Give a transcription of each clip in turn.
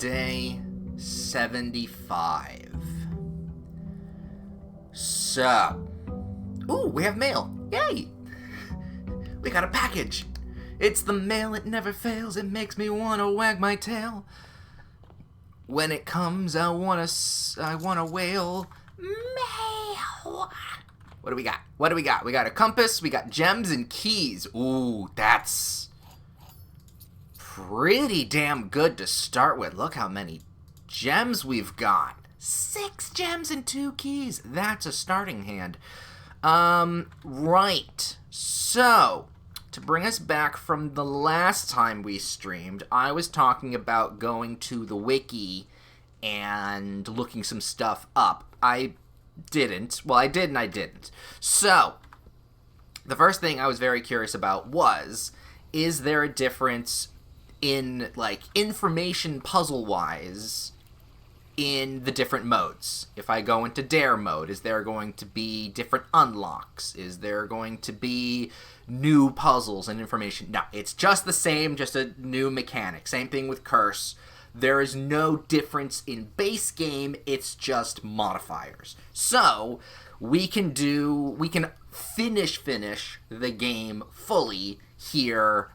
Day 75. So, ooh, we have mail. Yay! We got a package. It's the mail, it never fails. It makes me want to wag my tail. When it comes, I want to wail. Mail. What do we got? We got a compass, we got gems and keys. Ooh, that's pretty damn good to start with. Look how many gems we've got. 6 gems and 2 keys. That's a starting hand. Right. So, to bring us back from the last time we streamed, I was talking about going to the wiki and looking some stuff up. I didn't. Well, I did and I didn't. So, the first thing I was very curious about was, is there a difference in, like, information puzzle-wise in the different modes? If I go into dare mode, is there going to be different unlocks? Is there going to be new puzzles and information? No, it's just the same, just a new mechanic. Same thing with curse. There is no difference in base game, it's just modifiers. So, we can finish the game fully here.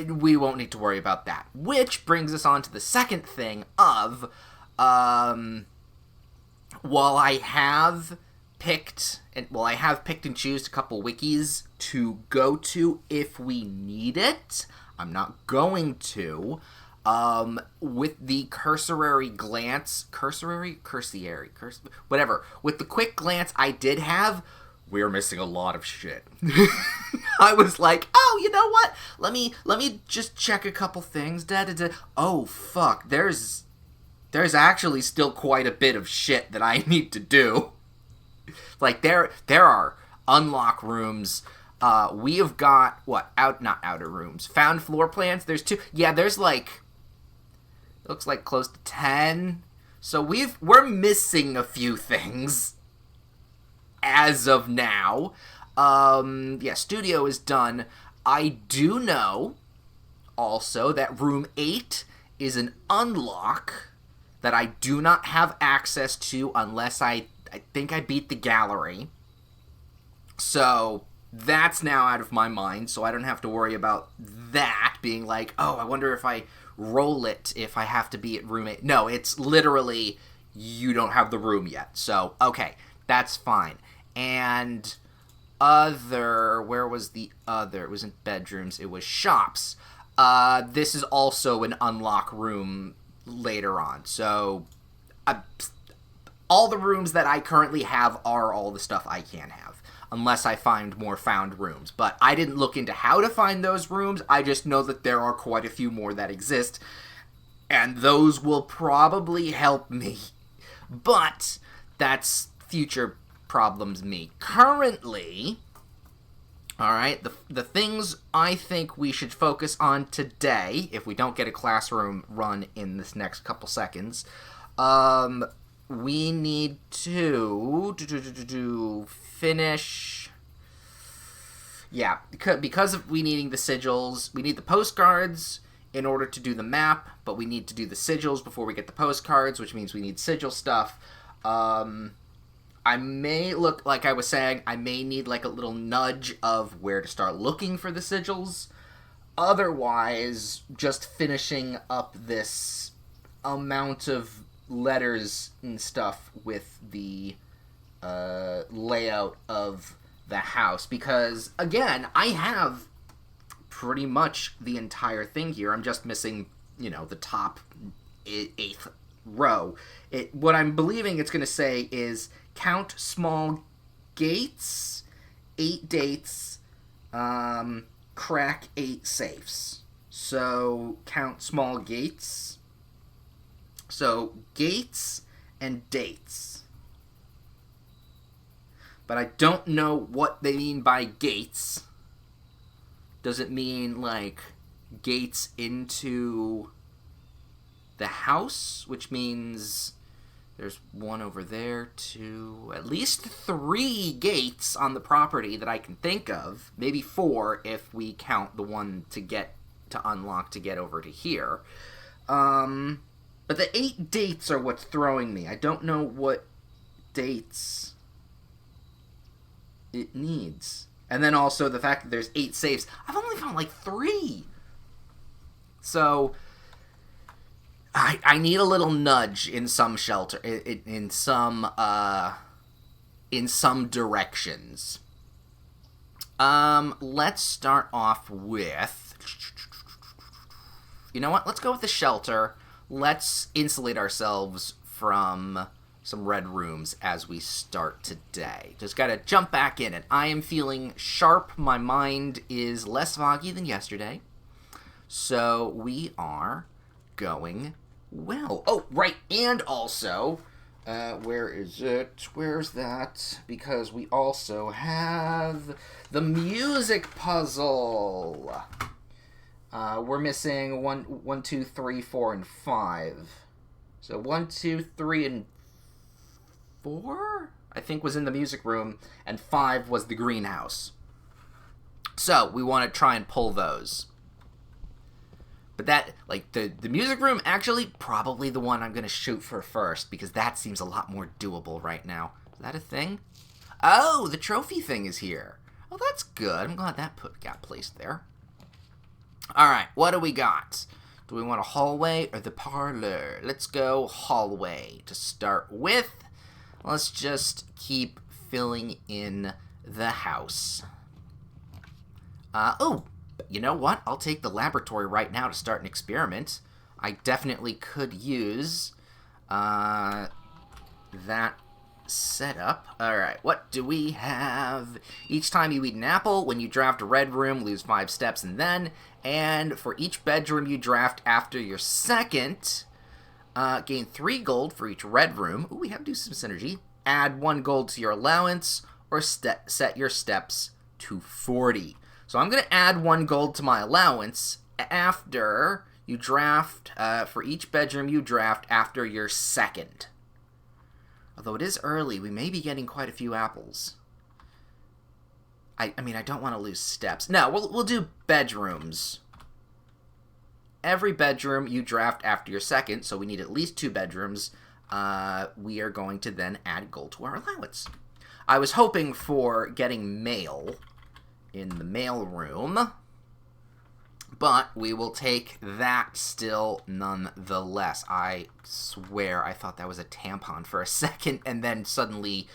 We won't need to worry about that. Which brings us on to the second thing of, while I have picked and choose a couple wikis to go to if we need it, I'm not going to. With the with the quick glance I did have, we're missing a lot of shit. I was like, oh, you know what? Let me just check a couple things. Oh, fuck. There's actually still quite a bit of shit that I need to do. Like, there are unlock rooms. We have got, not outer rooms. Found floor plans. There's 2. Yeah, there's like, looks like close to 10. So we're missing a few things as of now. Studio is done. I do know also that room 8 is an unlock that I do not have access to unless I think I beat the gallery. So that's now out of my mind, so I don't have to worry about that being like, oh, I wonder if I roll it if I have to be at room 8. No, it's literally, you don't have the room yet. So, okay, that's fine. And where was the other? It wasn't bedrooms, it was shops. This is also an unlock room later on. So, all the rooms that I currently have are all the stuff I can have, unless I find more found rooms. But I didn't look into how to find those rooms, I just know that there are quite a few more that exist, and those will probably help me. But that's future problems me. Currently, alright, the things I think we should focus on today, if we don't get a classroom run in this next couple seconds, we need to finish. Yeah, because of we needing the sigils, we need the postcards in order to do the map, but we need to do the sigils before we get the postcards, which means we need sigil stuff. I may look, like I was saying, I may need like a little nudge of where to start looking for the sigils. Otherwise, just finishing up this amount of letters and stuff with the layout of the house, because again, I have pretty much the entire thing here. I'm just missing, the top 8th row. What I'm believing it's going to say is count small gates, 8 dates, crack 8 safes. So count small gates. So, gates and dates. But I don't know what they mean by gates. Does it mean, like, gates into the house? Which means there's 1 over there, 2, at least 3 gates on the property that I can think of. Maybe 4 if we count the one to unlock to get over to here. But the 8 dates are what's throwing me. I don't know what dates it needs. And then also the fact that there's 8 safes. I've only found like 3. So I need a little nudge in some shelter, in some directions. Let's start off with, you know what? Let's go with the shelter. Let's insulate ourselves from some red rooms as we start today. Just gotta jump back in it. I am feeling sharp. My mind is less foggy than yesterday. So we are going well. Oh, right, and also, where is it? Where's that? Because we also have the music puzzle. We're missing 1, 2, 3, 4, and 5. So 1, 2, 3, and 4, I think, was in the music room, and 5 was the greenhouse. So we want to try and pull those. But that, like, the music room, actually, probably the one I'm going to shoot for first, because that seems a lot more doable right now. Is that a thing? Oh, the trophy thing is here. Oh, that's good. I'm glad that got placed there. Alright, what do we got? Do we want a hallway or the parlor? Let's go hallway to start with. Let's just keep filling in the house. Oh, you know what? I'll take the laboratory right now to start an experiment. I definitely could use that setup. Alright, what do we have? Each time you eat an apple, when you draft a red room, lose 5 steps and for each bedroom you draft after your second, gain 3 gold for each red room. Ooh, we have to do some synergy. Add 1 gold to your allowance, or set your steps to 40. So I'm going to add 1 gold to my allowance after you draft, for each bedroom you draft after your second. Although it is early, we may be getting quite a few apples. I mean, I don't want to lose steps. No, we'll do bedrooms. Every bedroom you draft after your second, so we need at least 2 bedrooms. We are going to then add gold to our allowance. I was hoping for getting mail in the mail room, but we will take that still nonetheless. I swear I thought that was a tampon for a second, and then suddenly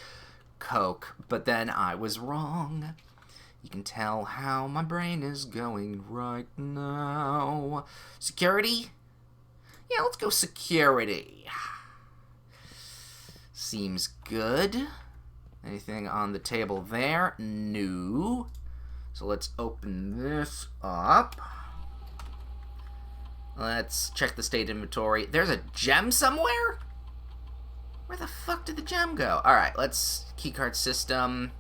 Coke, but then I was wrong. You can tell how my brain is going right now. Security? Yeah, let's go security. Seems good. Anything on the table there? No. So let's open this up. Let's check the state inventory. There's a gem somewhere? Where the fuck did the gem go? Alright, let's keycard system.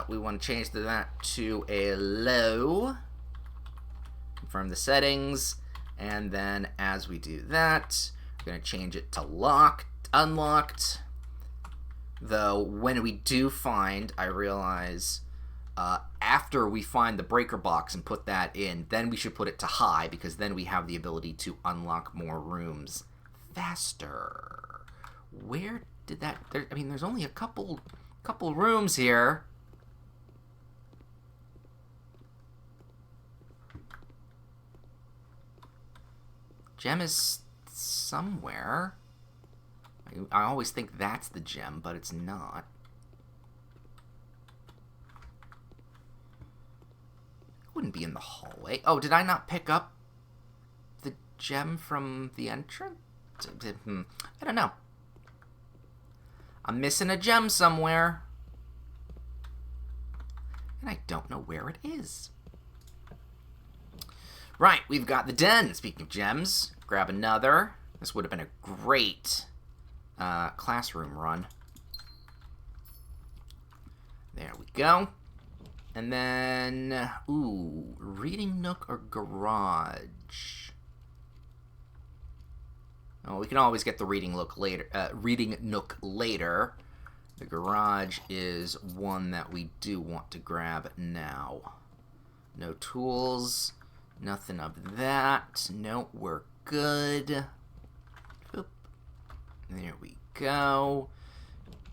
We want to change that to a low. Confirm the settings. And then as we do that, we're going to change it to locked, unlocked. Though when we do find, I realize, after we find the breaker box and put that in, then we should put it to high, because then we have the ability to unlock more rooms faster. Where did that... I mean, there's only a couple rooms here. Gem is somewhere. I always think that's the gem, but it's not. It wouldn't be in the hallway. Oh, did I not pick up the gem from the entrance? I don't know. I'm missing a gem somewhere. And I don't know where it is. Right, we've got the den. Speaking of gems, grab another. This would have been a great classroom run. There we go. And then, ooh, reading nook or garage? Oh, we can always get the reading nook later. The garage is one that we do want to grab now. No tools, Nothing of that. No, we're good. Oop. There we go.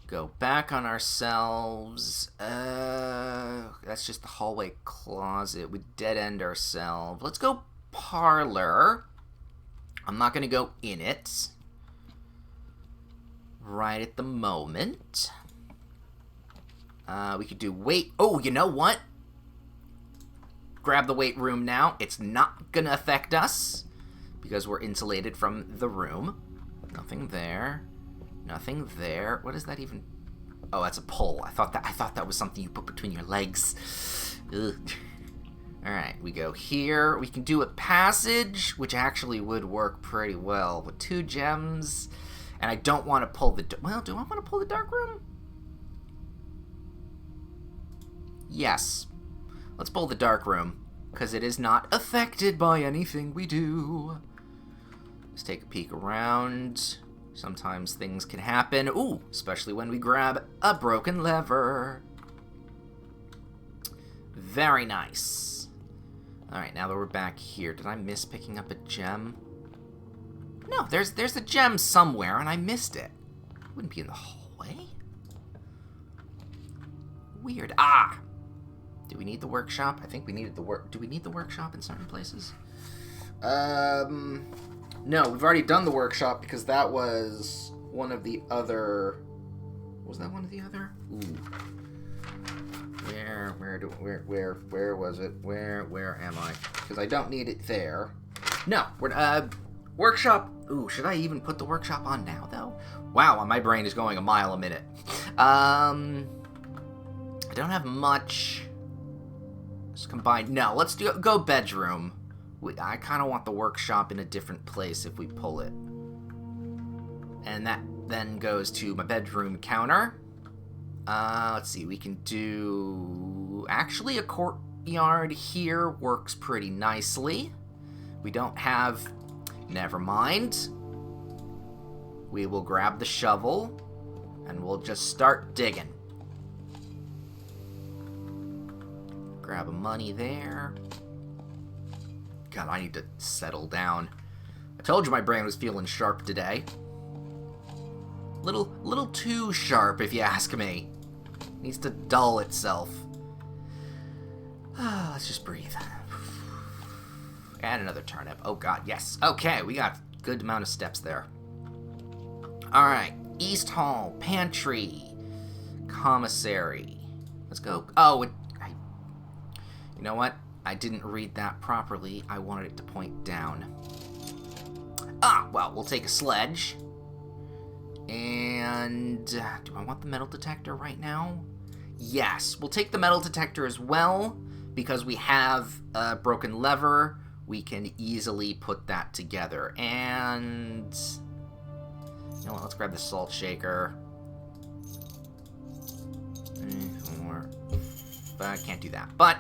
Go back on ourselves. That's just the hallway closet. We dead-end ourselves. Let's go parlor. I'm not going to go in it right at the moment. We could do weight. Oh, you know what? Grab the weight room now. It's not going to affect us because we're insulated from the room. Nothing there. Nothing there. What is that even? Oh, that's a pole. I thought that was something you put between your legs. Ugh. All right, we go here. We can do a passage, which actually would work pretty well with 2 gems. And I don't want to pull the... Well, do I want to pull the dark room? Yes. Let's pull the dark room, because it is not affected by anything we do. Let's take a peek around. Sometimes things can happen. Ooh, especially when we grab a broken lever. Very nice. Alright, now that we're back here, did I miss picking up a gem? No, there's a gem somewhere, and I missed it. It wouldn't be in the hallway. Weird. Ah! Do we need the workshop? I think we needed the work... Do we need the workshop in certain places? No, we've already done the workshop because that was one of the other... Was that one of the other? Ooh. Where was it? Where am I? Because I don't need it there. No, we're, workshop... Ooh, should I even put the workshop on now, though? Wow, my brain is going a mile a minute. I don't have much... Let's combine... No, let's go bedroom. I kind of want the workshop in a different place if we pull it. And that then goes to my bedroom counter. Let's see, we can do... Actually, a courtyard here works pretty nicely. We don't have... Never mind. We will grab the shovel, and we'll just start digging. Grab a money there. God, I need to settle down. I told you my brain was feeling sharp today. Little too sharp, if you ask me. Needs to dull itself. Let's just breathe. And another turnip. Oh god, yes. Okay, we got a good amount of steps there. Alright. East Hall, pantry, commissary. Let's go. Oh, you know what? I didn't read that properly. I wanted it to point down. Ah, well, we'll take a sledge. And do I want the metal detector right now? Yes, we'll take the metal detector as well, because we have a broken lever. We can easily put that together. And you know what? Let's grab the salt shaker. But I can't do that. But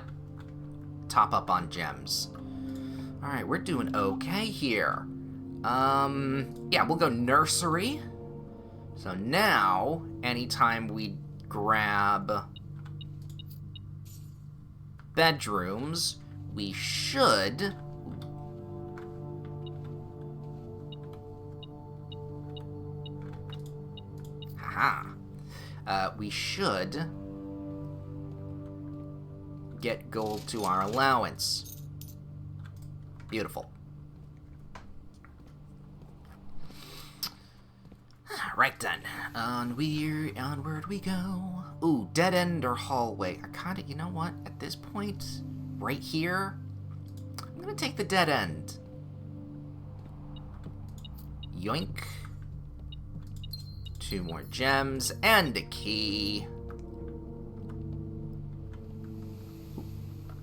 top up on gems. All right, we're doing okay here. Yeah, we'll go nursery. So now, anytime we grab bedrooms, we should... we should get gold to our allowance. Beautiful. Right then. Onward we go. Ooh, dead end or hallway. I kinda, you know what? At this point, right here, I'm gonna take the dead end. Yoink. 2 more gems and a key.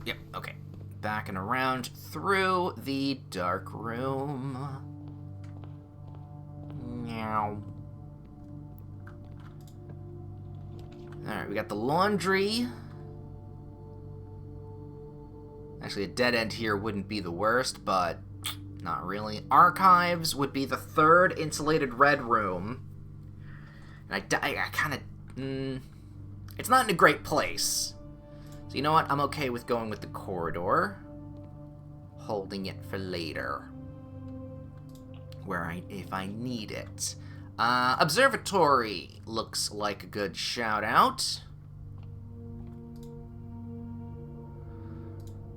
Yep, okay. Back and around through the dark room. Meow. Alright, we got the laundry. Actually, a dead end here wouldn't be the worst, but not really. Archives would be the 3rd insulated red room. And I kind of... it's not in a great place. So you know what? I'm okay with going with the corridor. holding it for later. If I need it. Observatory looks like a good shout out.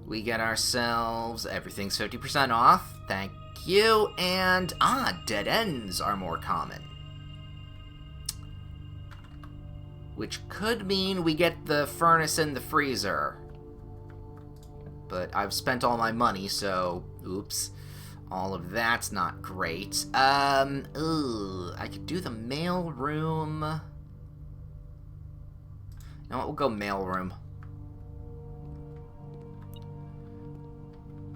We get ourselves, everything's 50% off, thank you, and, dead ends are more common. Which could mean we get the furnace and the freezer. But I've spent all my money, so, oops. All of that's not great. I could do the mail room. You know what, we'll go mail room.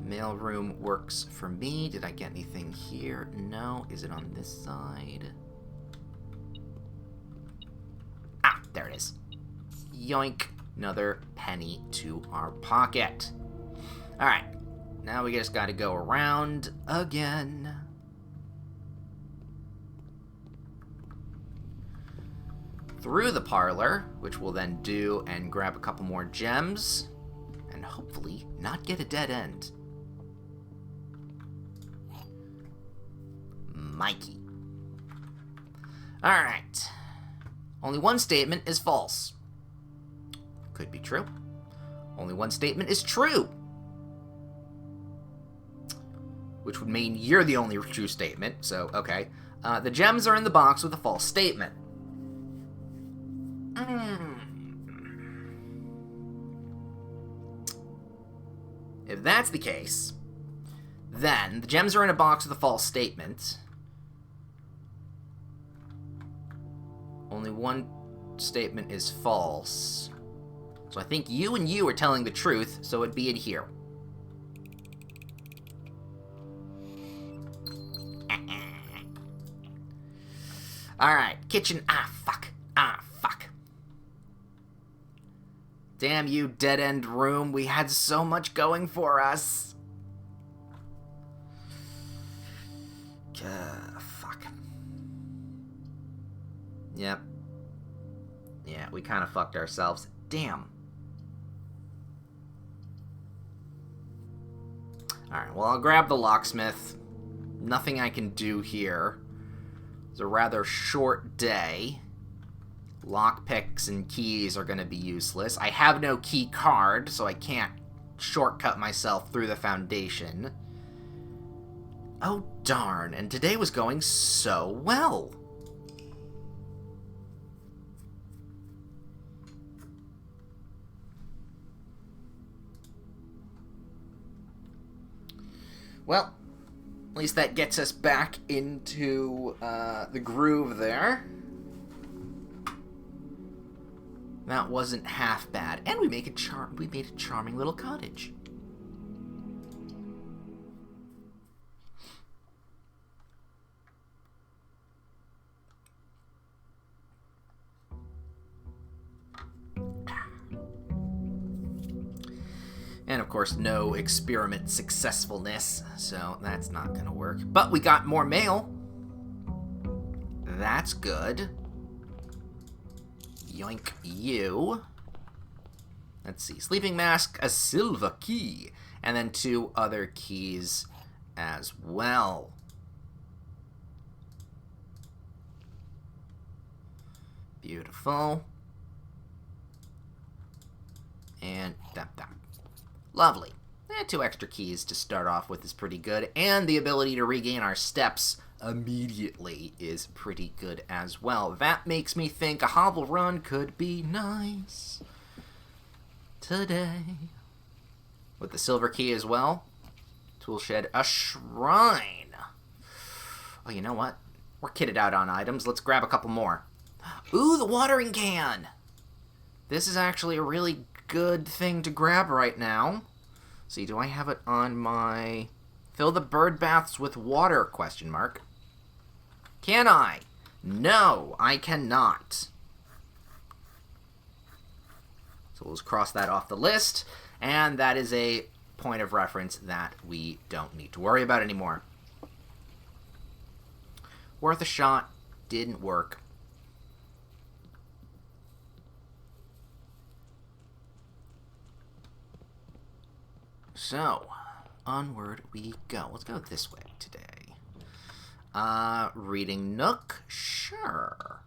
Mail room works for me. Did I get anything here? No. Is it on this side? Ah, there it is. Yoink. Another penny to our pocket. Alright. Now we just gotta go around again. Through the parlor, which we'll then do and grab a couple more gems. And hopefully not get a dead end. Mikey. Alright. Only one statement is false. Could be true. Only one statement is true. Which would mean you're the only true statement, so, okay. The gems are in the box with a false statement. If that's the case, then the gems are in a box with a false statement. Only one statement is false. So I think you and you are telling the truth, so it'd be in here. Alright, kitchen. Fuck. Fuck. Damn you, dead-end room. We had so much going for us. Fuck. Yep. Yeah, we kind of fucked ourselves. Damn. Alright, well, I'll grab the locksmith. Nothing I can do here. It's a rather short day. Lockpicks and keys are going to be useless. I have no key card, so I can't shortcut myself through the foundation. Oh, darn. And today was going so well. Well, at least that gets us back into the groove there. That wasn't half bad, and we made a charming little cottage. And of course, no experiment successfulness, so that's not gonna work. But we got more mail. That's good. Yoink you. Let's see. Sleeping mask, a silver key, and then 2 other keys as well. Beautiful. And that. Lovely. 2 extra keys to start off with is pretty good, and the ability to regain our steps immediately is pretty good as well. That makes me think a hobble run could be nice today. With the silver key as well. Toolshed, a shrine. Oh, you know what? We're kitted out on items. Let's grab a couple more. Ooh, the watering can! This is actually a really good thing to grab right now. See, do I have it on my... Fill the bird baths with water, question mark. Can I? No, I cannot. So we'll just cross that off the list, and that is a point of reference that we don't need to worry about anymore. Worth a shot, didn't work. So, onward we go. Let's go this way today. Reading nook? Sure.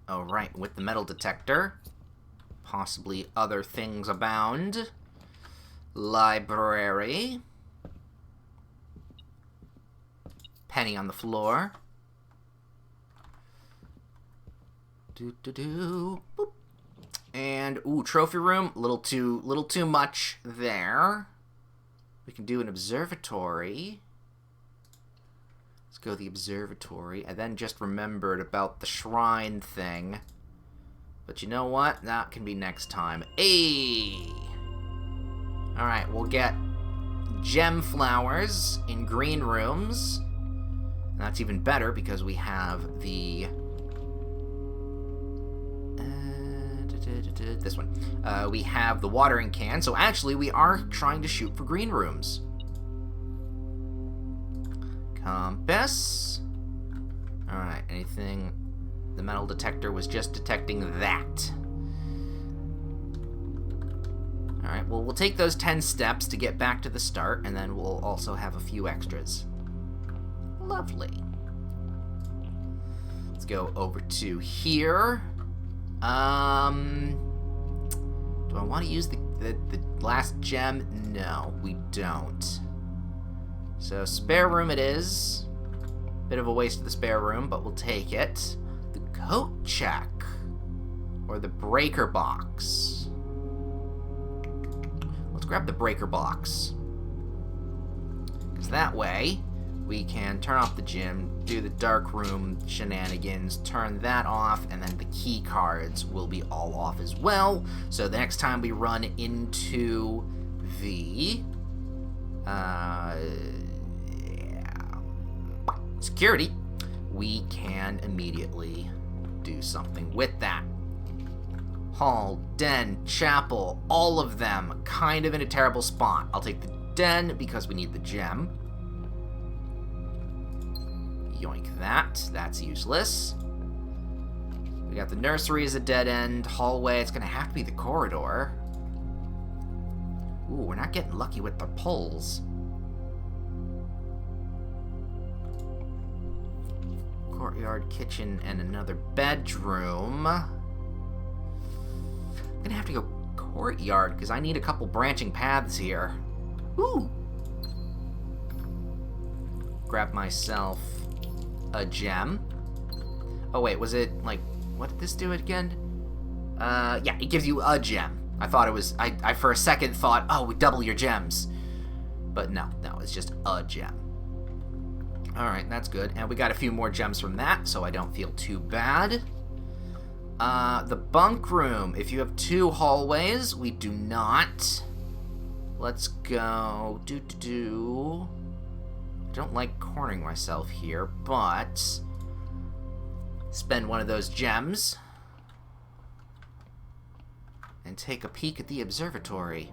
Alright, with the metal detector. Possibly other things abound. Library. Penny on the floor. Boop. And ooh, trophy room. Little too much there. We can do an observatory. Let's go to the observatory. I then just remembered about the shrine thing. But you know what? That can be next time. Hey! Alright, we'll get gem flowers in green rooms. And that's even better because we have the... this one. We have the watering can, so actually we are trying to shoot for green rooms. Compass. Alright, anything... The metal detector was just detecting that. Alright, well, we'll take those 10 steps to get back to the start, and then we'll also have a few extras. Lovely. Let's go over to here. Do I want to use the last gem? No, we don't. So, spare room it is. Bit of a waste of the spare room, but we'll take it. The coat check. Or the breaker box. Let's grab the breaker box. Because that way, we can turn off the gym, do the dark room shenanigans, turn that off, and then the key cards will be all off as well. So the next time we run into the security, we can immediately do something with that. Hall, den, chapel, all of them kind of in a terrible spot. I'll take the den because we need the gem. Yoink that. That's useless. We got the nursery as a dead end. Hallway, it's going to have to be the corridor. Ooh, we're not getting lucky with the pulls. Courtyard, kitchen, and another bedroom. I'm going to have to go courtyard because I need a couple branching paths here. Ooh. Grab myself a gem. Oh wait, was it like, what did this do again? Yeah, it gives you a gem. I thought it was, I for a second thought, oh, we double your gems. But no, it's just a gem. Alright, that's good. And we got a few more gems from that, so I don't feel too bad. The bunk room. If you have 2 hallways, we do not. Let's go. I don't like cornering myself here, but spend one of those gems and take a peek at the observatory.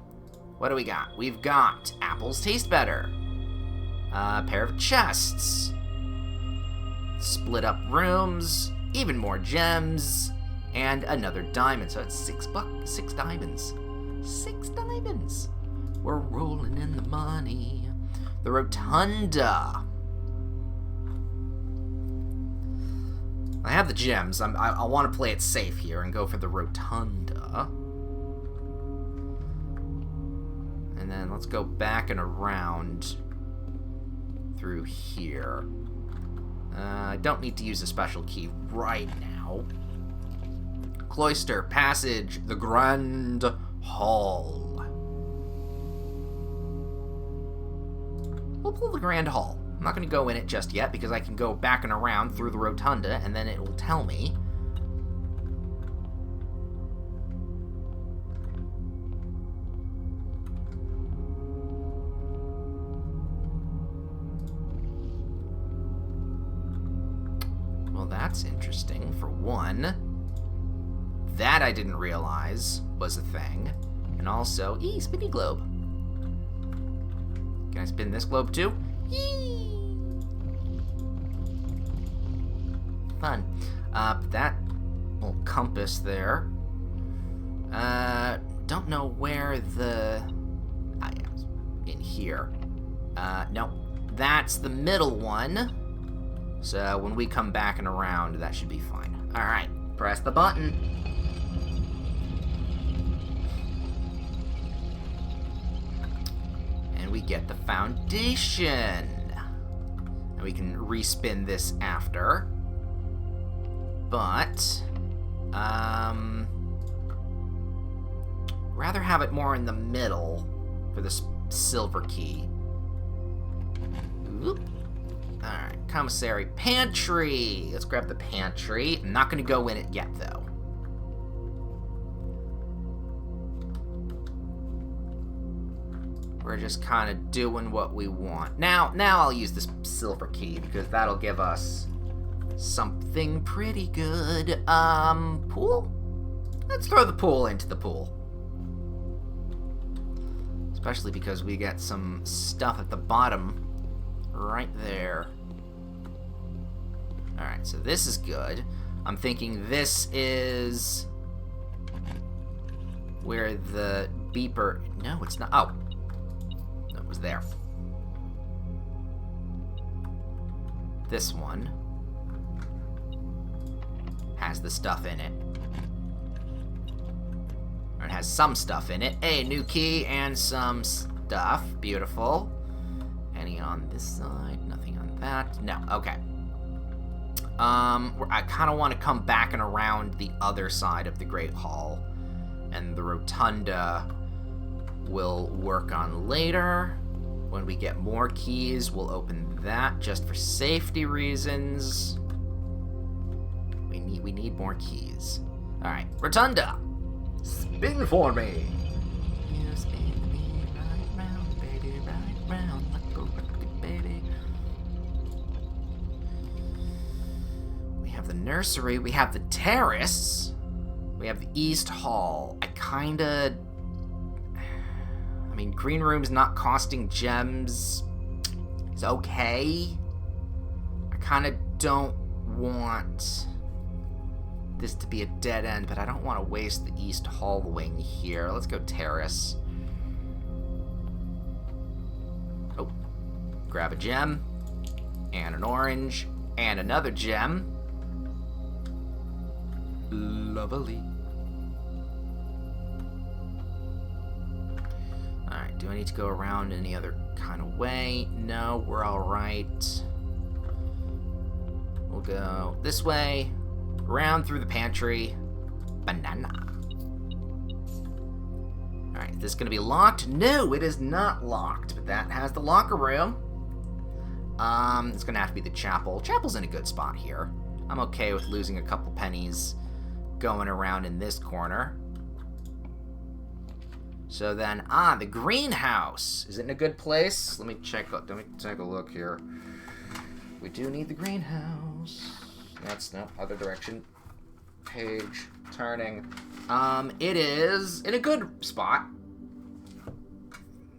What do we got? We've got apples taste better. A pair of chests. Split up rooms. Even more gems. And another diamond. So it's $6. 6 diamonds. 6 diamonds. We're rolling in the money. The rotunda. I have the gems. I want to play it safe here and go for the rotunda. And then let's go back and around through here. I don't need to use a special key right now. Cloister, passage, the Grand Hall. We'll pull the Grand Hall. I'm not going to go in it just yet because I can go back and around through the rotunda and then it will tell me. Well, that's interesting, for one. That I didn't realize was a thing. And also, spinny globe. Can I spin this globe too? Yee! Fun. That little compass there. Don't know where the here. No, that's the middle one. So when we come back and around, that should be fine. All right, press the button. And we get the foundation. And we can respin this after. But, rather have it more in the middle for this silver key. Oop. Alright, commissary pantry. Let's grab the pantry. I'm not going to go in it yet, though. We're just kind of doing what we want. Now I'll use this silver key, because that'll give us something pretty good. Pool? Let's throw the pool into the pool. Especially because we get some stuff at the bottom right there. Alright, so this is good. I'm thinking this is where the beeper... No, it's not. Oh. No, it was there. This one has the stuff in it. Or it has some stuff in it. A new key and some stuff. Beautiful. Any on this side? Nothing on that. No. Okay. I kind of want to come back and around the other side of the Great Hall. And the Rotunda we'll work on later. When we get more keys, we'll open that just for safety reasons. We need more keys. Alright, Rotunda! Spin for me! You spin me right round, baby, right round, like a record, baby. We have the nursery, we have the terrace, we have the East Hall. I mean, green room's not costing gems. It's okay. I kind of don't want this to be a dead end, but I don't want to waste the East Hall wing here. Let's go terrace. Oh, grab a gem, and an orange, and another gem. Lovely. Alright, do I need to go around any other kind of way? No, we're alright. We'll go this way, around through the pantry. Banana. Alright, is this going to be locked? No, it is not locked, but that has the locker room. It's going to have to be the chapel. Chapel's in a good spot here. I'm okay with losing a couple pennies going around in this corner. So then, the greenhouse. Is it in a good place? Let me take a look here. We do need the greenhouse. That's no other direction. Page turning. It is in a good spot.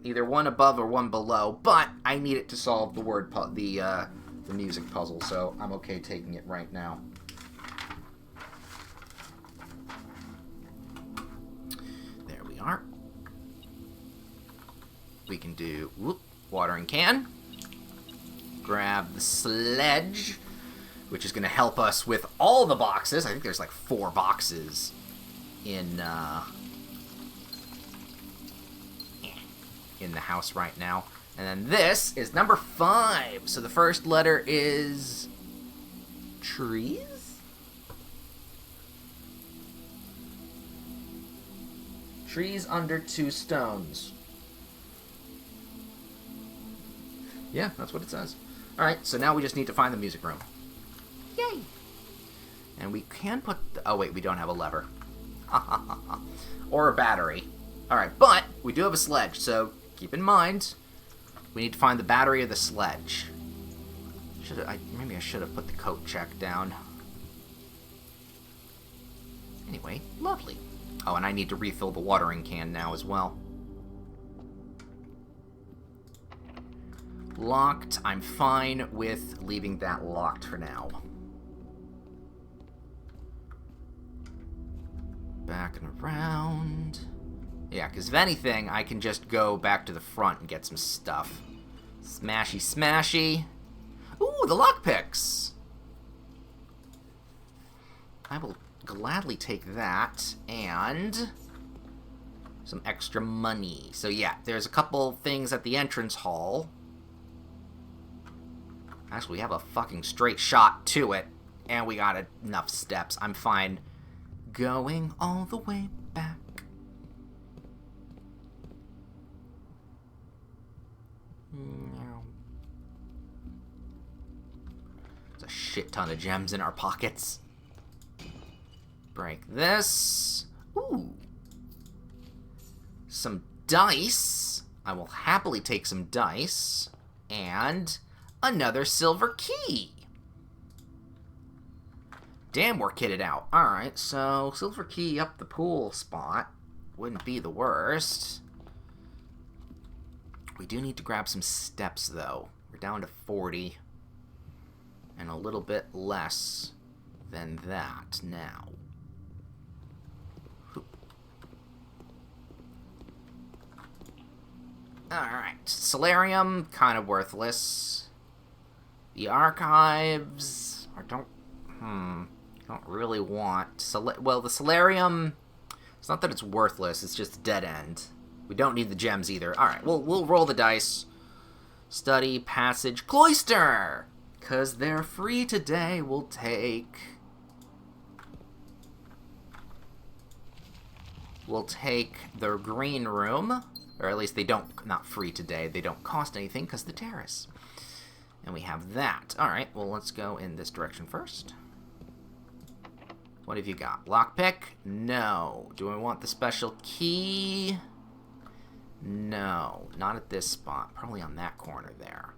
Either one above or one below, but I need it to solve the music puzzle, so I'm okay taking it right now. There we are. We can do watering can. Grab the sledge, which is going to help us with all the boxes. I think there's like 4 boxes in the house right now. And then this is number 5. So the first letter is trees? Trees under 2 stones. Yeah, that's what it says. Alright, so now we just need to find the music room. Yay! And we can put... oh, wait, we don't have a lever. Or a battery. Alright, but we do have a sledge, so keep in mind, we need to find the battery of the sledge. Maybe I should have put the coat check down. Anyway, lovely. Oh, and I need to refill the watering can now as well. Locked. I'm fine with leaving that locked for now. Back and around. Yeah, because if anything, I can just go back to the front and get some stuff. Smashy, smashy. Ooh, the lockpicks! I will gladly take that, and some extra money. So yeah, there's a couple things at the entrance hall. Actually, we have a fucking straight shot to it, and we got enough steps. I'm fine going all the way back. There's a shit ton of gems in our pockets. Break this. Ooh. Some dice. I will happily take some dice. And another silver key. Damn, we're kitted out. Alright, so silver key up the pool spot. Wouldn't be the worst. We do need to grab some steps, though. We're down to 40. And a little bit less than that now. Alright, Solarium, kind of worthless. The Archives, I don't really want... well, the Solarium, it's not that it's worthless, it's just a dead end. We don't need the gems either. Alright, we'll roll the dice. Study, Passage, Cloister! Because they're free today, we'll take... We'll take their green room. Or at least they don't, not free today. They don't cost anything because the terrace. And we have that. Alright, well, let's go in this direction first. What have you got? Lockpick? No. Do I want the special key? No. Not at this spot. Probably on that corner there.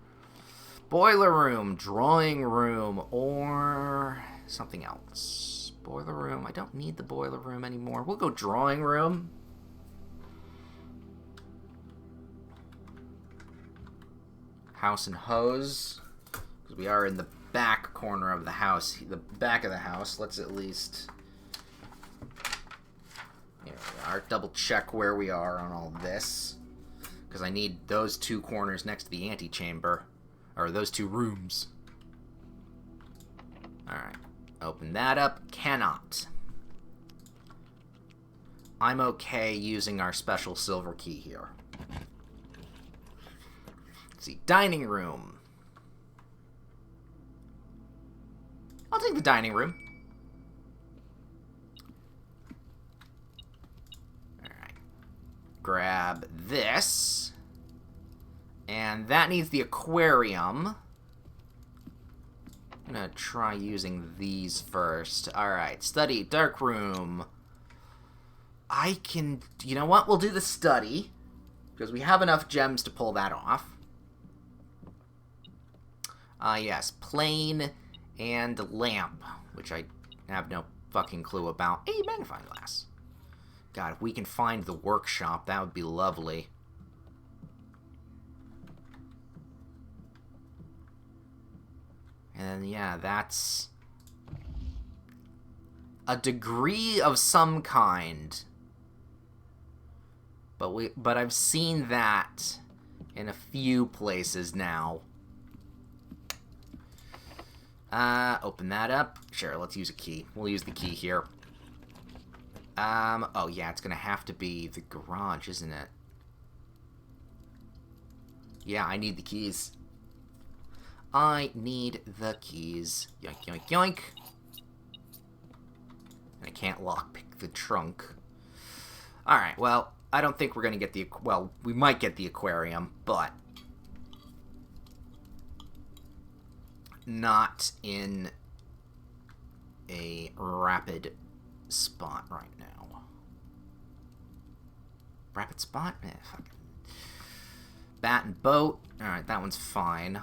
Boiler room, drawing room, or something else. Boiler room. I don't need the boiler room anymore. We'll go drawing room. House and hose, because we are in the back corner of the house, the back of the house. Let's at least, here we are, double check where we are on all this, because I need those two corners next to the antechamber, or those two rooms. Alright, open that up, cannot. I'm okay using our special silver key here. See, dining room. I'll take the dining room. Alright. Grab this. And that needs the aquarium. I'm gonna try using these first. Alright, study, dark room. I can... You know what? We'll do the study. Because we have enough gems to pull that off. Yes, plane and lamp, which I have no fucking clue about. Hey, magnifying glass. God, if we can find the workshop, that would be lovely. And yeah, that's a degree of some kind. But I've seen that in a few places now. Open that up. Sure, let's use a key. We'll use the key here. Oh yeah, it's gonna have to be the garage, isn't it? Yeah, I need the keys. I need the keys. Yoink, yoink, yoink. And I can't lockpick the trunk. Alright, well, I don't think we're gonna get the... Well, we might get the aquarium, but... not in a rapid spot right now. Rapid spot? Eh, fucking. Bat and boat. Alright, that one's fine.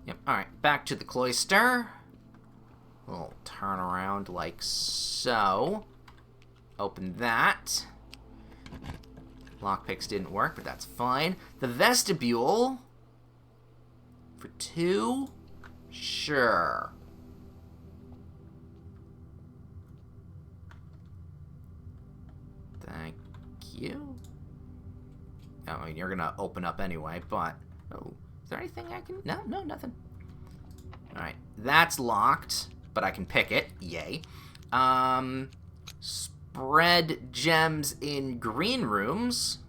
Yep, alright, back to the cloister. We'll turn around like so. Open that. Lockpicks didn't work, but that's fine. The vestibule. For 2? Sure. Thank you. Oh, I mean, you're gonna open up anyway, but... Oh, is there anything I can... No, nothing. Alright, that's locked, but I can pick it. Yay. Spread gems in green rooms.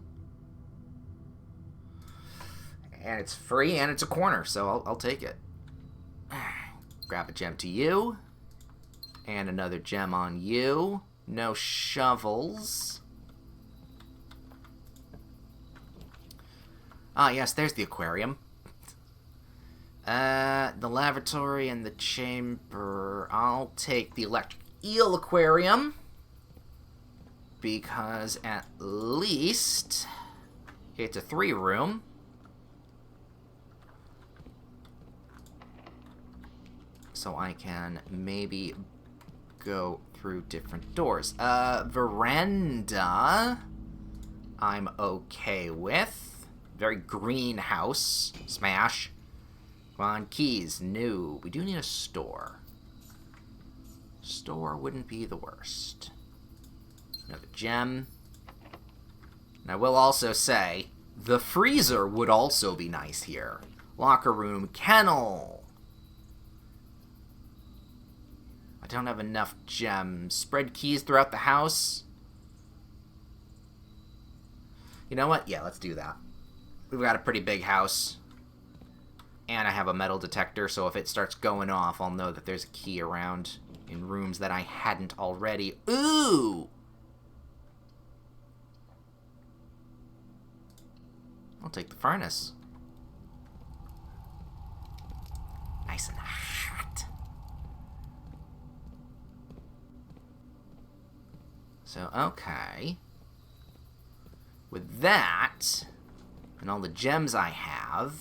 And it's free, and it's a corner, so I'll take it. Grab a gem to you. And another gem on you. No shovels. Ah, yes, there's the aquarium. The lavatory and the chamber. I'll take the electric eel aquarium. Because at least it's a 3-room. So I can maybe go through different doors. Veranda, I'm okay with. Very green house. Smash. Come on, keys. No. We do need a store. Store wouldn't be the worst. Another gem. And I will also say, the freezer would also be nice here. Locker room, kennel. I don't have enough gems. Spread keys throughout the house. You know what? Yeah, let's do that. We've got a pretty big house. And I have a metal detector, so if it starts going off, I'll know that there's a key around in rooms that I hadn't already. Ooh! I'll take the furnace. Nice and hot. So, okay. With that, and all the gems I have,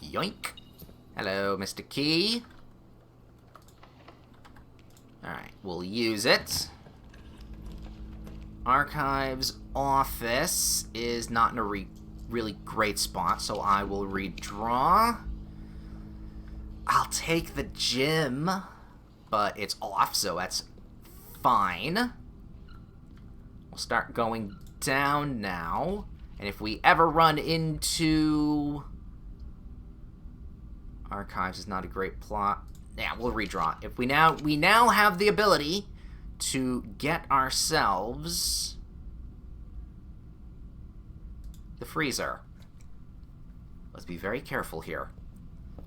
yoink. Hello, Mr. Key. Alright, we'll use it. Archives office is not in a really great spot, so I will redraw. I'll take the gym, but it's off, so that's fine. We'll start going down now, and if we ever run into... Archives is not a great plot. Yeah, we'll redraw. If we now have the ability to get ourselves the freezer. Let's be very careful here.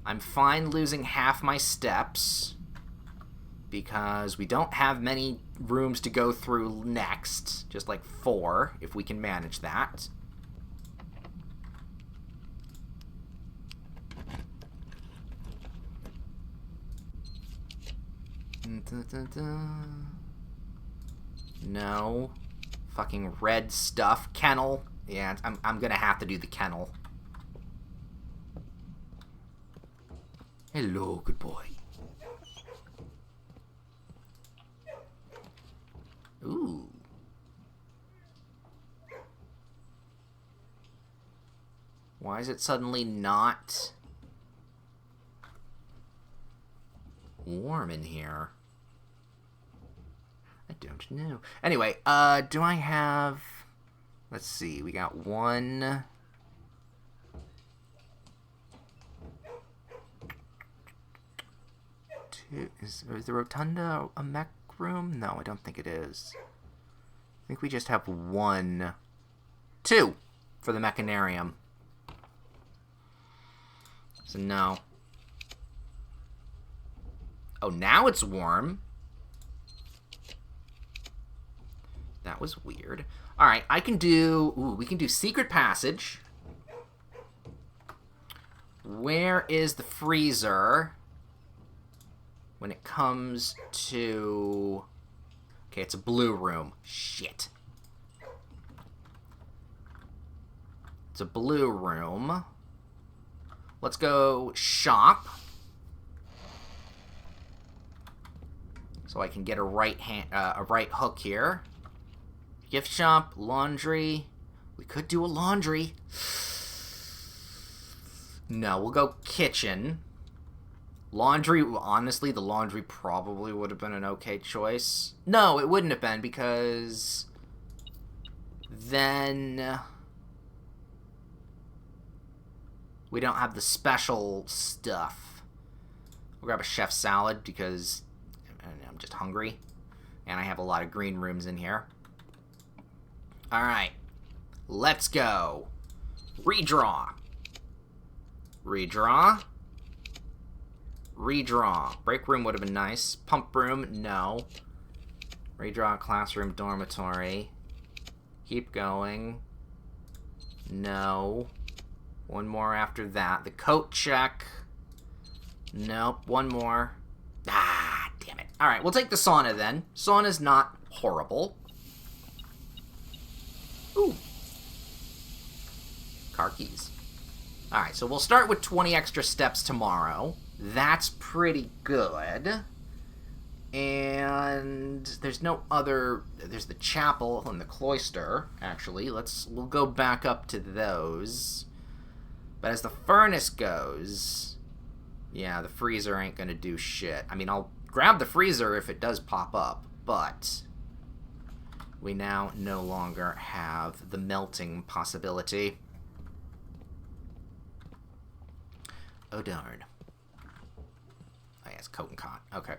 I'm fine losing half my steps because we don't have many rooms to go through next. Just like 4, if we can manage that. No. Fucking red stuff. Kennel. Yeah, I'm gonna have to do the kennel. Hello, good boy. Ooh. Why is it suddenly not warm in here? I don't know. Anyway, do I have... Let's see, we got 1... 2... Is the rotunda a mech room? No, I don't think it is. I think we just have 1... 2 for the mechanarium. So no. Oh, now it's warm. That was weird. Alright, I can do... Ooh, we can do secret passage. Where is the freezer when it comes to... Okay, it's a blue room. Shit. It's a blue room. Let's go shop. So I can get a right hook here. Gift shop, laundry. We could do a laundry. No, we'll go kitchen. Laundry, honestly, the laundry probably would have been an okay choice. No, it wouldn't have been, because then we don't have the special stuff. We'll grab a chef salad because I'm just hungry, and I have a lot of green rooms in here. Alright, let's go. Redraw. Redraw. Redraw. Break room would have been nice. Pump room, no. Redraw classroom, dormitory. Keep going. No. One more after that. The coat check. Nope. One more. Ah, damn it. Alright, we'll take the sauna then. Sauna's not horrible. Ooh. Car keys. Alright, so we'll start with 20 extra steps tomorrow. That's pretty good. And there's no other... There's the chapel and the cloister, actually. We'll go back up to those. But as the furnace goes... Yeah, the freezer ain't gonna do shit. I mean, I'll grab the freezer if it does pop up, but... We now no longer have the melting possibility. Oh, darn. Oh, yeah, it's coat and cot. Okay.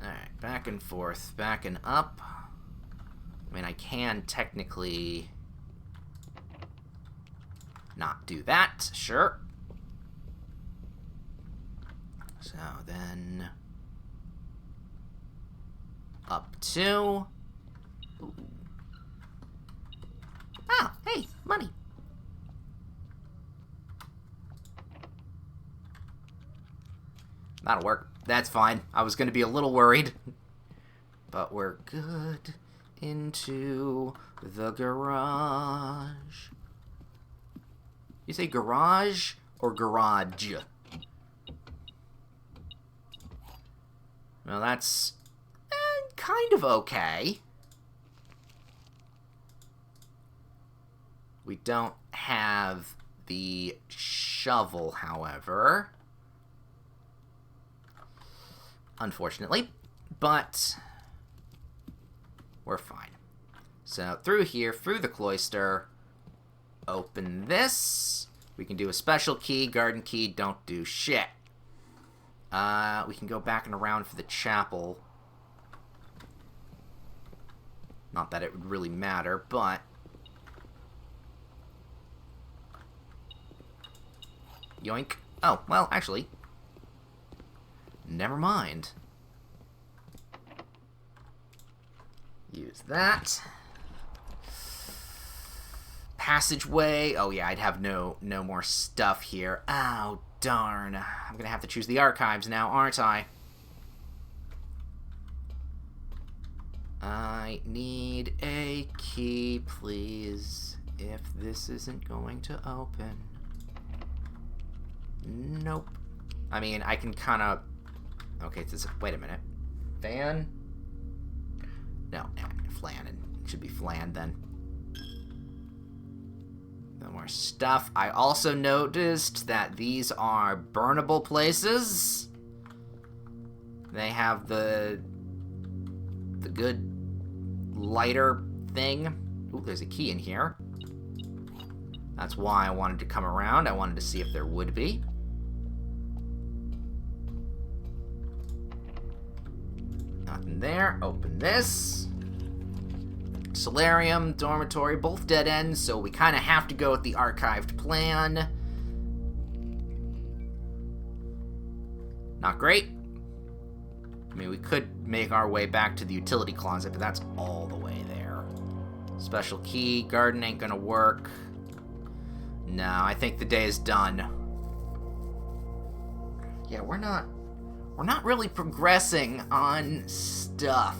Alright, back and forth, back and up. I mean, I can technically not do that, sure. So then up 2. Ooh. Oh, hey, money. That'll work. That's fine. I was going to be a little worried. But we're good. Into the garage. You say garage or garage? Well, that's kind of okay. We don't have the shovel, however. Unfortunately. But we're fine. So through here, through the cloister, open this. We can do a special key, garden key, don't do shit. We can go back and around for the chapel. Not that it would really matter, but... Yoink. Oh, well, actually... Never mind. Use that. Passageway. Oh, yeah, I'd have no more stuff here. Oh, darn. I'm gonna have to choose the archives now, aren't I? I need a key, please. If this isn't going to open. Nope. I mean, I can kind of... Okay, wait a minute. Fan? No, flan. It should be flan then. No more stuff. I also noticed that these are burnable places. They have the good lighter thing. Ooh, there's a key in here. That's why I wanted to come around. I wanted to see if there would be. Nothing there. Open this. Solarium, dormitory, both dead ends, so we kind of have to go with the archived plan. Not great. I mean, we could make our way back to the utility closet, but that's all the way there. Special key, garden ain't gonna work. No, I think the day is done. Yeah, we're not really progressing on stuff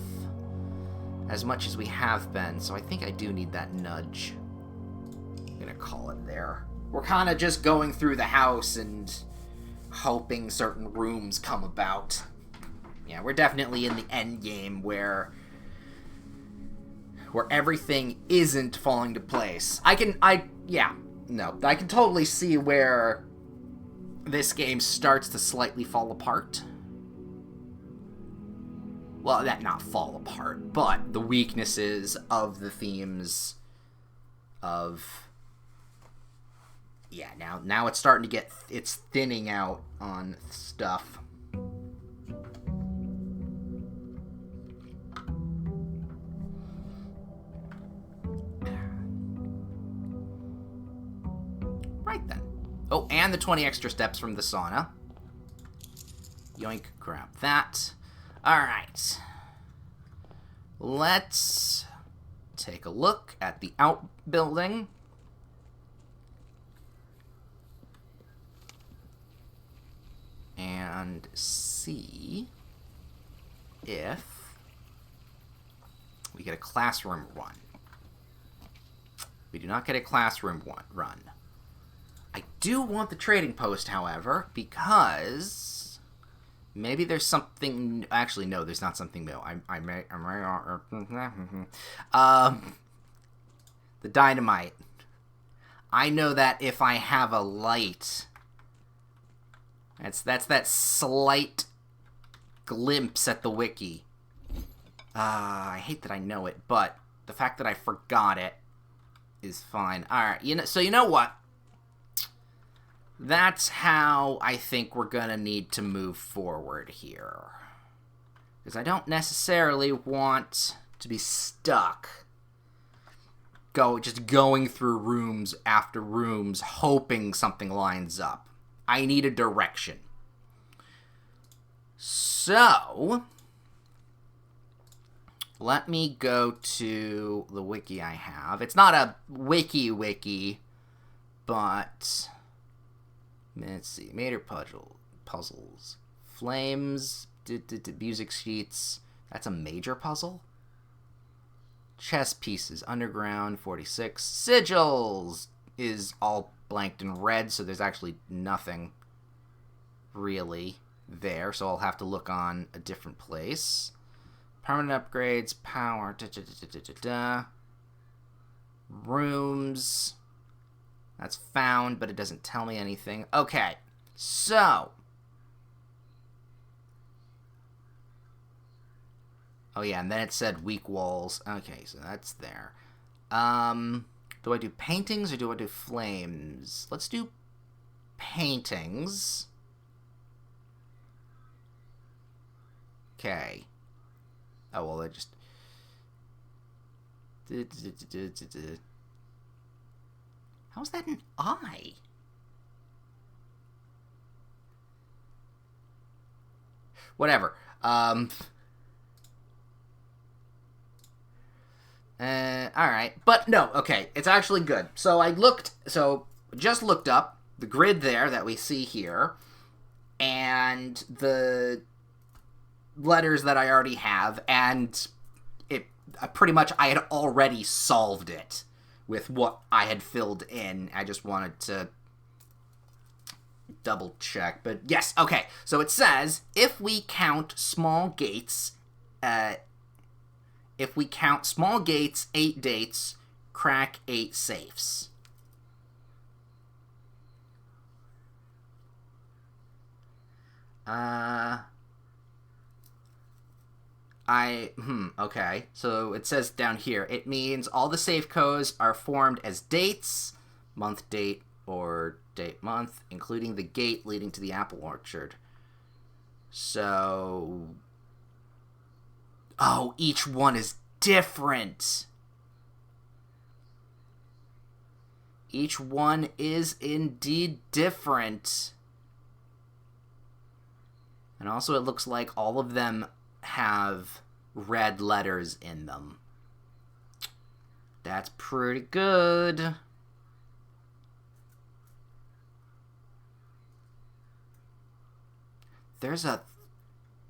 as much as we have been, so I think I do need that nudge. I'm gonna call it there. We're kind of just going through the house and hoping certain rooms come about. Yeah, we're definitely in the end game where everything isn't falling to place. I can totally see where this game starts to slightly fall apart. Well, that not fall apart, but the weaknesses of the themes of... Yeah, now it's starting to get... It's thinning out on stuff. Right then. Oh, and the 20 extra steps from the sauna. Yoink, grab that. Alright. Let's take a look at the outbuilding. And see if we get a classroom run. We do not get a classroom run. I do want the trading post, however, because maybe there's something... Actually, no, there's not something new. The dynamite. I know that if I have a light... That's that slight glimpse at the wiki. I hate that I know it, but the fact that I forgot it is fine. Alright, so you know what? That's how I think we're gonna need to move forward here. Because I don't necessarily want to be stuck just going through rooms after rooms hoping something lines up. I need a direction. So, let me go to the wiki I have. It's not a wiki, but let's see. Major puzzles. Flames, music sheets. That's a major puzzle? Chess pieces, underground, 46. Sigils is all blanked in red, so there's actually nothing really there, so I'll have to look on a different place. Permanent upgrades, power, rooms. That's found, but it doesn't tell me anything. Okay, so. Oh yeah, and then it said weak walls. Okay, so that's there. Do I do paintings or do I do flames? Let's do paintings. Okay. Oh, well, I just... How's that an eye? Whatever. Alright. But no, okay. It's actually good. So just looked up the grid there that we see here, and the letters that I already have, and it pretty much I had already solved it with what I had filled in. I just wanted to double check, but yes, okay. So it says, if we count small gates, 8 dates, crack 8 safes. Okay. So it says down here, it means all the safe codes are formed as dates, month, date, or date, month, including the gate leading to the apple orchard. So... Oh, each one is different. Each one is indeed different. And also it looks like all of them have red letters in them. That's pretty good. There's a...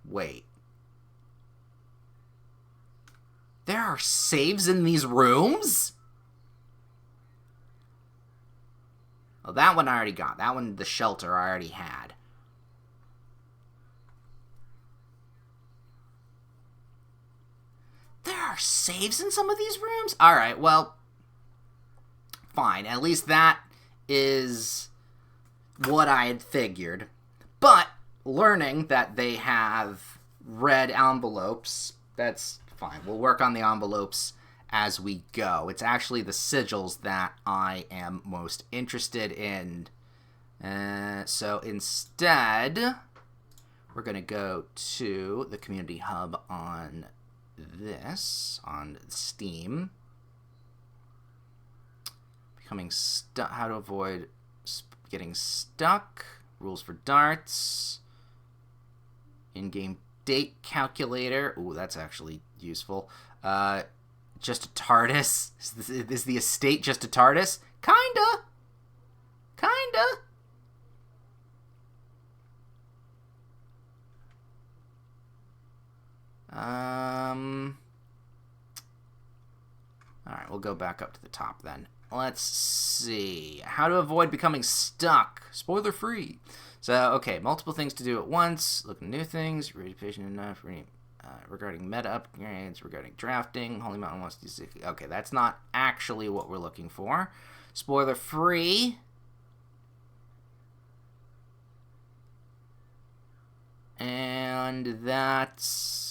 Wait. There are saves in these rooms? Oh, that one I already got. That one, the shelter, I already had. There are saves in some of these rooms? Alright, well, fine. At least that is what I had figured. But learning that they have red envelopes, that's fine. We'll work on the envelopes as we go. It's actually the sigils that I am most interested in. So instead, we're going to go to the community hub on this, on Steam. Becoming stuck. How to avoid getting stuck. Rules for darts. In-game date calculator. Ooh, that's actually useful. Just a TARDIS. Is the estate just a TARDIS? Kinda. Alright, we'll go back up to the top then. Let's see. How to avoid becoming stuck. Spoiler free. So, okay, multiple things to do at once. Look at new things. Read patient enough. Regarding meta upgrades. Regarding drafting. Holy Mountain wants to do... Okay, that's not actually what we're looking for. Spoiler free. And that's...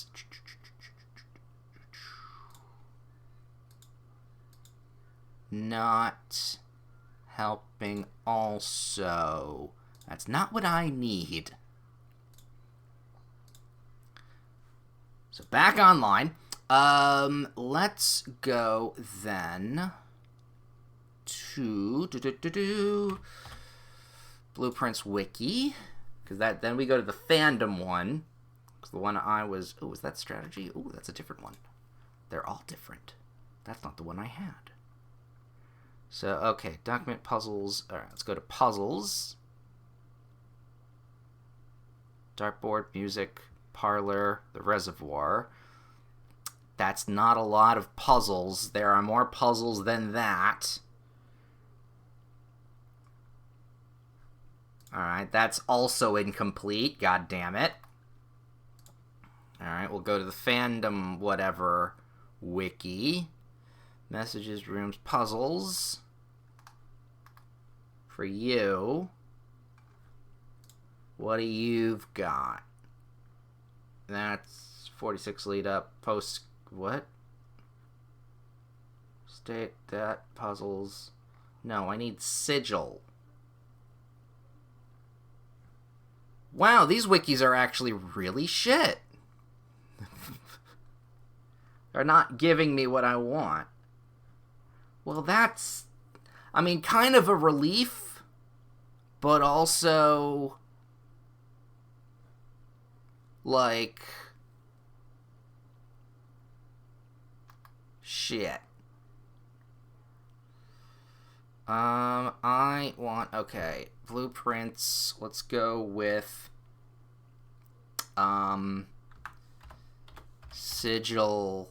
not helping also. That's not what I need. So back online. Let's go then to Blueprints Wiki. Because then we go to the fandom one. Because the one I was... Oh, is that strategy? Oh, that's a different one. They're all different. That's not the one I had. So, okay, document puzzles. All right, let's go to puzzles. Dartboard, music, parlor, the reservoir. That's not a lot of puzzles. There are more puzzles than that. All right, that's also incomplete. God damn it. All right, we'll go to the fandom whatever wiki. Messages, rooms, puzzles. For you. What do you've got? That's 46 lead up. Post... What? State that. Puzzles. No, I need sigil. Wow, these wikis are actually really shit. They're not giving me what I want. Well, that's, I mean, kind of a relief, but also, like, shit. I want, okay, blueprints, let's go with, sigil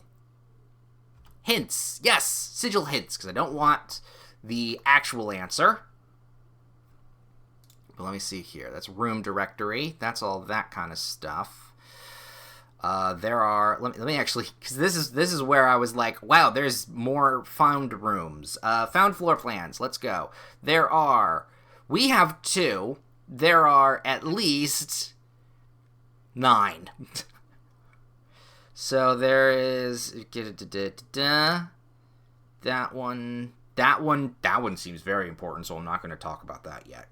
hints. Yes, sigil hints, because I don't want the actual answer. But let me see here. That's room directory. That's all that kind of stuff. There are... Let me actually... Because this is where I was like, wow, there's more found rooms. Found floor plans. Let's go. There are... We have 2. There are at least 9. So there is that one. That one seems very important, so I'm not going to talk about that yet.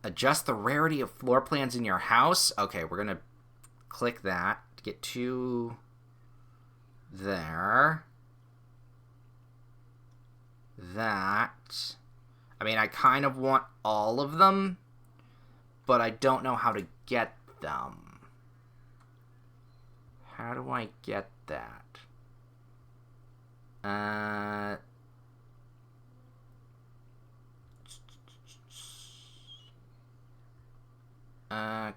Adjust the rarity of floor plans in your house. Okay, we're going to click that to get to there. That. I mean, I kind of want all of them, but I don't know how to get them. How do I get that?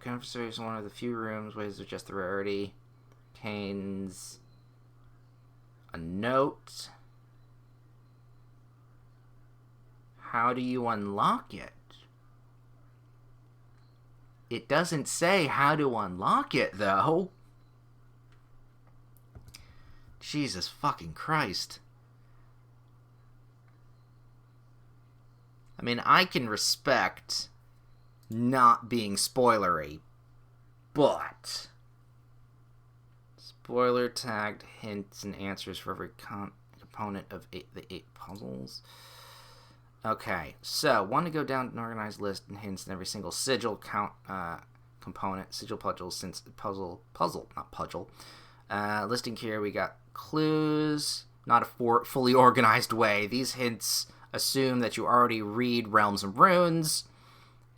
Conference is one of the few rooms ways to adjust the rarity. Contains a note. How do you unlock it? It doesn't say how to unlock it, though. Jesus fucking Christ. I mean, I can respect not being spoilery, but spoiler tagged hints and answers for every component of the 8 puzzles. Okay, so want to go down an organized list and hints in every single sigil component, sigil puzzle, since puzzle, not puzzle. Listing here, we got clues, not a fully organized way. These hints assume that you already read Realms and Runes.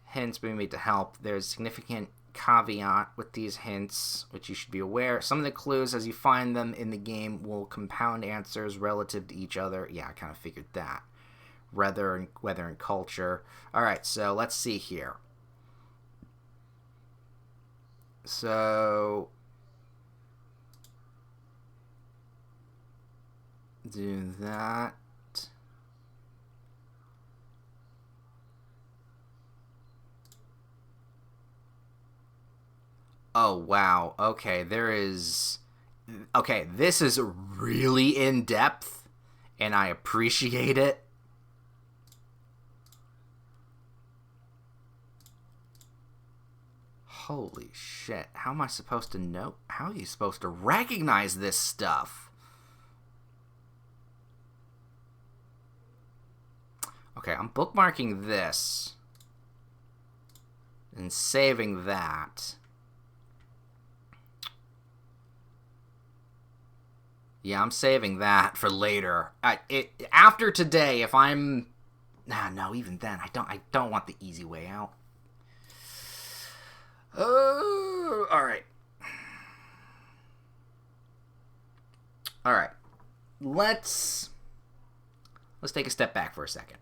Hints being made to help. There's significant caveat with these hints, which you should be aware. Some of the clues, as you find them in the game, will compound answers relative to each other. Yeah, I kind of figured that. Weather and culture. Alright, so let's see here. So do that. Oh, wow. Okay, okay, this is really in-depth, and I appreciate it. Holy shit. How am I supposed to know? How are you supposed to recognize this stuff? Okay, I'm bookmarking this and saving that. Yeah, I'm saving that for later. After today, if I'm... no, even then, I don't want the easy way out. Alright. Alright. Let's take a step back for a second.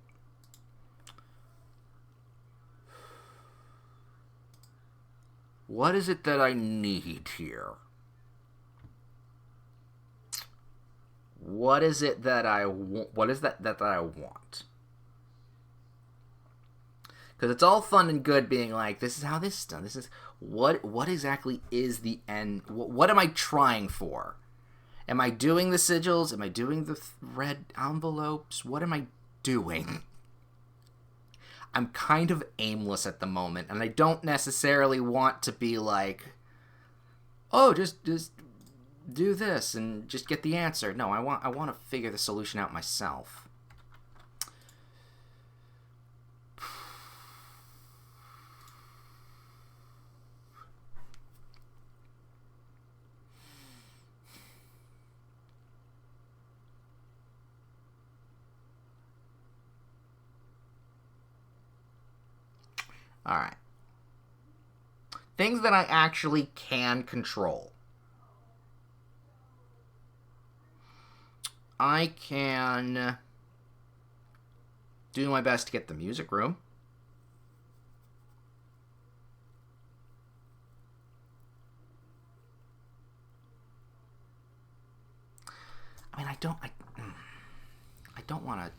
What is it that I need here? What is it that I want? What is that I want? Because it's all fun and good being like, this is how this is done. This is what exactly is the end? What am I trying for? Am I doing the sigils? Am I doing the red envelopes? What am I doing? I'm kind of aimless at the moment, and I don't necessarily want to be like, oh, just do this and just get the answer. No, I want to figure the solution out myself. All right. Things that I actually can control. I can do my best to get the music room. I mean, I don't want to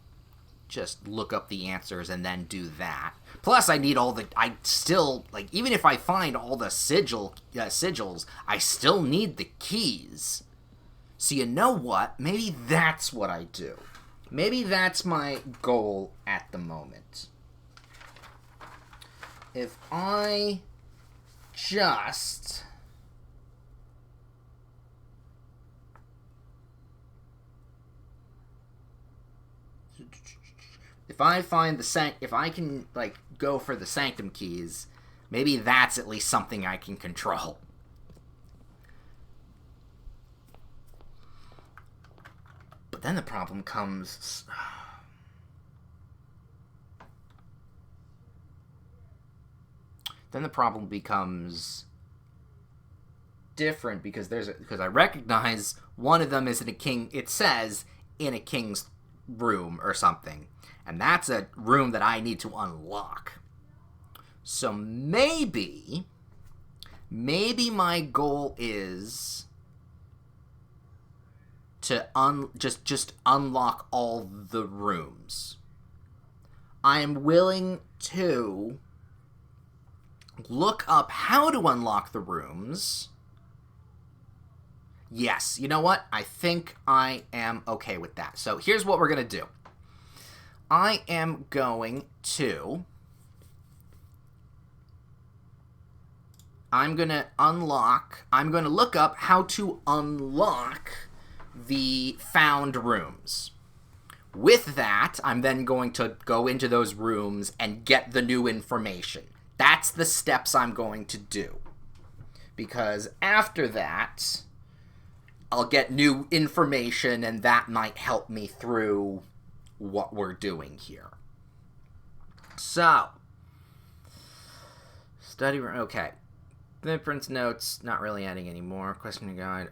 just look up the answers and then do that. Plus, I need all the... I still... Like, even if I find all the sigils, I still need the keys. So you know what? Maybe that's what I do. Maybe that's my goal at the moment. If I just... If I find if I can, like, go for the Sanctum keys, maybe that's at least something I can control. But then the problem comes... Then the problem becomes different because I recognize one of them is in a king. It says in a king's room or something. And that's a room that I need to unlock. So maybe my goal is to just unlock all the rooms. I am willing to look up how to unlock the rooms. Yes, you know what? I think I am okay with that. So here's what we're going to do. I am going to... I'm going to look up how to unlock the found rooms. With that, I'm then going to go into those rooms and get the new information. That's the steps I'm going to do. Because after that, I'll get new information, and that might help me through what we're doing here. So, study room. Okay. Fingerprints, notes, not really adding anymore. Question guide.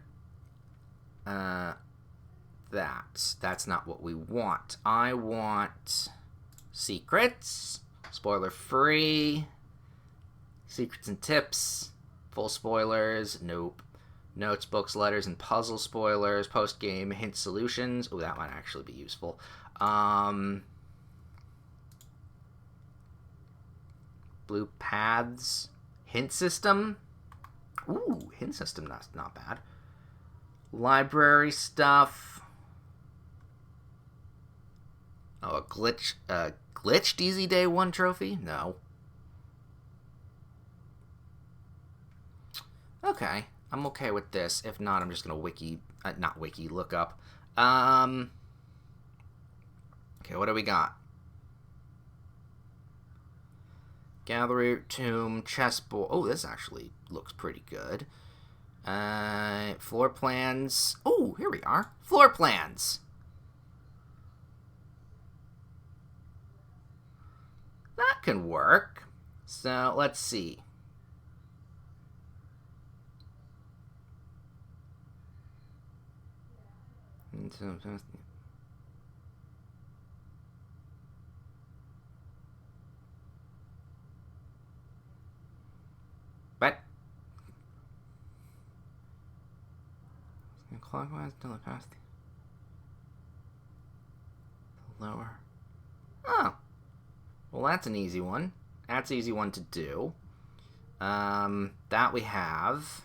That's not what we want. I want secrets, spoiler free, secrets and tips, full spoilers, nope. Notes, books, letters, and puzzle spoilers, post-game hint solutions. Oh, that might actually be useful. Blue paths, hint system. Ooh, hint system, that's not bad. Library stuff. Oh, a glitched Easy Day 1 trophy? No. Okay, I'm okay with this. If not, I'm just gonna look up. Okay, what do we got? Gallery, tomb, chessboard. Oh, this actually looks pretty good. Floor plans. Oh, here we are. Floor plans. That can work. So, let's see. But clockwise till it past the lower. Oh. Well, that's an easy one. That's an easy one to do. That we have.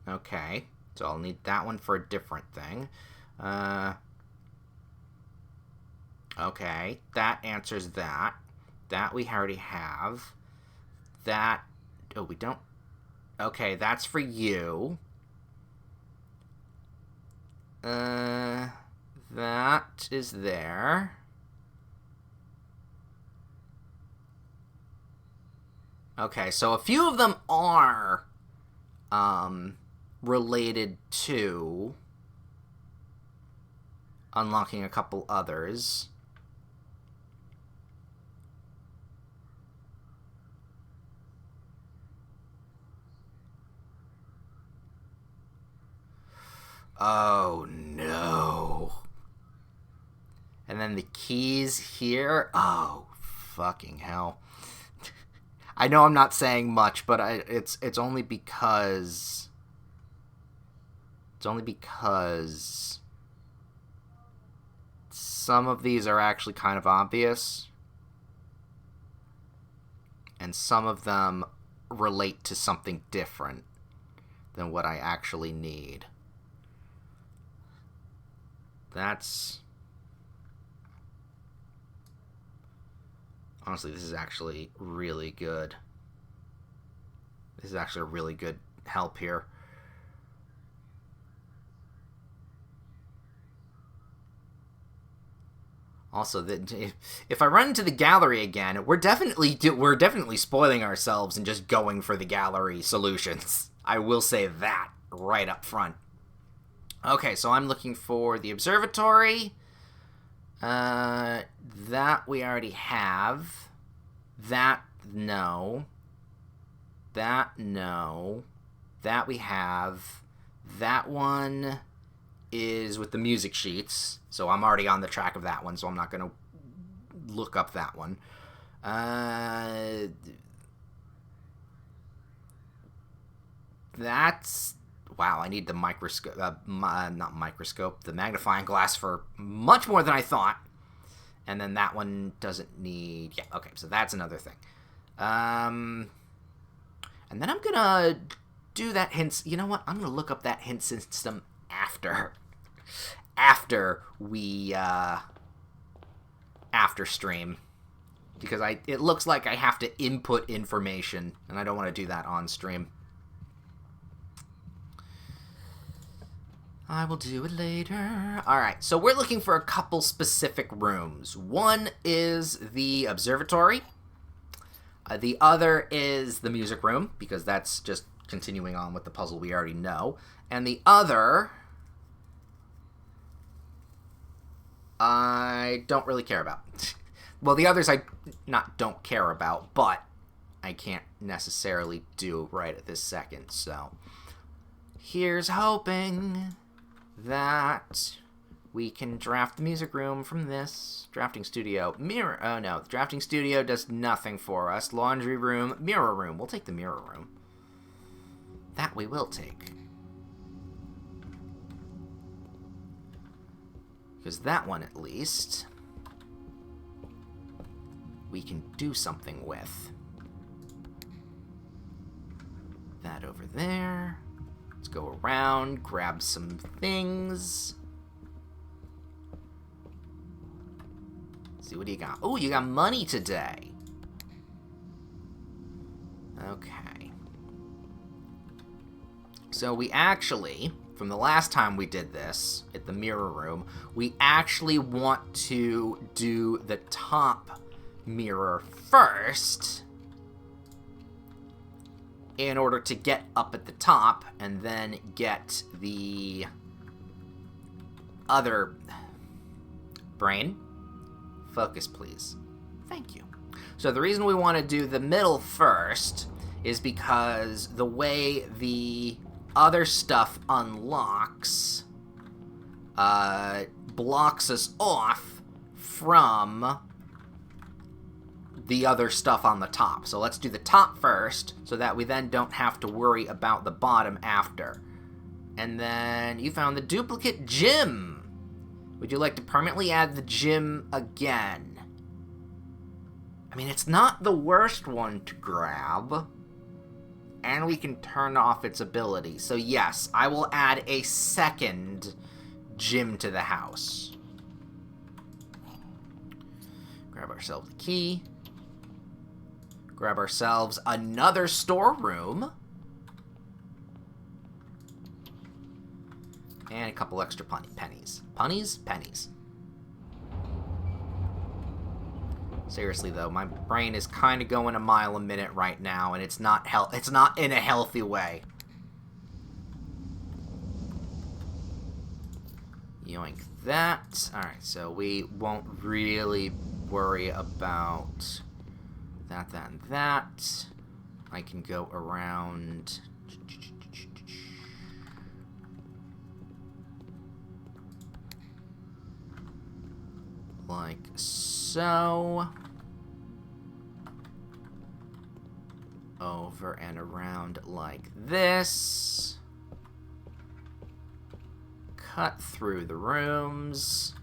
Okay. So I'll need that one for a different thing. Okay. That answers that. That we already have. That... Oh, we don't... Okay, that's for you. That is there. Okay, so a few of them are related to unlocking a couple others. Oh, no. And then the keys here. Oh, fucking hell. I know I'm not saying much, but it's only because... It's only because... Some of these are actually kind of obvious. And some of them relate to something different than what I actually need. That's... Honestly, this is actually really good. This is actually a really good help here. Also, if I run into the gallery again, we're definitely spoiling ourselves and just going for the gallery solutions. I will say that right up front. Okay, so I'm looking for the observatory. That we already have. That, no. That, no. That we have. That one is with the music sheets. So I'm already on the track of that one, so I'm not going to look up that one. That's... Wow, I need the microscope, not microscope, the magnifying glass for much more than I thought. And then that one doesn't need, yeah, okay, so that's another thing. And then I'm gonna do that hint... You know what? I'm going to look up that hint system after we, after stream. Because it looks like I have to input information, and I don't want to do that on stream. I will do it later. Alright, so we're looking for a couple specific rooms. One is the observatory. The other is the music room, because that's just continuing on with the puzzle we already know. And the other... I don't really care about. Well, the others I don't care about, but I can't necessarily do right at this second, so... Here's hoping that we can draft the music room from this. Drafting studio. Mirror. Oh, no. The drafting studio does nothing for us. Laundry room. Mirror room. We'll take the mirror room. That we will take. Because that one, at least, we can do something with. That over there. Let's go around, grab some things. See, what do you got? Oh, you got money today. Okay. So we actually, from the last time we did this, at the mirror room, we actually want to do the top mirror first, in order to get up at the top, and then get the other... Brain? Focus, please. Thank you. So the reason we want to do the middle first is because the way the other stuff unlocks blocks us off from the other stuff on the top. So let's do the top first, so that we then don't have to worry about the bottom after. And then you found the duplicate gym. Would you like to permanently add the gym again? I mean, it's not the worst one to grab. And we can turn off its ability. So yes, I will add a second gym to the house. Grab ourselves the key. Grab ourselves another storeroom. And a couple extra pennies. Punnies? Pennies. Seriously, though, my brain is kind of going a mile a minute right now, and it's not in a healthy way. Yoink that. Alright, so we won't really worry about... that, and that. I can go around... like so. Over and around like this. Cut through the rooms.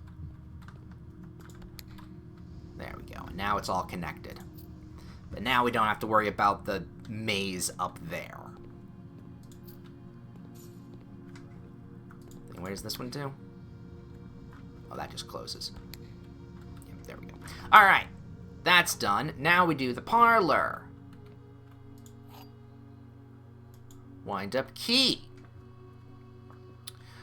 There we go. And now it's all connected. But now we don't have to worry about the maze up there. And where does this one do? Oh, that just closes. Yep, there we go. Alright. That's done. Now we do the parlor. Wind up key.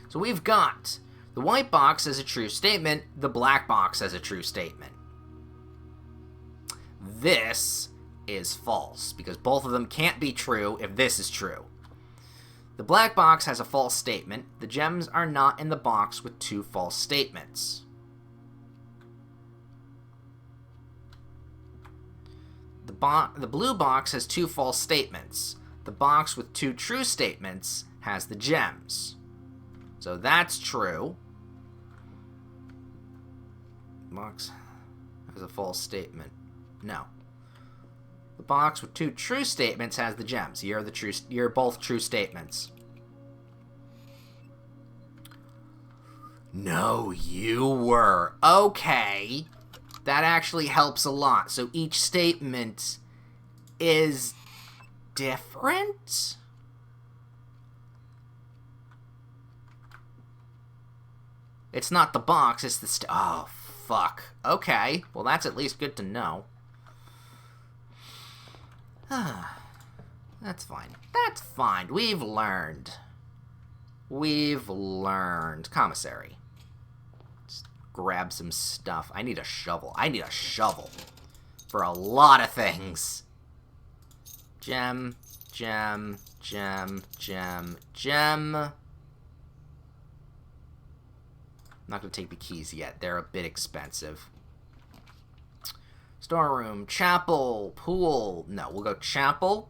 So we've got the white box as a true statement, the black box as a true statement. This is false, because both of them can't be true if this is true. The black box has a false statement. The gems are not in the box with two false statements. The blue box has two false statements. The box with two true statements has the gems. So that's true. Box has a false statement. No. The box with two true statements has the gems. You're both true statements. No, you were. Okay. That actually helps a lot. So each statement is different? It's not the box, it's the oh, fuck. Okay, well that's at least good to know. That's fine. That's fine. We've learned. We've learned. Commissary. Just grab some stuff. I need a shovel. I need a shovel. For a lot of things. Gem, gem, gem, gem, gem. I'm not going to take the keys yet. They're a bit expensive. Storeroom, chapel, pool. No, we'll go chapel.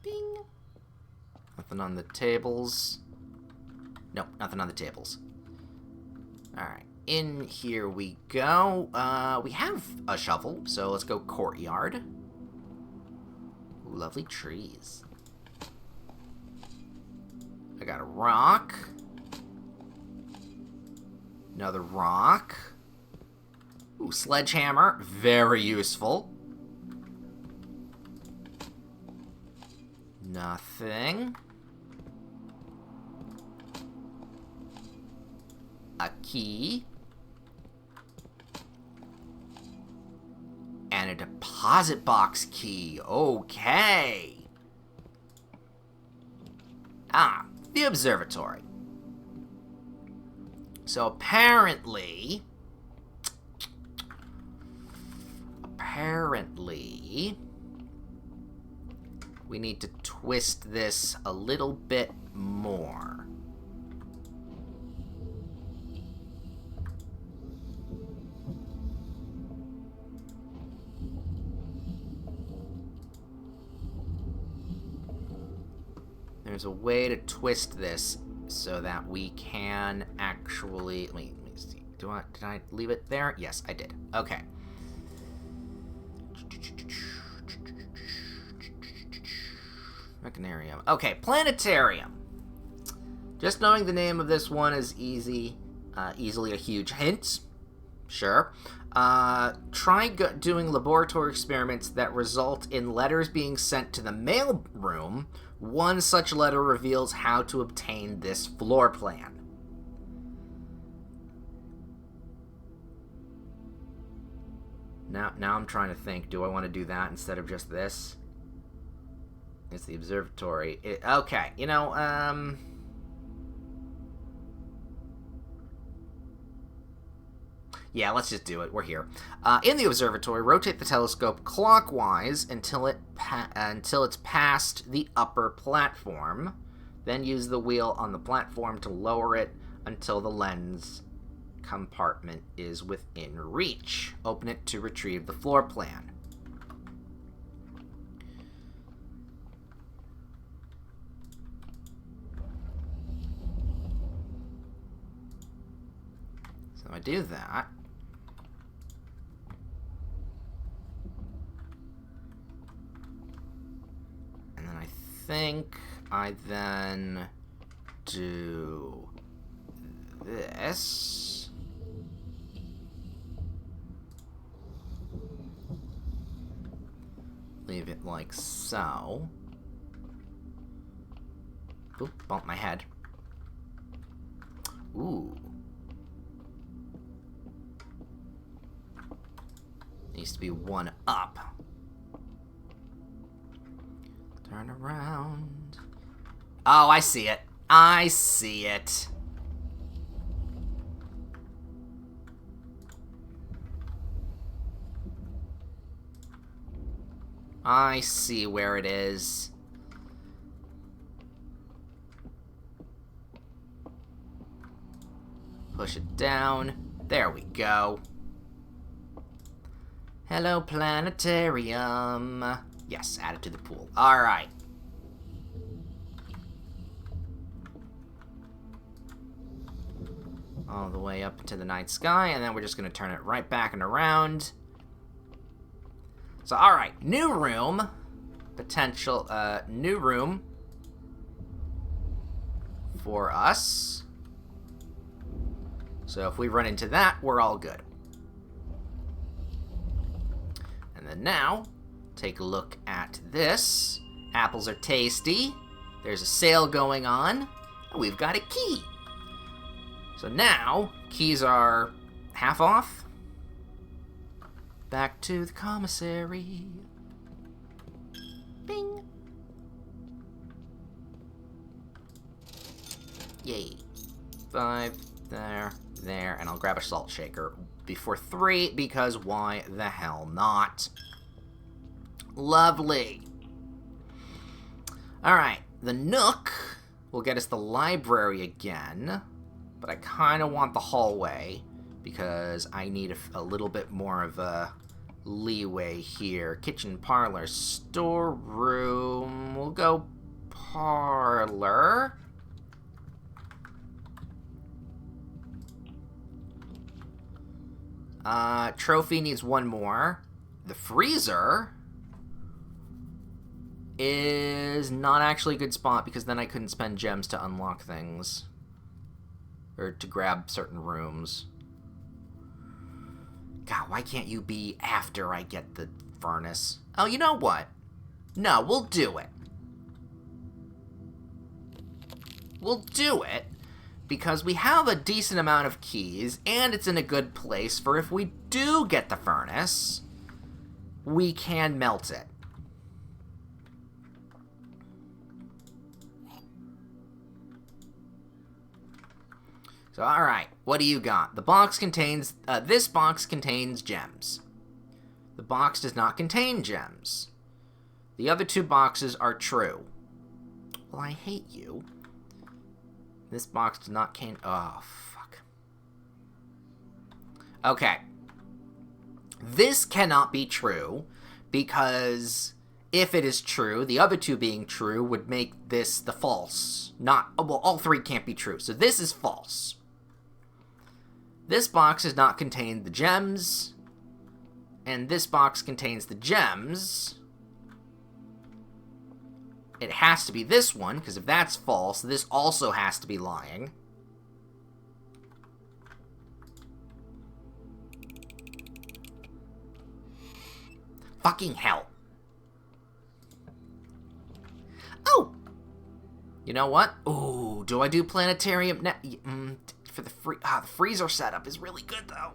Bing. Nothing on the tables. Nope, nothing on the tables. Alright, in here we go. We have a shovel, so let's go courtyard. Ooh, lovely trees. I got a rock. Another rock. Ooh, sledgehammer. Very useful. Nothing. A key. And a deposit box key. Okay. Ah, the observatory. So apparently, we need to twist this a little bit more. There's a way to twist this so that we can actually... Let me see. Did I leave it there? Yes, I did. Okay. Mechanarium. Okay, planetarium. Just knowing the name of this one is easily a huge hint. Sure. Try doing laboratory experiments that result in letters being sent to the mail room. One such letter reveals how to obtain this floor plan. Now I'm trying to think, do I want to do that instead of just this? It's the observatory. Okay, you know, yeah, let's just do it. We're here. In the observatory, rotate the telescope clockwise until it's past the upper platform. Then use the wheel on the platform to lower it until the lens compartment is within reach. Open it to retrieve the floor plan. So I do that. And then I think I then do this. Leave it like so. Oop, bump my head. Ooh. Needs to be one up. Turn around. Oh, I see it. I see it. I see where it is. Push it down. There we go. Hello, planetarium. Yes, add it to the pool. Alright. All the way up into the night sky, and then we're just going to turn it right back and around. So, alright, new room. Potential, new room for us. So if we run into that, we're all good. And then now, take a look at this. Apples are tasty. There's a sale going on. And we've got a key. So now, keys are half off. Back to the commissary. Bing. Yay. 5, there, and I'll grab a salt shaker before 3, because why the hell not? Lovely. Alright, the Nook will get us the library again, but I kind of want the hallway, because I need a little bit more of a leeway here. Kitchen, parlor, storeroom. We'll go parlor. Trophy needs one more. The freezer is not actually a good spot, because then I couldn't spend gems to unlock things. Or to grab certain rooms. God, why can't you be after I get the furnace? Oh, you know what? No, we'll do it. We'll do it, because we have a decent amount of keys, and it's in a good place for if we do get the furnace, we can melt it. So, alright, what do you got? The box contains, this box contains gems. The box does not contain gems. The other 2 boxes are true. Well, I hate you. This box does not contain, oh, fuck. Okay. This cannot be true, because if it is true, the other 2 being true would make this the false. Not, well, all 3 can't be true, so this is false. This box does not contain the gems, and this box contains the gems. It has to be this one, because if that's false, this also has to be lying. Fucking hell. Oh! You know what? Ooh, do I do planetarium? For the the freezer setup is really good, though.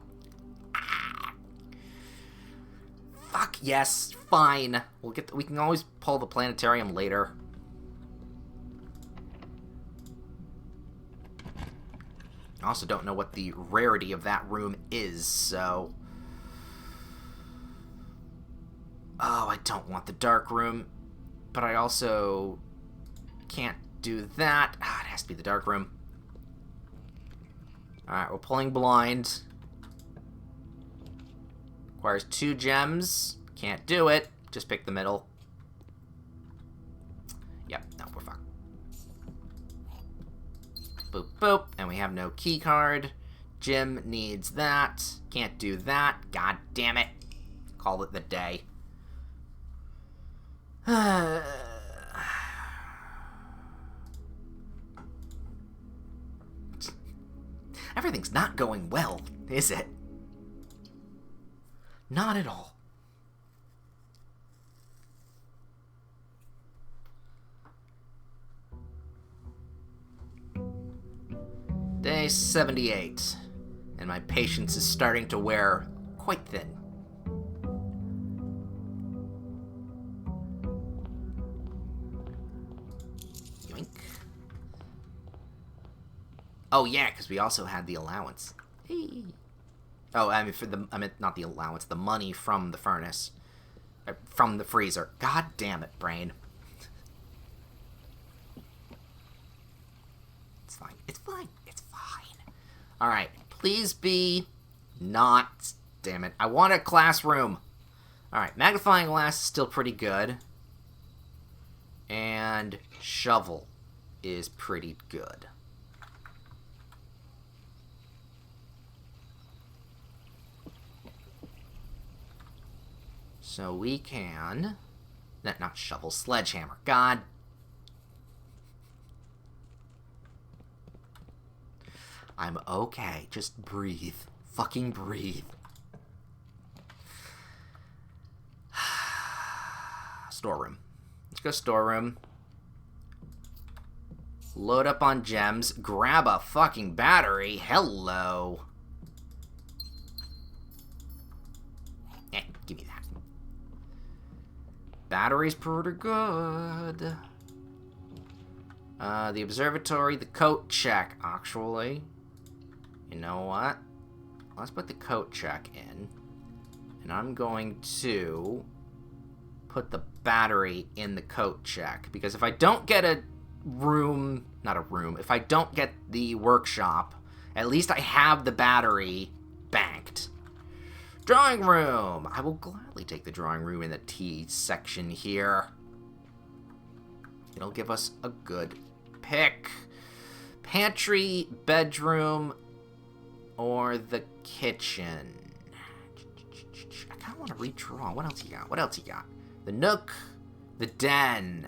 Fuck yes, fine. We can always pull the planetarium later. I also don't know what the rarity of that room is, so... Oh, I don't want the dark room, but I also can't do that. Ah, it has to be the dark room. Alright, we're pulling blind. Requires 2 gems. Can't do it. Just pick the middle. Yep, no, we're fucked. Boop, boop. And we have no key card. Jim needs that. Can't do that. God damn it. Call it the day. Everything's not going well, is it? Not at all. Day 78, and my patience is starting to wear quite thin. Yoink. Oh yeah, because we also had the allowance. Hey. Oh, I mean not the allowance, the money from the furnace, from the freezer. God damn it, brain. It's fine. It's fine. It's fine. All right, please be not. Damn it! I want a classroom. All right, magnifying glass is still pretty good, and shovel is pretty good. So we can... Not shovel, sledgehammer. God. I'm okay. Just breathe. Fucking breathe. Storeroom. Let's go storeroom. Load up on gems. Grab a fucking battery. Hello. Give me that. Battery's pretty good. The observatory, the coat check. Actually, you know what? Let's put the coat check in. And I'm going to put the battery in the coat check. Because if I don't get a room, not a room, if I don't get the workshop, at least I have the battery banked. Drawing room! I will gladly take the drawing room in the T section here. It'll give us a good pick. Pantry, bedroom, or the kitchen. I kind of want to redraw. What else you got? What else you got? The nook, the den.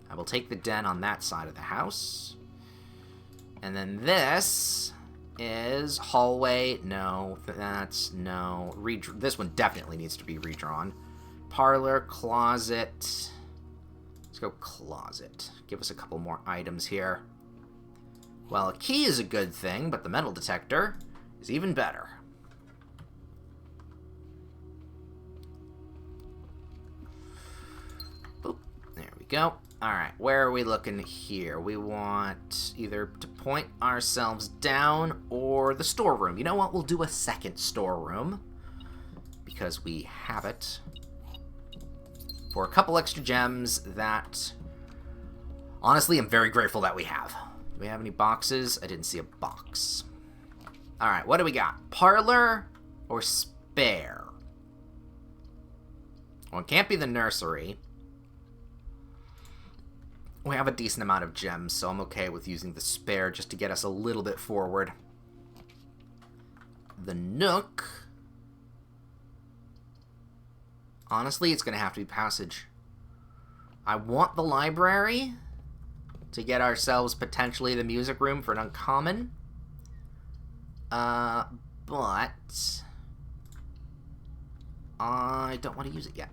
I will take the den on that side of the house. And then this is hallway. No, that's no. This one definitely needs to be redrawn. Parlor, closet. Let's go closet. Give us a couple more items here. Well, a key is a good thing, but the metal detector is even better. Boop. There we go. Alright, where are we looking here? We want either to point ourselves down or the storeroom. You know what? We'll do a second storeroom because we have it for a couple extra gems that, honestly, I'm very grateful that we have. Do we have any boxes? I didn't see a box. Alright, what do we got? Parlor or spare? Well, it can't be the nursery. We have a decent amount of gems, so I'm okay with using the spare just to get us a little bit forward. The nook. Honestly, it's going to have to be passage. I want the library to get ourselves potentially the music room for an uncommon. But I don't want to use it yet.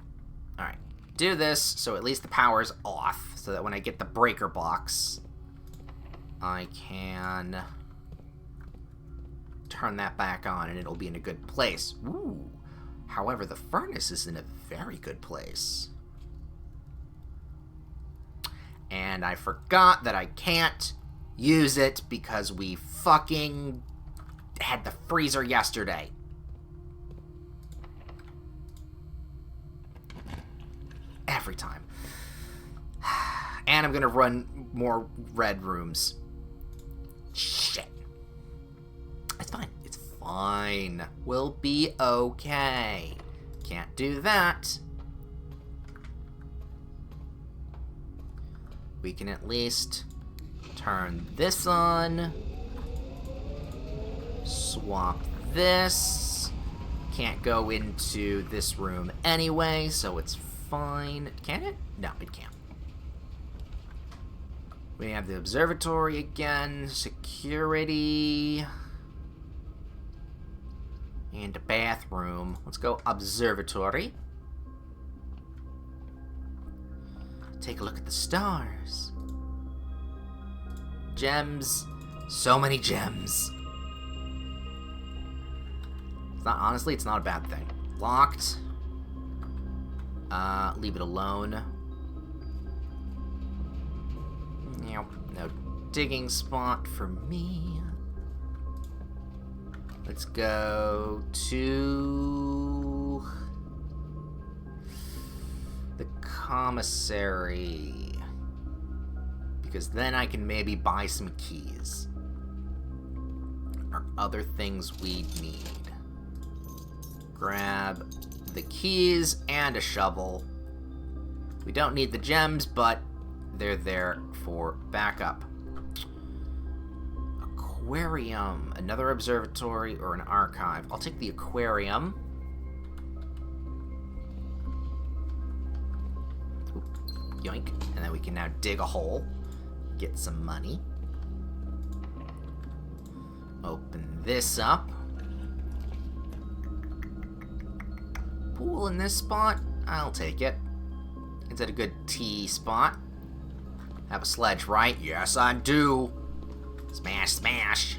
Alright. Do this so at least the power's off, so that when I get the breaker box, I can turn that back on and it'll be in a good place. Ooh. However, the furnace is in a very good place. And I forgot that I can't use it because we fucking had the freezer yesterday. Every time. And I'm gonna run more red rooms. Shit. It's fine. It's fine. We'll be okay. Can't do that. We can at least turn this on. Swap this. Can't go into this room anyway, so it's fine. Can it? No, it can't. We have the observatory again. Security. And a bathroom. Let's go observatory. Take a look at the stars. Gems. So many gems. It's not, honestly, it's not a bad thing. Locked. Leave it alone. No digging spot for me. Let's go to the commissary, because then I can maybe buy some keys or other things we need. Grab the keys and a shovel. We don't need the gems, but they're there for backup. Aquarium. Another observatory or an archive. I'll take the aquarium. Oop, yoink. And then we can now dig a hole. Get some money. Open this up. Pool in this spot? I'll take it. It's at a good T spot. Have a sledge, right? Yes, I do. Smash, smash.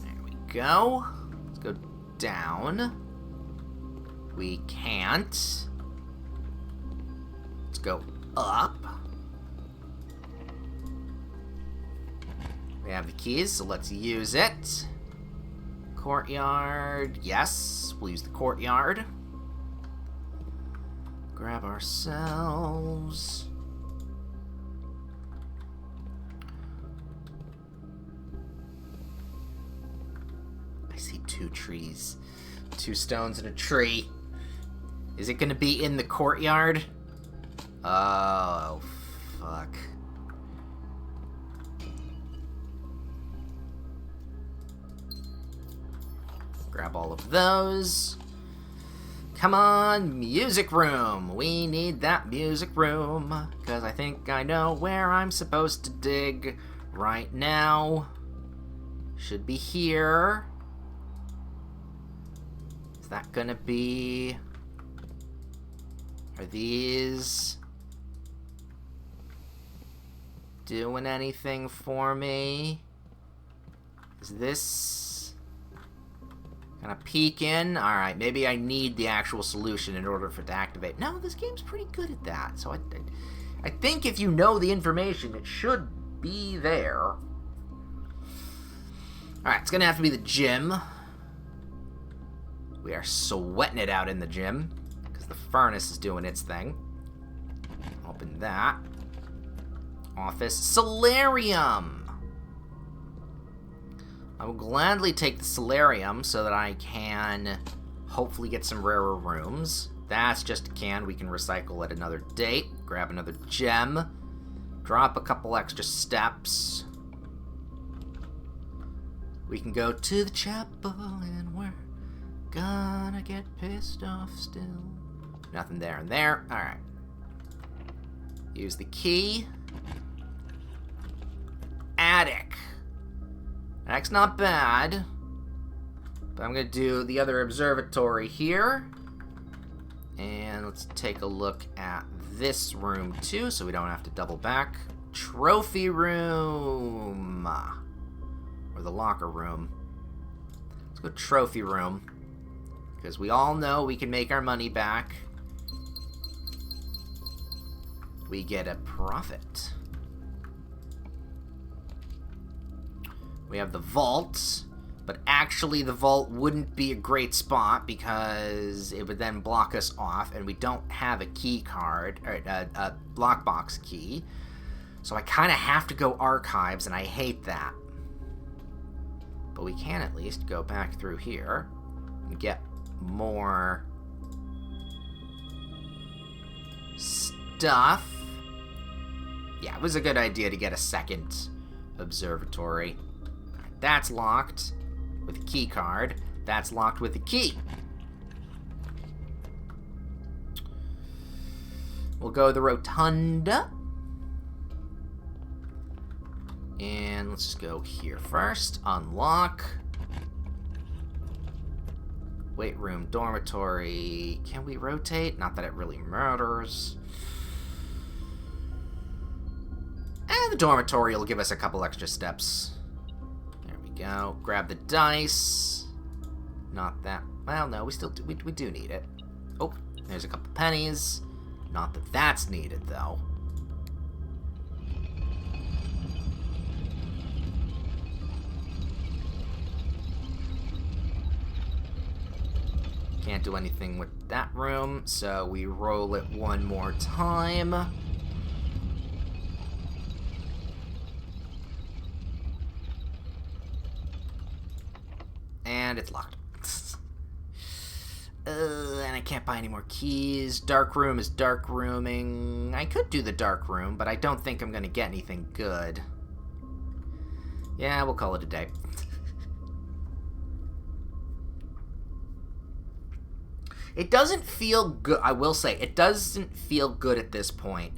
There we go. Let's go down. We can't. Let's go up. We have the keys, so let's use it. Courtyard. Yes, we'll use the courtyard. Grab ourselves. I see 2 trees. 2 stones and a tree. Is it gonna be in the courtyard? Oh, fuck. Grab all of those. Come on, music room. We need that music room. Because I think I know where I'm supposed to dig right now. Should be here. Is that gonna be... Are these... doing anything for me? Is this... kind of peek in? Alright, maybe I need the actual solution in order for it to activate. No, this game's pretty good at that. So I think if you know the information, it should be there. Alright, it's gonna have to be the gym. We are sweating it out in the gym. Because the furnace is doing its thing. Open that. Office. Solarium! I will gladly take the solarium so that I can hopefully get some rarer rooms. That's just a can we can recycle at another date. Grab another gem. Drop a couple extra steps. We can go to the chapel and we're gonna get pissed off still. Nothing there and there. Alright. Use the key. Attic. Attic's not bad. But I'm gonna do the other observatory here. And let's take a look at this room too, so we don't have to double back. Trophy room. Or the locker room. Let's go trophy room. Because we all know we can make our money back. We get a profit. We have the vault, but actually the vault wouldn't be a great spot because it would then block us off, and we don't have a key card, or a lockbox key. So I kind of have to go archives, and I hate that. But we can at least go back through here and get more stuff. Yeah, it was a good idea to get a second observatory. That's locked with a key card. That's locked with a key. We'll go to the rotunda. And let's just go here first. Unlock. Weight room, dormitory. Can we rotate? Not that it really matters. And the dormitory will give us a couple extra steps. There we go. Grab the dice. Not that. Well, no, we still do. We do need it. Oh, there's a couple pennies. Not that that's needed, though. Can't do anything with that room, so we roll it one more time. And it's locked. And I can't buy any more keys. Dark room is dark rooming. I could do the dark room, but I don't think I'm going to get anything good. Yeah, we'll call it a day. It doesn't feel good. I will say, it doesn't feel good at this point.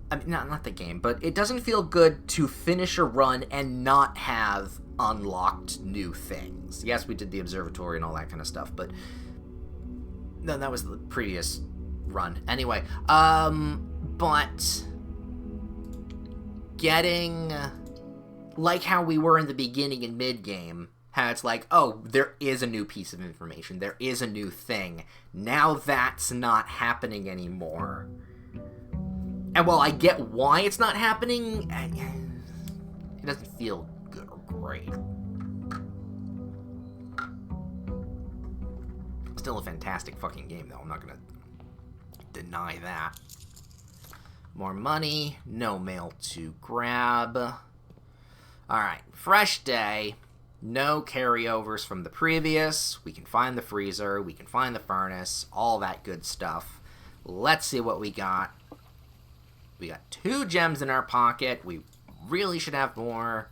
I mean, not the game, but it doesn't feel good to finish a run and not have unlocked new things. Yes, we did the observatory and all that kind of stuff, but no, that was the previous run. Anyway, but getting, like how we were in the beginning and mid-game, how it's like, oh, there is a new piece of information, there is a new thing. Now that's not happening anymore. And while I get why it's not happening, it doesn't feel good or great. Still a fantastic fucking game, though. I'm not gonna deny that. More money. No mail to grab. Alright. Fresh day. No carryovers from the previous. We can find the freezer. We can find the furnace. All that good stuff. Let's see what we got. We got 2 gems in our pocket. We really should have more.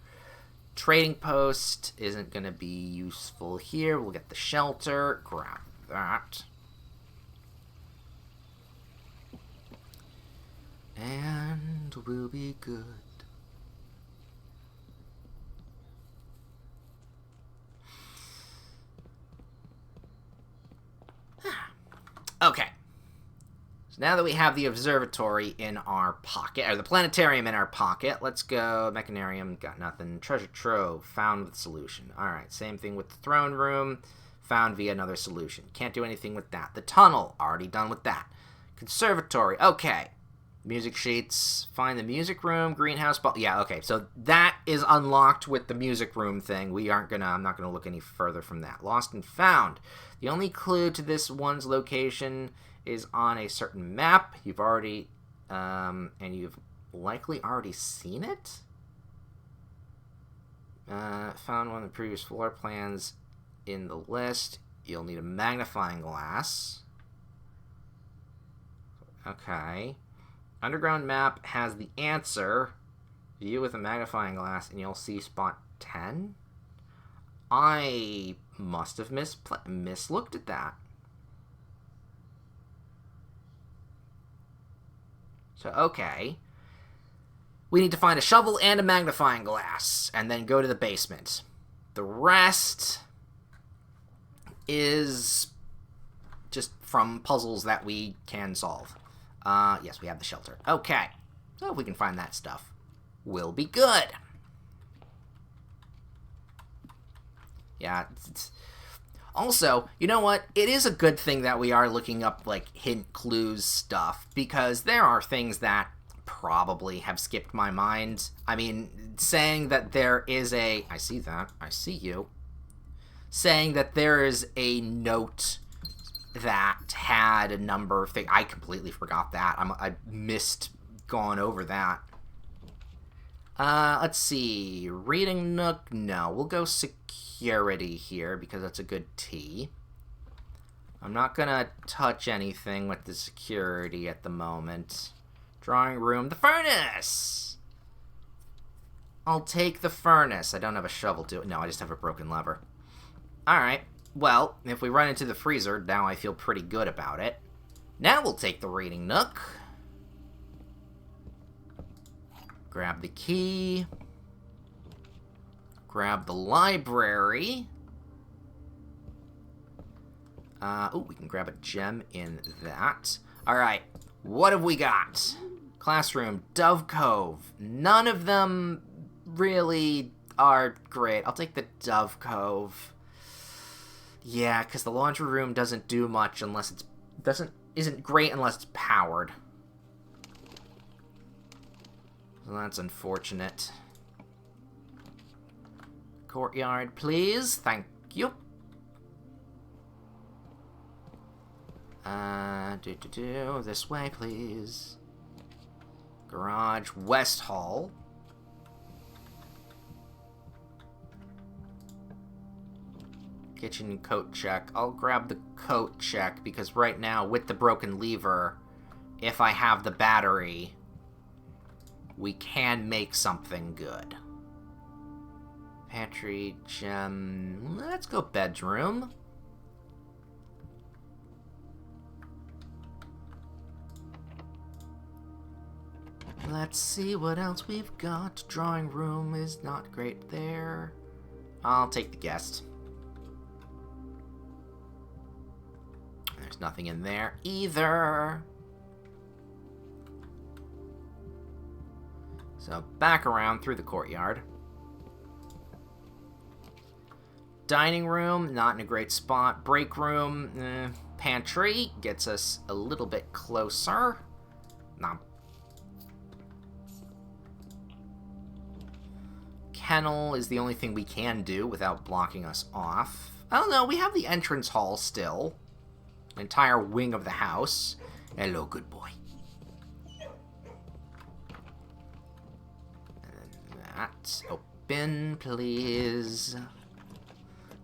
Trading post isn't going to be useful here. We'll get the shelter. Grab that. And we'll be good. Okay. So now that we have the observatory in our pocket, or the planetarium in our pocket, let's go. Mechanarium, got nothing. Treasure trove, found with solution. Alright, same thing with the throne room, found via another solution. Can't do anything with that. The tunnel, already done with that. Conservatory, okay. Music sheets, find the music room, greenhouse ball. Yeah, okay, so that is unlocked with the music room thing. I'm not gonna look any further from that. Lost and found. The only clue to this one's location is on a certain map. You've already, and you've likely already seen it. Found one of the previous floor plans in the list. You'll need a magnifying glass. Okay. Underground map has the answer. View with a magnifying glass and you'll see spot 10. I must have mislooked at that. So, okay. We need to find a shovel and a magnifying glass, and then go to the basement. The rest is just from puzzles that we can solve. Yes, we have the shelter. Okay. So if we can find that stuff, we'll be good. Yeah. Also, you know what? It is a good thing that we are looking up, like, hint clues stuff, because there are things that probably have skipped my mind. I mean, saying that there is a... I see that. I see you. Saying that there is a note that had a number of things. I completely forgot that. I missed going over that. Let's see. Reading nook? No. We'll go security here because that's a good T. I'm not gonna touch anything with the security at the moment. Drawing room. The furnace! I'll take the furnace. I don't have a shovel to it. No, I just have a broken lever. Alright. Well, if we run into the freezer, now I feel pretty good about it. Now we'll take the reading nook. Grab the key. Grab the library. Oh, we can grab a gem in that. Alright, what have we got? Classroom, Dove Cove. None of them really are great. I'll take the Dove Cove. Yeah, because the laundry room doesn't do much unless it's... isn't great unless it's powered. So that's unfortunate. Courtyard, please. Thank you. This way, please. Garage, West Hall. Kitchen coat check. I'll grab the coat check because right now, with the broken lever, if I have the battery, we can make something good. Pantry, gem. Let's go bedroom. Let's see what else we've got. Drawing room is not great there. I'll take the guest. There's nothing in there either. So back around through the courtyard. Dining room, not in a great spot. Break room, pantry gets us a little bit closer. Nah. Kennel is the only thing we can do without blocking us off. Oh no, we have the entrance hall still. An entire wing of the house. Hello, good boy. And that open, please.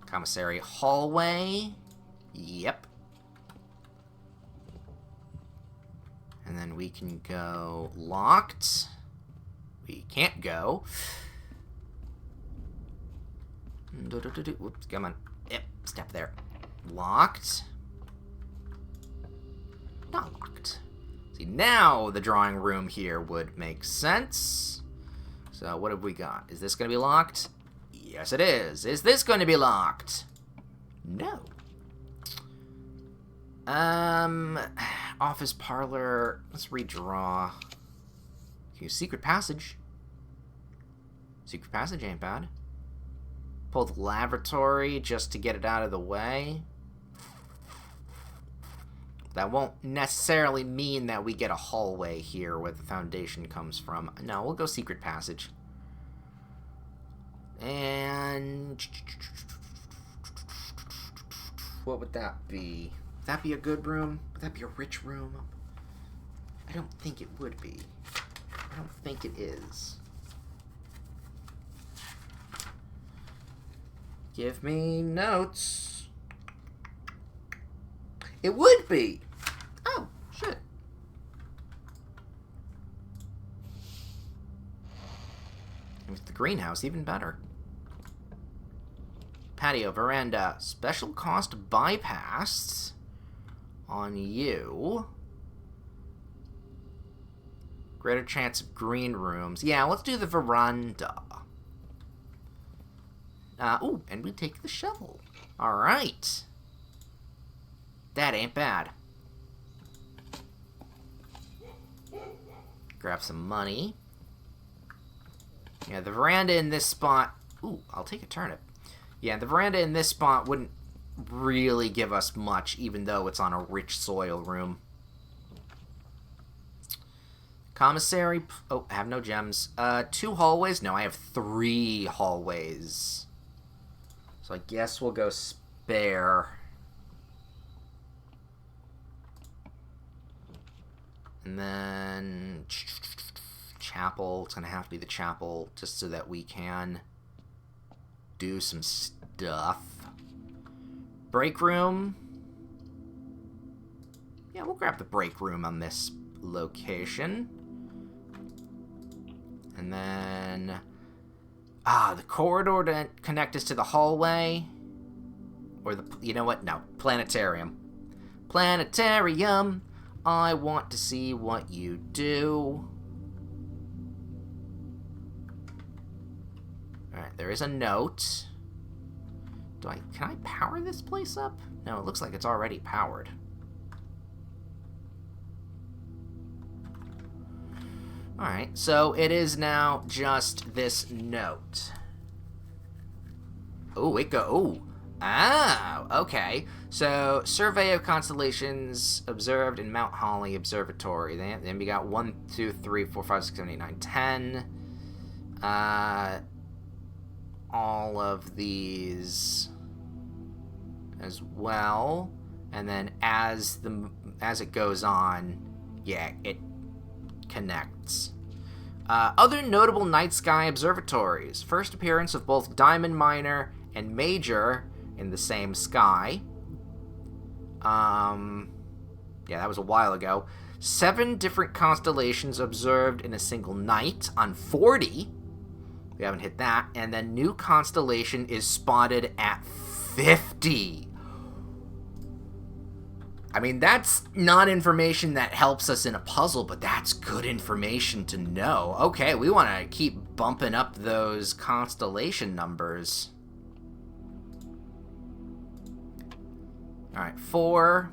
Commissary hallway. Yep. And then we can go locked. We can't go. Whoops, come on. Yep, step there. Locked. Not locked. See, now the drawing room here would make sense. So what have we got? Is this going to be locked? Yes, it is. Is this going to be locked? No. Office parlor. Let's redraw. Secret passage. Secret passage ain't bad. Pull the lavatory just to get it out of the way. That won't necessarily mean that we get a hallway here where the foundation comes from. No, we'll go secret passage. And what would that be? Would that be a good room? Would that be a rich room? I don't think it would be. I don't think it is. Give me notes. It would be. Oh, shit. With the greenhouse, even better. Patio, veranda, special cost bypass on you. Greater chance of green rooms. Yeah, let's do the veranda. Ooh, and we take the shovel. Alright. That ain't bad. Grab some money. Yeah, the veranda in this spot... Ooh, I'll take a turnip. Yeah, the veranda in this spot wouldn't really give us much, even though it's on a rich soil room. Commissary... Oh, I have no gems. 2 hallways? No, I have 3 hallways. So I guess we'll go spare. And then... Chapel. It's going to have to be the chapel just so that we can do some stuff. Break room. Yeah, we'll grab the break room on this location. And then... the corridor to connect us to the hallway. Or the... You know what? No. Planetarium. Planetarium. I want to see what you do. Alright, there is a note. Can I power this place up? No, it looks like it's already powered. Alright, so it is now just this note. Oh, okay. So, survey of constellations observed in Mount Holly Observatory. Then we got 1, 2, 3, 4, 5, 6, 7, 8, 9, 10. All of these as well. And then as it goes on, yeah, it connects. Other notable night sky observatories. First appearance of both Diamond Minor and Major in the same sky. Yeah, that was a while ago. 7 different constellations observed in a single night on 40. We haven't hit that. And then new constellation is spotted at 50. I mean, that's not information that helps us in a puzzle, but that's good information to know. Okay, we want to keep bumping up those constellation numbers. Alright, 4.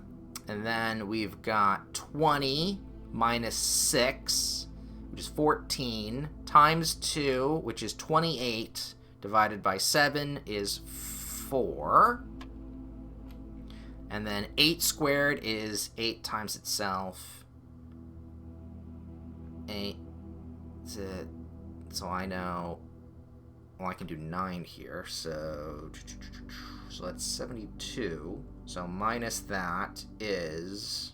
And then we've got 20 minus 6, which is 14, times 2, which is 28, divided by 7 is 4. And then 8 squared is 8 times itself. 8. So I know... Well, I can do 9 here, so that's 72. So minus that is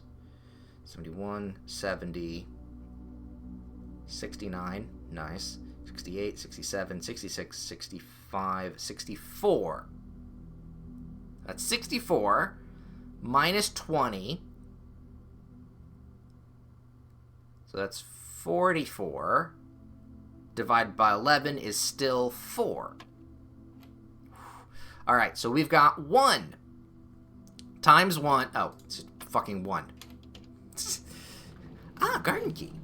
71, 70, 69, nice, 68, 67, 66, 65, 64. That's 64 minus 20. So that's 44. Divided by 11 is still 4. All right, so we've got 1 times 1. Oh, it's just fucking 1. Garden key.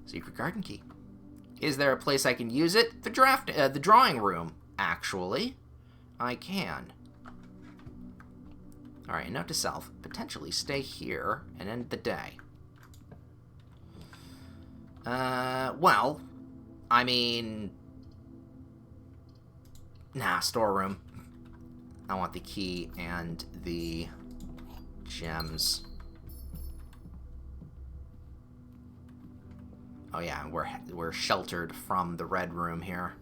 Secret garden key. Is there a place I can use it? The drawing room, actually. I can. All right, note to self, potentially stay here and end the day. Well, I mean... Nah, storeroom. I want the key and the gems. Oh yeah, we're sheltered from the red room here.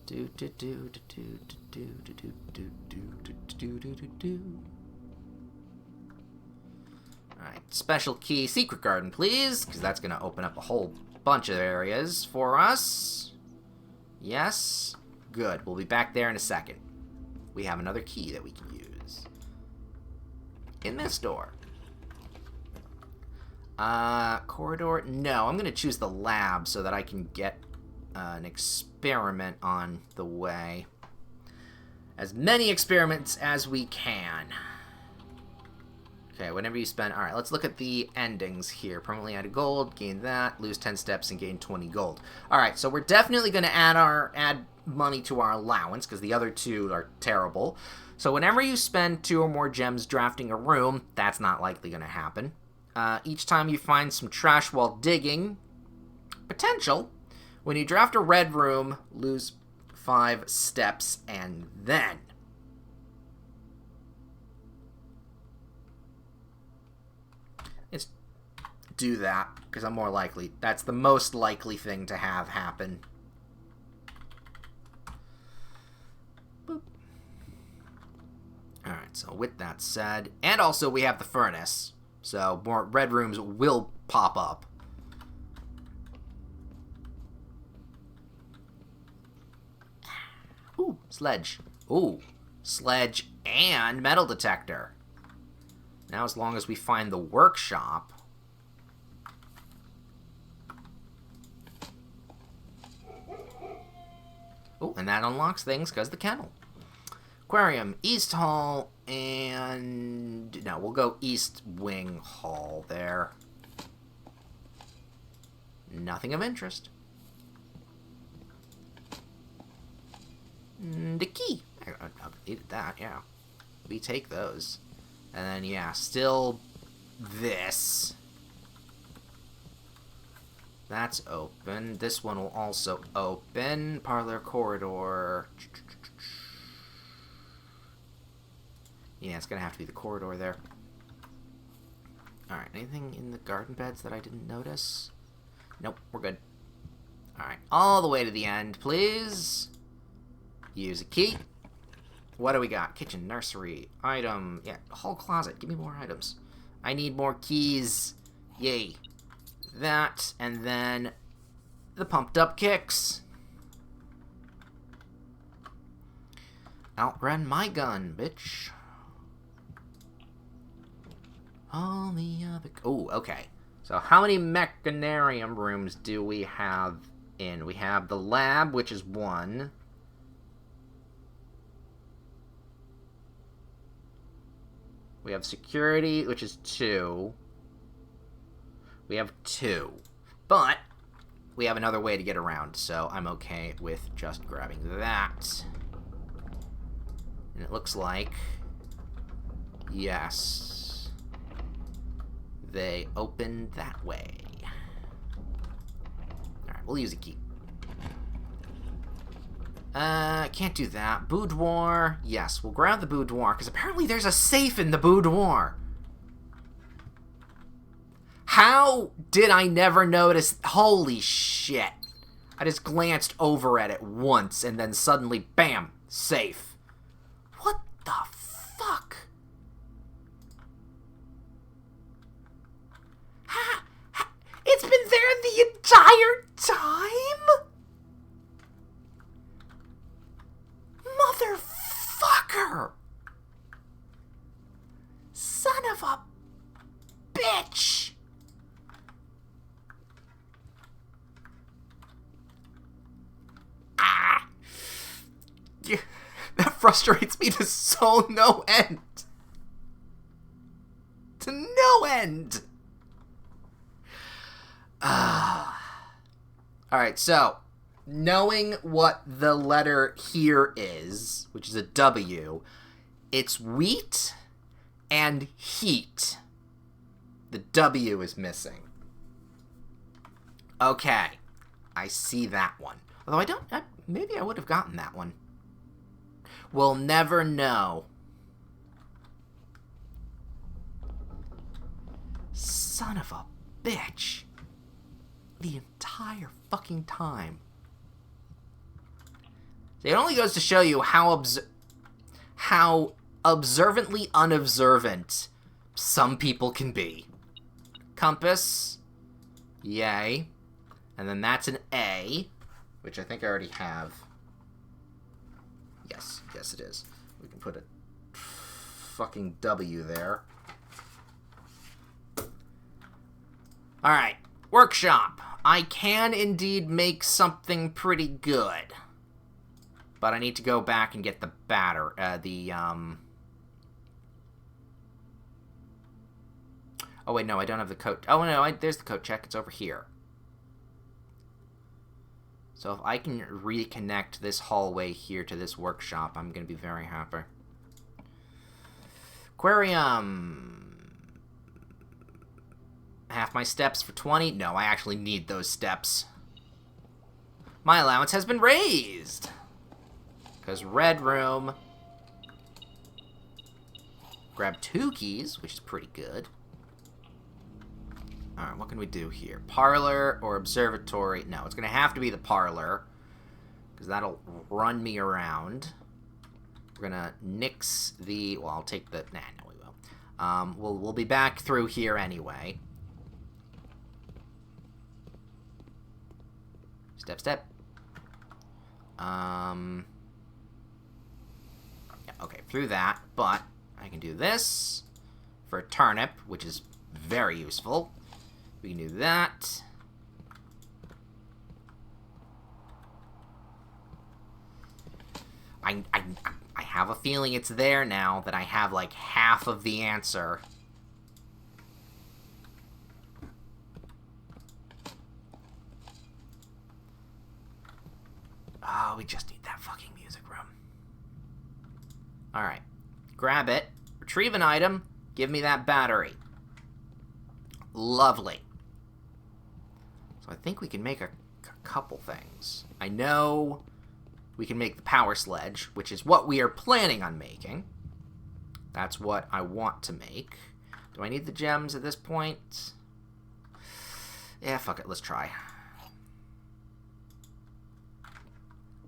Do do do do do do do do do do do do do do. Alright, special key secret garden, please, because that's going to open up a whole bunch of areas for us. Yes. Good. We'll be back there in a second. We have another key that we can use. In this door. Corridor? No, I'm going to choose the lab so that I can get an experiment on the way. As many experiments as we can. Okay, whenever you spend... Alright, let's look at the endings here. Permanently added gold, gain that, lose 10 steps, and gain 20 gold. Alright, so we're definitely going to add money to our allowance, because the other two are terrible. So whenever you spend 2 or more gems drafting a room, that's not likely going to happen. Each time you find some trash while digging, potential. When you draft a red room, lose 5 steps, and then... Let's do that, because I'm more likely. That's the most likely thing to have happen. Boop. Alright, so with that said, and also we have the furnace, so more red rooms will pop up. Ooh, sledge. Ooh, sledge and metal detector. Now, as long as we find the workshop. Oh, and that unlocks things because the kennel. Aquarium, East Hall, and... No, we'll go East Wing Hall there. Nothing of interest. The key. I needed that, yeah. We take those. And then, yeah, still this. That's open. This one will also open. Parlor corridor. Yeah, it's going to have to be the corridor there. Alright, anything in the garden beds that I didn't notice? Nope, we're good. Alright, all the way to the end, please. Use a key. What do we got? Kitchen, nursery, item. Yeah, hall closet. Give me more items. I need more keys. Yay. That, and then the pumped up kicks. Outrun my gun, bitch. All the other... Oh, okay. So how many mechanarium rooms do we have in? We have the lab, which is 1. We have security, which is 2. We have 2. But we have another way to get around, so I'm okay with just grabbing that. And it looks like Yes. They open that way. Alright, we'll use a key. Can't do that. Boudoir. Yes, we'll grab the boudoir, because apparently there's a safe in the boudoir. How did I never notice? Holy shit. I just glanced over at it once, and then suddenly, bam, safe. What the fuck? It's been there the entire time? Motherfucker! Son of a bitch! Ah! Yeah, that frustrates me to so no end. To no end! Alright, so, knowing what the letter here is, which is a W, it's wheat and heat. The W is missing. Okay, I see that one. Although maybe I would have gotten that one. We'll never know. Son of a bitch. The entire fucking time. It only goes to show you how observantly unobservant some people can be. Compass. Yay. And then that's an A, which I think I already have. Yes, it is. We can put a fucking W there. Alright. Workshop. I can indeed make something pretty good. But I need to go back and get the Oh, wait, no, I don't have the coat. Oh, no, there's the coat check. It's over here. So if I can reconnect this hallway here to this workshop, I'm going to be very happy. Aquarium. Half my steps for 20. No, I actually need those steps. My allowance has been raised. Because red room. Grab 2 keys, which is pretty good. Alright, what can we do here? Parlor or observatory? No, it's going to have to be the parlor. Because that'll run me around. We're going to nix the... Well, I'll take the... Nah, no, we will. We'll be back through here anyway. Step, step. Yeah, okay, through that. But I can do this for a turnip, which is very useful. We can do that. I have a feeling it's there now that I have like half of the answer. Oh, we just need that fucking music room. Alright. Grab it. Retrieve an item. Give me that battery. Lovely. So I think we can make a couple things. I know we can make the power sledge, which is what we are planning on making. That's what I want to make. Do I need the gems at this point? Yeah, fuck it. Let's try.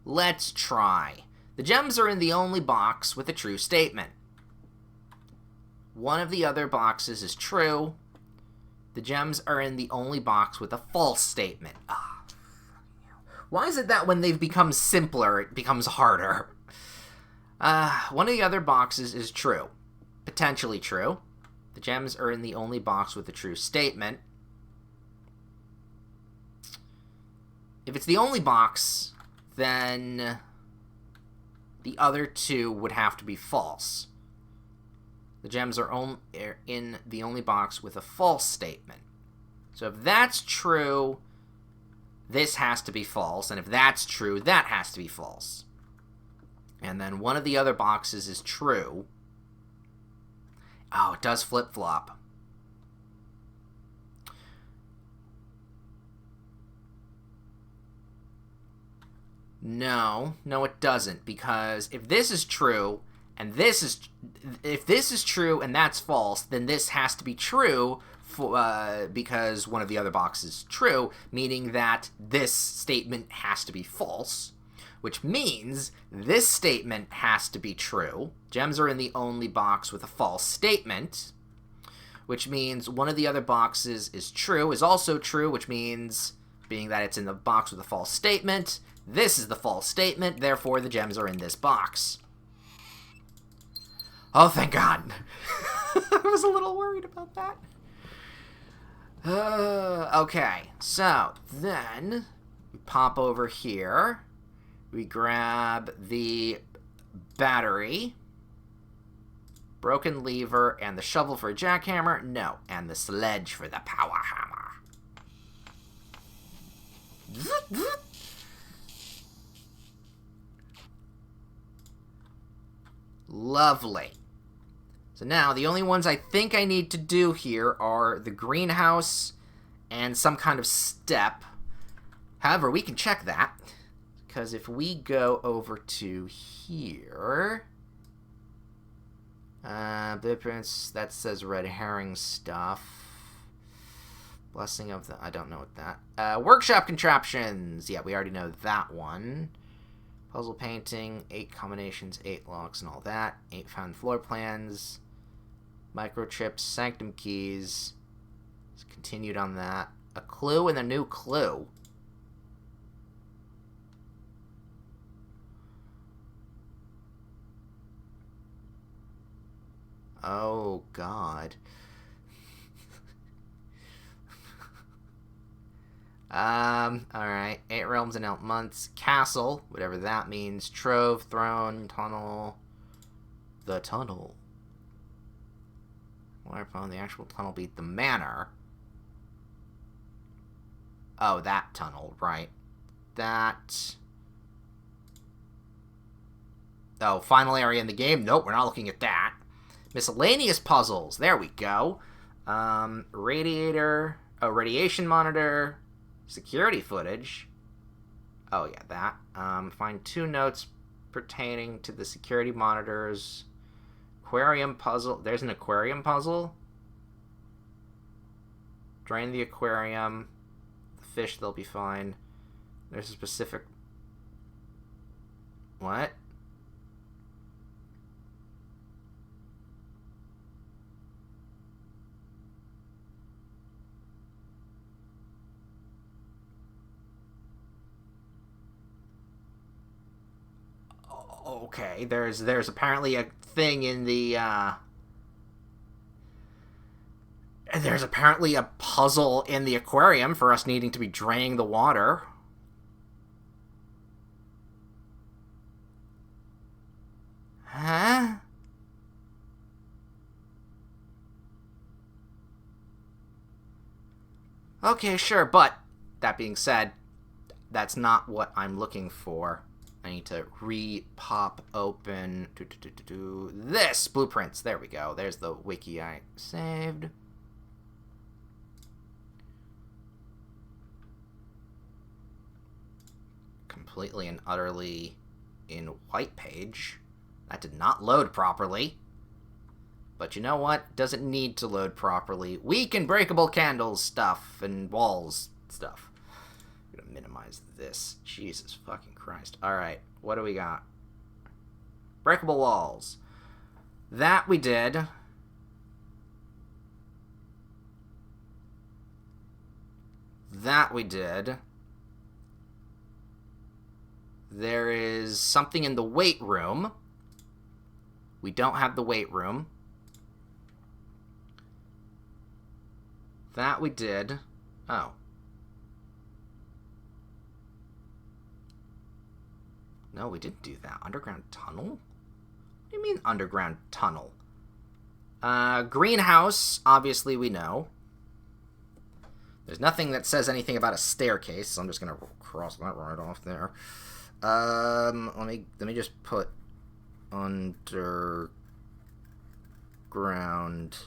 Let's try. The gems are in the only box with a true statement. One of the other boxes is true. The gems are in the only box with a false statement. Ah, why is it that when they've become simpler, it becomes harder? One of the other boxes is true. Potentially true. The gems are in the only box with a true statement. If it's the only box, then the other 2 would have to be false. The gems are in the only box with a false statement. So if that's true, this has to be false. And if that's true, that has to be false. And then one of the other boxes is true. Oh, it does flip-flop. No, it doesn't, because if this is true, and if this is true and that's false, then this has to be true because one of the other boxes is true, meaning that this statement has to be false, which means this statement has to be true. Gems are in the only box with a false statement, which means one of the other boxes is also true, which means, being that it's in the box with a false statement, this is the false statement, therefore the gems are in this box. Oh, thank God. I was a little worried about that. Okay, so then we pop over here. We grab the battery, broken lever, and the shovel for a jackhammer. No, and the sledge for the power hammer. Lovely. So now, the only ones I think I need to do here are the greenhouse and some kind of step. However, we can check that, because if we go over to here, blueprints, that says red herring stuff. Blessing of the, I don't know what that. Workshop contraptions. Yeah, we already know that one. Puzzle painting, 8 combinations, 8 locks, and all that. 8 found floor plans. Microchips, sanctum keys. It's continued on that. A clue and a new clue. Oh, God. Alright. 8 realms and 8 months. Castle, whatever that means. Trove, throne, tunnel. The tunnel. Whereupon the actual tunnel beat the manor. Oh, that tunnel, right. That. Oh, final area in the game? Nope, we're not looking at that. Miscellaneous puzzles. There we go. Radiator. Oh, radiation monitor. Security footage. Oh, yeah, that. Find 2 notes pertaining to the security monitors. Aquarium puzzle. There's an aquarium puzzle. Drain the aquarium. The fish, they'll be fine. There's a specific... What? Okay, there's apparently a thing in the, there's apparently a puzzle in the aquarium for us needing to be draining the water. Huh? Okay, sure, but, that being said, that's not what I'm looking for. I need to re-pop open this blueprints. There we go. There's the wiki I saved. Completely and utterly in white page. That did not load properly. But you know what? Doesn't need to load properly. Weak and breakable candles stuff and walls stuff. I'm gonna minimize this. Jesus fucking Christ. Alright, what do we got? Breakable walls. That we did. That we did. There is something in the weight room. We don't have the weight room. That we did. Oh. No, we didn't do that. Underground tunnel? What do you mean underground tunnel? Greenhouse, obviously we know. There's nothing that says anything about a staircase, so I'm just gonna cross that right off there. Let me just put underground underground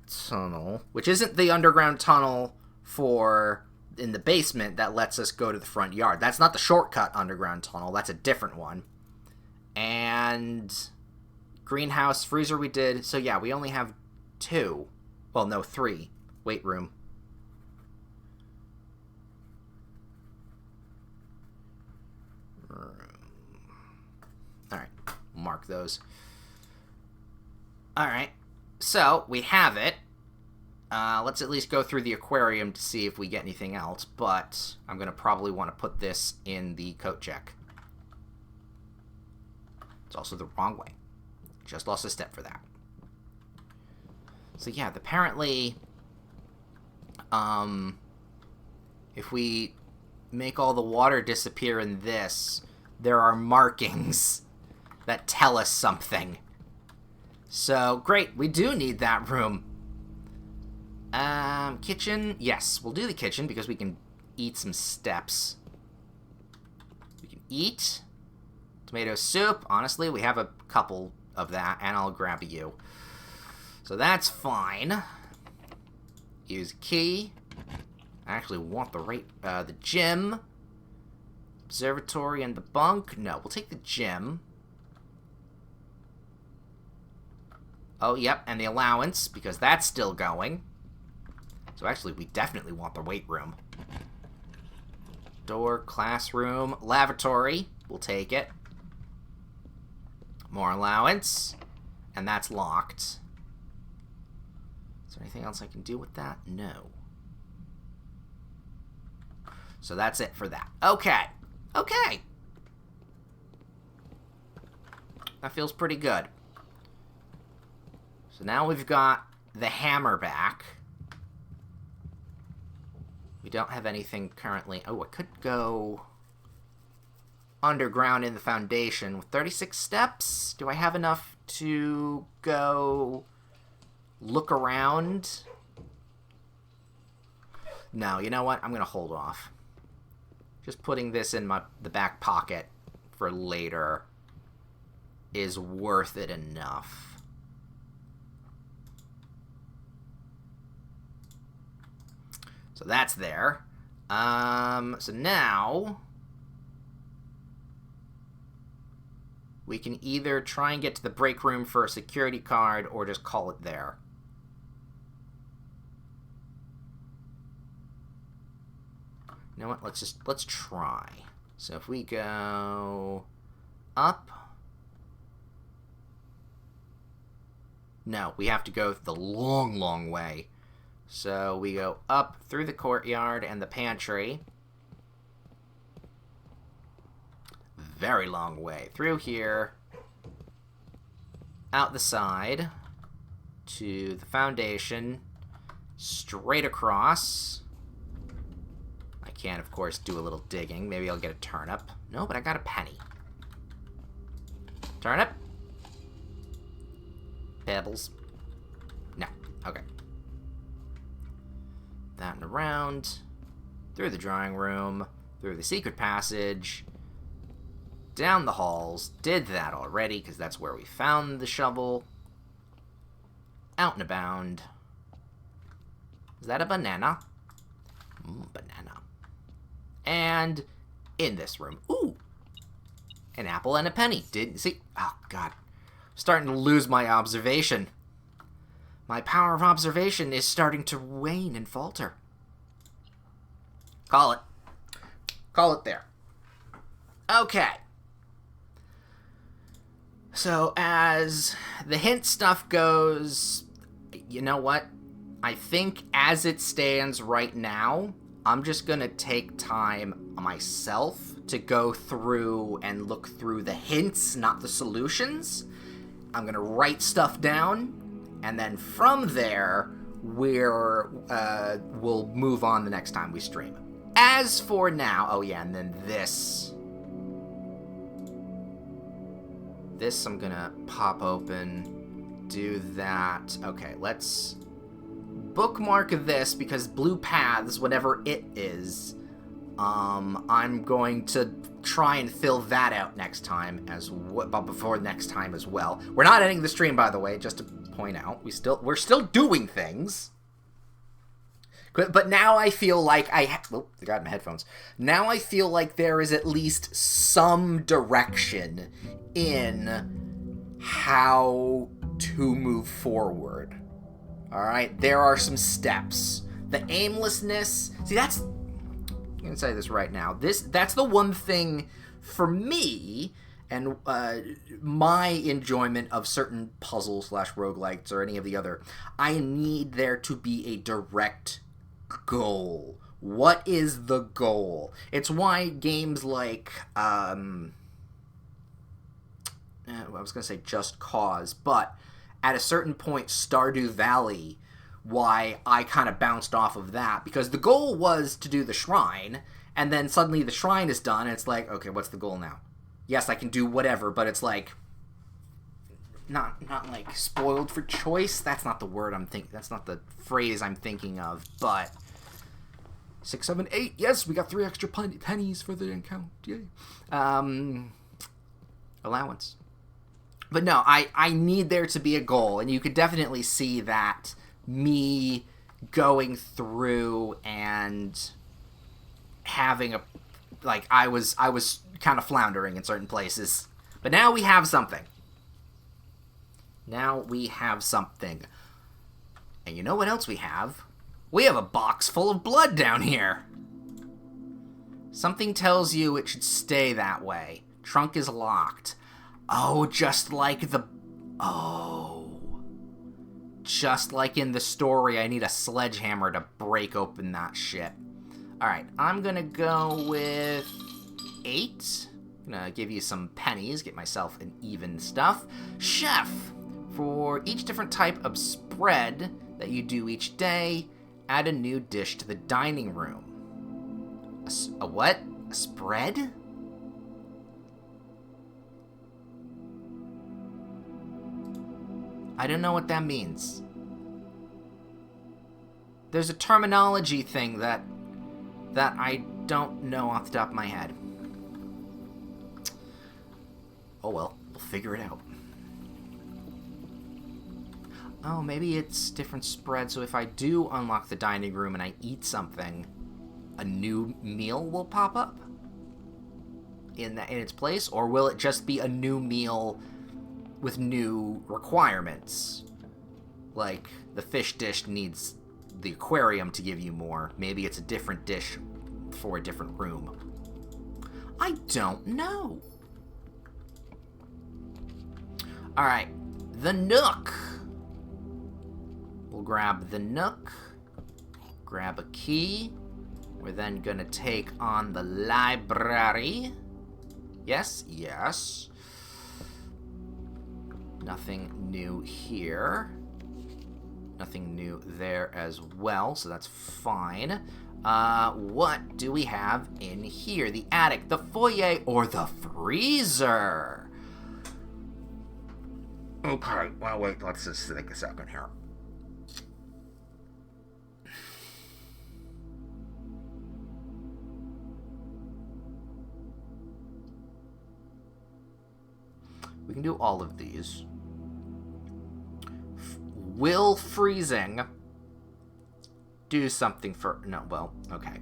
tunnel, which isn't the underground tunnel for in the basement that lets us go to the front yard. That's not the shortcut underground tunnel. That's a different one. And greenhouse, freezer we did. So yeah, we only have 2. Well, no, 3. Weight room. Alright, mark those. Alright, so we have it. Let's at least go through the aquarium to see if we get anything else, but I'm going to probably want to put this in the coat check. It's also the wrong way. Just lost a step for that. So yeah, apparently, if we make all the water disappear in this, there are markings that tell us something. So, great, we do need that room. Kitchen, yes, we'll do the kitchen because we can eat some steps. We can eat tomato soup. Honestly, we have a couple of that, and I'll grab you. So that's fine. Use key. I actually want the gym. Observatory and the bunk. No, we'll take the gym. Oh, yep, and the allowance, because that's still going. So actually, we definitely want the weight room. Door, classroom, lavatory. We'll take it. More allowance. And that's locked. Is there anything else I can do with that? No. So that's it for that. Okay. Okay. That feels pretty good. So now we've got the hammer back. We don't have anything currently. Oh, I could go underground in the foundation with 36 steps. Do I have enough to go look around? No, you know what? I'm going to hold off. Just putting this in the back pocket for later is worth it enough. So that's there. So now we can either try and get to the break room for a security card or just call it there. You know what? Let's try. So if we go up. No, we have to go the long, long way. So we go up through the courtyard and the pantry. Very long way. Through here. Out the side. To the foundation. Straight across. I can, of course, do a little digging. Maybe I'll get a turnip. No, but I got a penny. Turnip? Pebbles? No. Okay. That and around. Through the drawing room. Through the secret passage. Down the halls. Did that already, because that's where we found the shovel. Out and abound. Is that a banana? Banana. And in this room. Ooh! An apple and a penny. Didn't see. Oh, God. Starting to lose my observation. My power of observation is starting to wane and falter. Call it. Call it there. Okay. So, as the hint stuff goes, you know what? I think as it stands right now, I'm just going to take time myself to go through and look through the hints, not the solutions. I'm going to write stuff down, and then from there, we'll move on the next time we stream. As for now, oh yeah, and then this I'm going to pop open, do that. Okay, let's bookmark this, because blue paths, whatever it is, I'm going to try and fill that out next time but before next time as well. We're not ending the stream, by the way, just to point out. We're still doing things. But now I feel like I got my headphones. Now I feel like there is at least some direction in how to move forward. All right, there are some steps. The aimlessness. See, I'm gonna say this right now. That's the one thing for me and my enjoyment of certain puzzles / roguelites or any of the other. I need there to be a direct goal. What is the goal? It's why games like I was gonna say Just Cause, but at a certain point Stardew Valley, why I kind of bounced off of that, because the goal was to do the shrine, and then suddenly the shrine is done and it's like, okay, what's the goal now? Yes, I can do whatever, but it's like not like spoiled for choice. That's not the word I'm thinking. That's not the phrase I'm thinking of. But 6, 7, 8. Yes, we got 3 extra pennies for the account. Yay. Allowance. But no, I need there to be a goal, and you could definitely see that me going through and having I was kind of floundering in certain places. But now we have something. And you know what else we have? We have a box full of blood down here. Something tells you it should stay that way. Trunk is locked. Oh, just like in the story, I need a sledgehammer to break open that shit. Alright, I'm gonna go with 8. I'm gonna give you some pennies, get myself an even stuff. Chef! For each different type of spread that you do each day, add a new dish to the dining room. A what? A spread? I don't know what that means. There's a terminology thing that I don't know off the top of my head. Oh well, we'll figure it out. Oh, maybe it's different spread, so if I do unlock the dining room and I eat something, a new meal will pop up in its place? Or will it just be a new meal with new requirements? Like, the fish dish needs the aquarium to give you more. Maybe it's a different dish for a different room. I don't know. Alright, the Nook. We'll grab the Nook, grab a key. We're then gonna take on the library. Yes, yes. Nothing new here. Nothing new there as well, so that's fine. What do we have in here? The attic, the foyer, or the freezer? Okay, well, wait, let's just think a second here. We can do all of these. Will freezing do something for... No, well, okay.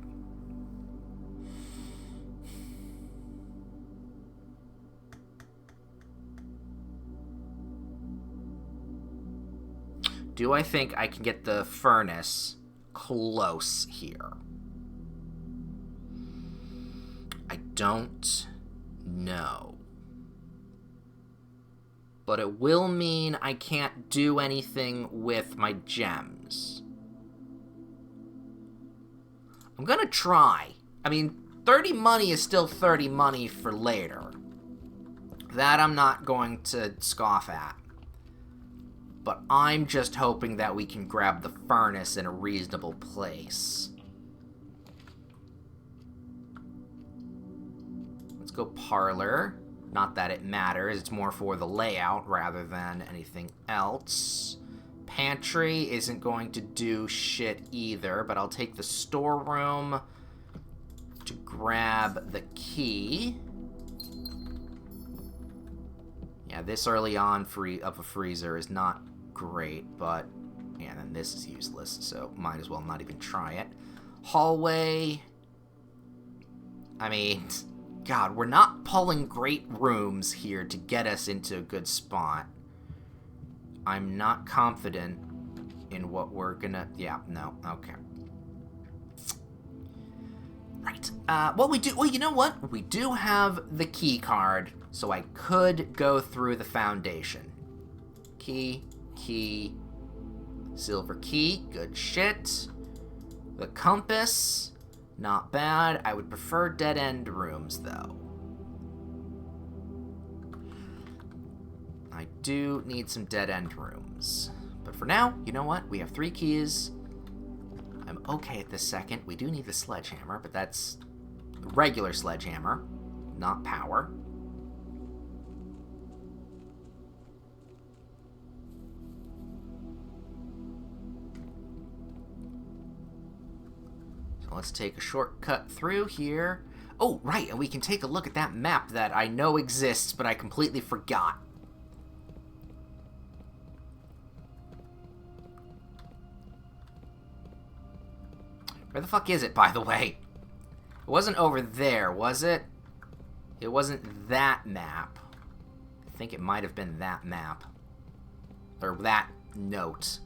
Do I think I can get the furnace close here? I don't know. But it will mean I can't do anything with my gems. I'm gonna try. I mean, 30 money is still 30 money for later. That I'm not going to scoff at. But I'm just hoping that we can grab the furnace in a reasonable place. Let's go parlor. Not that it matters, it's more for the layout rather than anything else. Pantry isn't going to do shit either, but I'll take the storeroom to grab the key. Yeah, this early on of a freezer is not great, but yeah, then this is useless, so might as well not even try it. Hallway. I mean, God, we're not pulling great rooms here to get us into a good spot. I'm not confident in what we're gonna... Yeah, no, okay. Right. Well, you know what? We do have the key card, so I could go through the foundation. Key, silver key, good shit. The compass, not bad. I would prefer dead-end rooms, though. I do need some dead-end rooms. But for now, you know what? We have 3 keys. I'm okay at this second. We do need the sledgehammer, but that's the regular sledgehammer, not power. So let's take a shortcut through here. Oh, right, and we can take a look at that map that I know exists, but I completely forgot. Where the fuck is it, by the way? It wasn't over there, was it? It wasn't that map. I think it might have been that map. Or that note.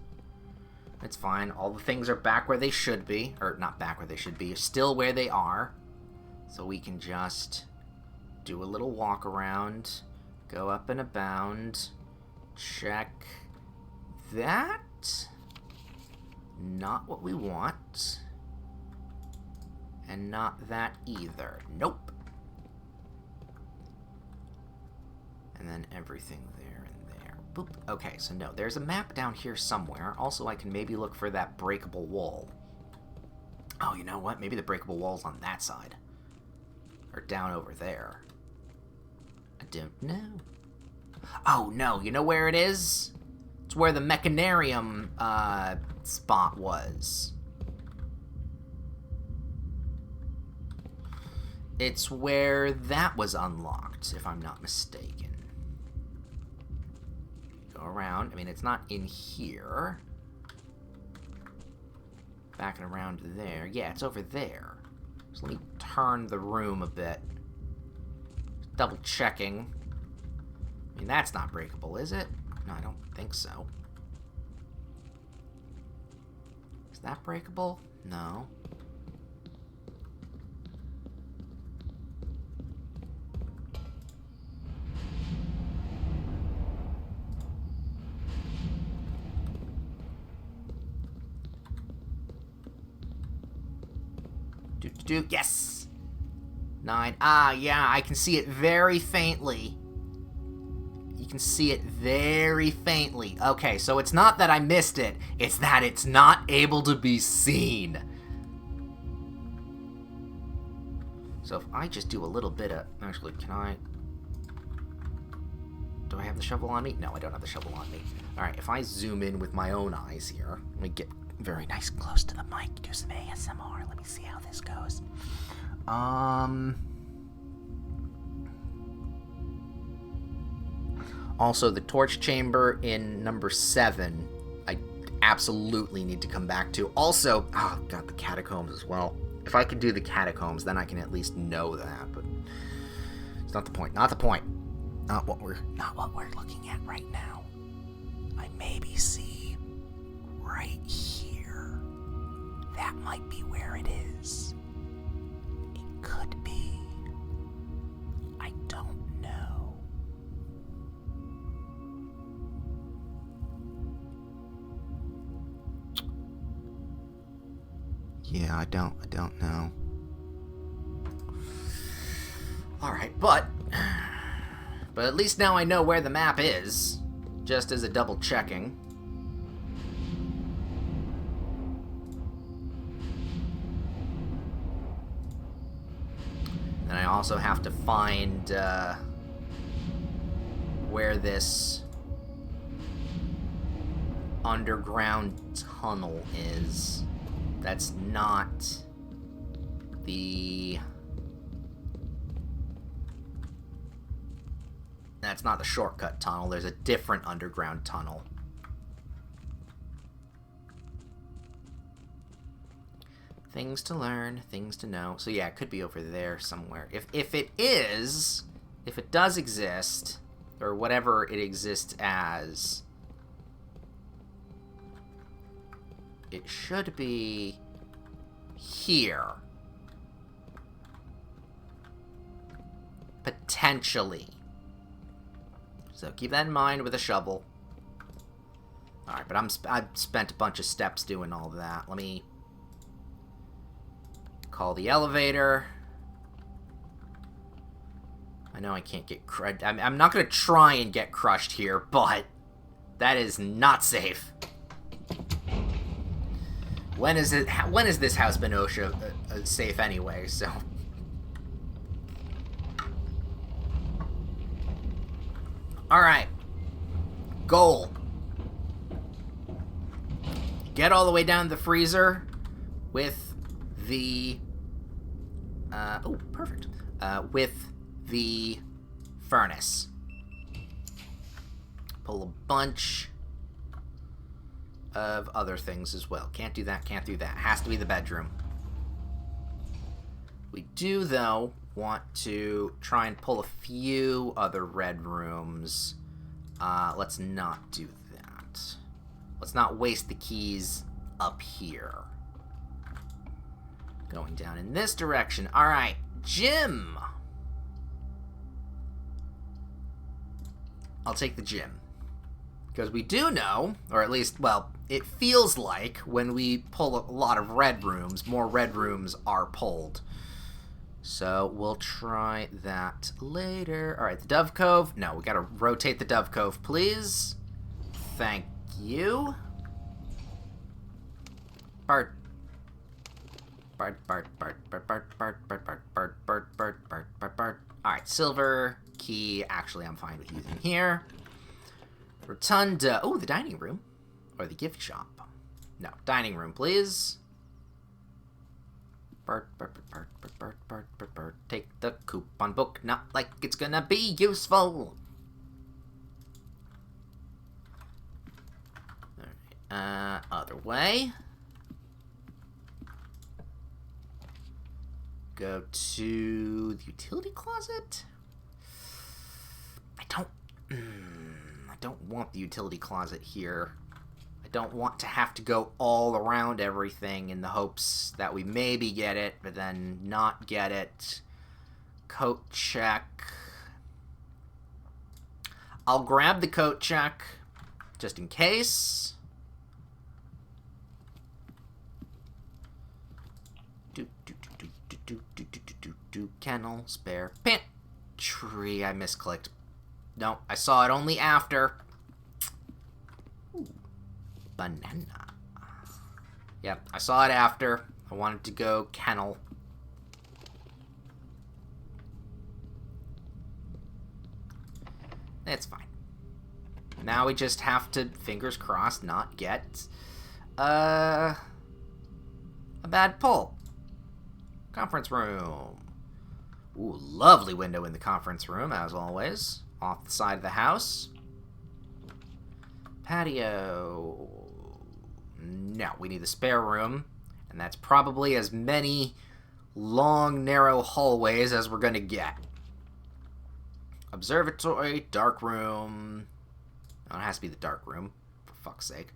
It's fine. All the things are back where they should be. Or, not back where they should be. Still where they are. So we can just do a little walk around. Go up and abound. Check that. Not what we want. And not that either. Nope. And then everything there and there. Boop. Okay, so no, there's a map down here somewhere. Also, I can maybe look for that breakable wall. Oh, you know what? Maybe the breakable wall's on that side. Or down over there. I don't know. Oh, no, you know where it is? It's where the mechanarium spot was. It's where that was unlocked, if I'm not mistaken. Go around. I mean, it's not in here. Back and around there. Yeah, it's over there. So let me turn the room a bit. Double checking. I mean, that's not breakable, is it? No, I don't think so. Is that breakable? No. Yes! 9. Ah, yeah, I can see it very faintly. You can see it very faintly. Okay, so it's not that I missed it. It's that it's not able to be seen. So if I just do a little bit of... Actually, can I... Do I have the shovel on me? No, I don't have the shovel on me. Alright, if I zoom in with my own eyes here... Let me get very nice close to the mic. Do some ASMR. Let me see how this goes. Also, the torch chamber in number 7, I absolutely need to come back to. Also, oh god, the catacombs as well. If I could do the catacombs, then I can at least know that, but it's not the point. Not the point. Not what we're looking at right now. I maybe see right here. That might be where it is. It could be. I don't know. Yeah, I don't know. Alright, but at least now I know where the map is, just as a double checking. And I also have to find where this underground tunnel is. That's not the That's not the shortcut tunnel. There's a different underground tunnel. Things to learn, things to know. So yeah, it could be over there somewhere. If it is, if it does exist, or whatever it exists as, it should be here. Potentially. So keep that in mind with a shovel. Alright, but I've spent a bunch of steps doing all of that. Let me call the elevator. I know I can't get I'm not going to try and get crushed here, but that is not safe. When has this house been OSHA safe anyway, so... Alright. Goal. Get all the way down to the freezer with the... oh, perfect. With the furnace. Pull a bunch of other things as well. Can't do that, can't do that. Has to be the bedroom. We do, though, want to try and pull a few other red rooms. Let's not do that. Let's not waste the keys up here. Going down in this direction. Alright, gym! I'll take the gym. Because we do know, or at least, well, it feels like when we pull a lot of red rooms, more red rooms are pulled. So we'll try that later. Alright, the Dove Cove. No, we gotta rotate the Dove Cove, please. Thank you. Bart. Alright, silver key. Actually, I'm fine with using here. Rotunda. Oh, the dining room. Or the gift shop. No, dining room, please. Take the coupon book, not like it's gonna be useful. Other way. Go to the utility closet. I don't want the utility closet here. I don't want to have to go all around everything in the hopes that we maybe get it, but then not get it. Coat check. I'll grab the coat check, just in case. Kennel, spare, pantry. I misclicked. No, I saw it only after. Ooh, banana. Yep, I saw it after. I wanted to go kennel. It's fine. Now we just have to, fingers crossed, not get a bad pull. Conference room. Ooh, lovely window in the conference room, as always. Off the side of the house. Patio. No, we need the spare room. And that's probably as many long, narrow hallways as we're going to get. Observatory, dark room. Oh, it has to be the dark room, for fuck's sake.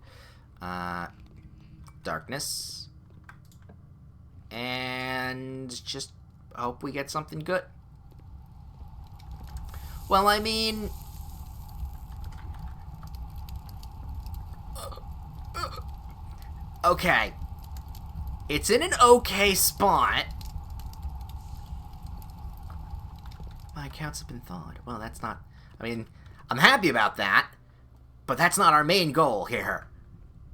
Darkness. And just hope we get something good. Well, I mean... okay. It's in an okay spot. My accounts have been thawed. Well, that's not... I mean, I'm happy about that, but that's not our main goal here.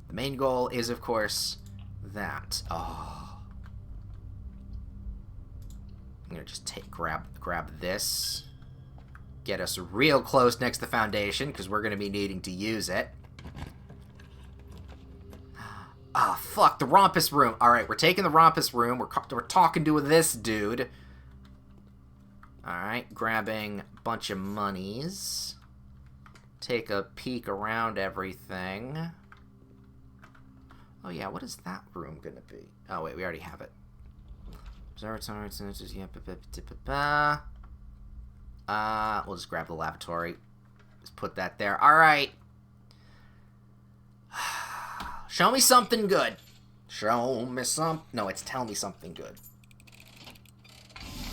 The main goal is, of course, that. Oh. I'm gonna just grab this. Get us real close next to the foundation, because we're gonna be needing to use it. Ah, fuck, the Rompus room. Alright, we're taking the Rompus room. We're talking to this dude. Alright, grabbing a bunch of monies. Take a peek around everything. Oh yeah, what is that room gonna be? Oh wait, we already have it. We'll just grab the lavatory. Just put that there. Alright. Show me something good. Show me some... No, it's tell me something good.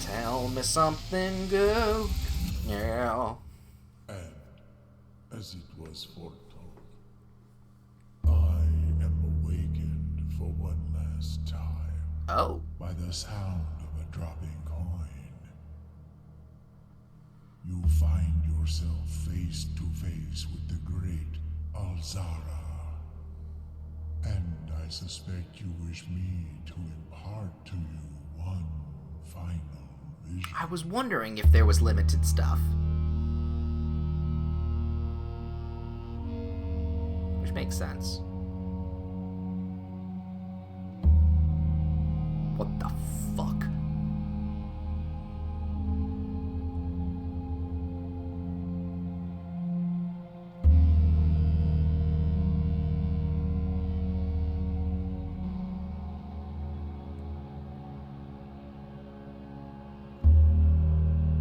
Tell me something good. Yeah. And as it was foretold, I am awakened for one last time. Oh. By the sound of a dropping coin. You find yourself face to face with the great Alzara. And I suspect you wish me to impart to you one final vision. I was wondering if there was limited stuff. Which makes sense. What the fuck?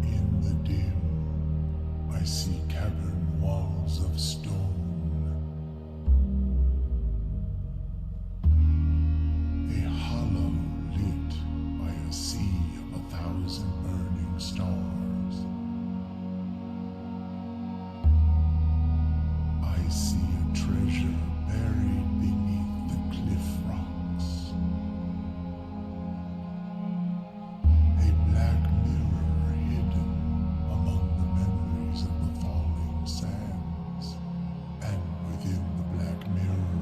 In the dim, I see cavern walls of stone. A hollow lit by a sea of 1,000 burning stars. I see a treasure buried beneath the cliff rocks. A black mirror hidden among the memories of the falling sands. And within the black mirror,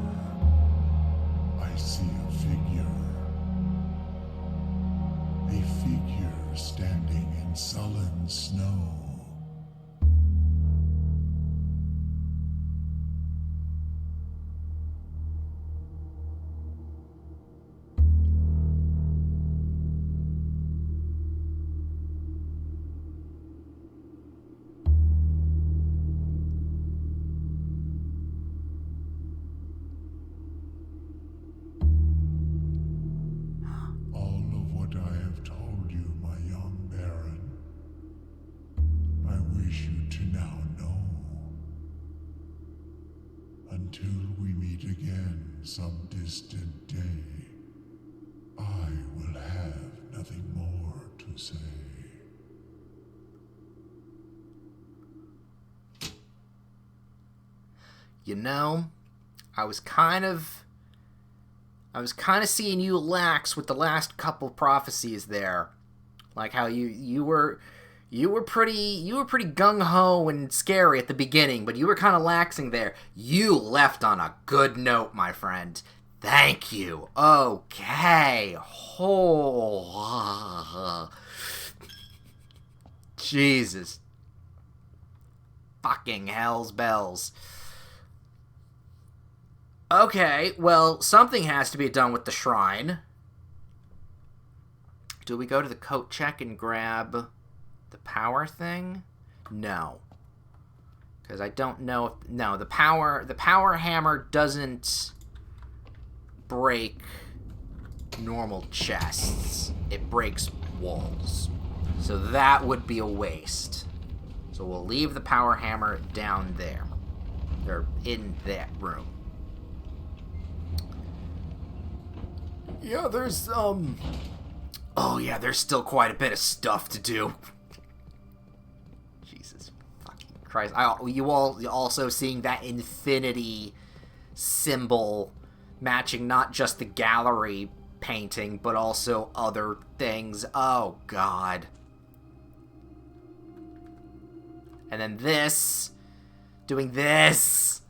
I see a figure. A figure standing in sullen snow. All of what I have told you, my young Baron, I wish you to now know. Until we meet again some distant day, I will have nothing more to say. You know, I was kind of seeing you lax with the last couple prophecies there. Like how you were pretty gung ho and scary at the beginning, but you were kind of laxing there. You left on a good note, my friend. Thank you. Okay. Oh. Jesus. Fucking hell's bells. Okay, well, something has to be done with the shrine. Do we go to the coat check and grab the power thing? No. Because I don't know if... No, the power hammer doesn't break normal chests. It breaks walls. So that would be a waste. So we'll leave the power hammer down there. Or in that room. Yeah, there's, Oh, yeah, there's still quite a bit of stuff to do. Jesus fucking Christ. You all also seeing that infinity symbol matching not just the gallery painting, but also other things. Oh, God. And then this. Doing this.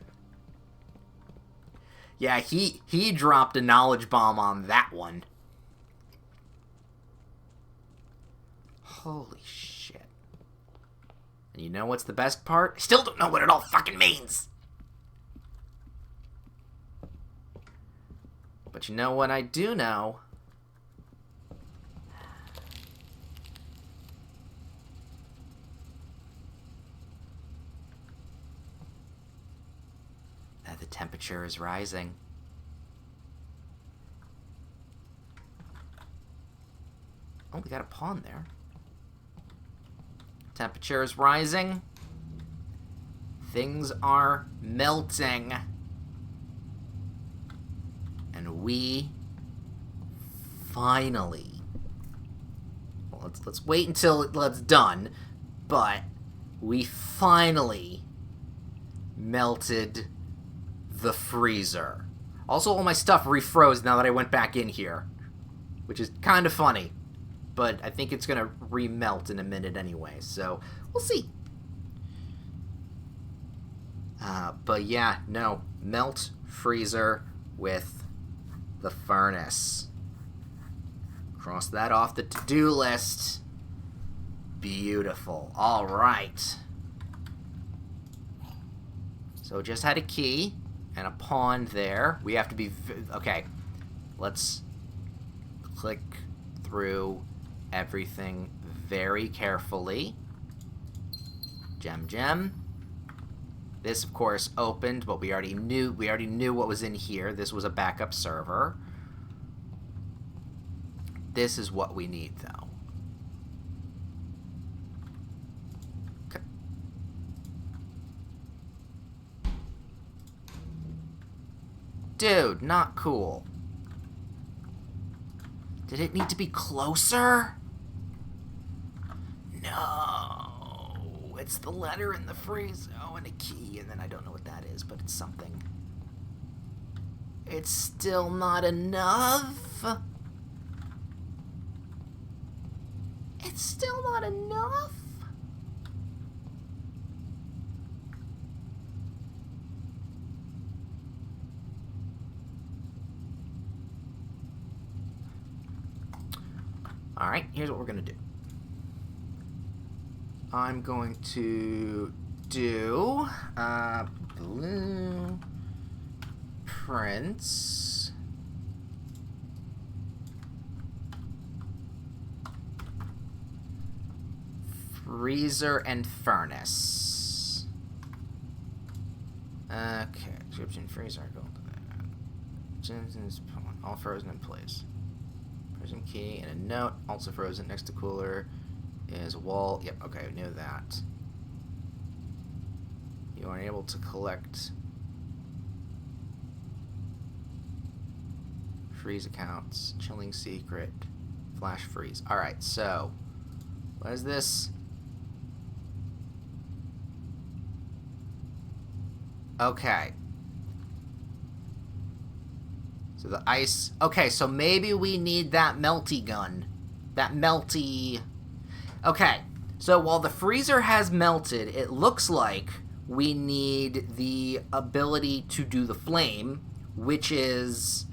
Yeah, he dropped a knowledge bomb on that one. Holy shit. And you know what's the best part? I still don't know what it all fucking means. But you know what I do know? the temperature is rising. Oh, we got a pawn there. Temperature is rising. Things are melting. And we finally... Well, let's wait until it's done. But we finally melted the freezer. Also, all my stuff refroze now that I went back in here, which is kind of funny. But I think it's going to remelt in a minute anyway, so we'll see. But yeah, no. Melt freezer with the furnace. Cross that off the to-do list. Beautiful. All right. So just had a key and a pawn there. We have to be... Okay. Let's click through everything very carefully. Gem. This, of course, opened, but we already knew what was in here. This was a backup server. This is what we need, though. Okay. Dude, not cool. Did it need to be closer? No. It's the letter in the freeze. Oh, and a key, and then I don't know what that is, but it's something. It's still not enough. It's still not enough. Alright, here's what we're going to do. I'm going to do blueprints. Freezer and furnace. Okay, description freezer. All frozen in place. Frozen key and a note. Also frozen next to cooler is a wall. Yep, okay, I knew that. You are able to collect freeze accounts, chilling secret, flash freeze. Alright, so what is this? Okay. So the ice... Okay, so maybe we need that melty gun. That melty... Okay, so while the freezer has melted, it looks like we need the ability to do the flame, which is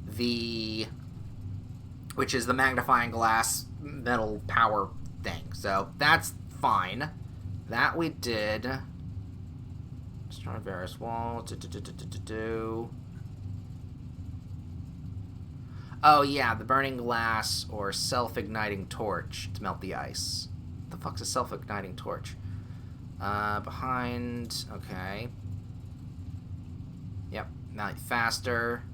the magnifying glass metal power thing. So that's fine. That we did. Stradivarius wall. Oh yeah, the burning glass or self-igniting torch to melt the ice. What the fuck's a self-igniting torch? Behind. Okay. Yep. Now faster.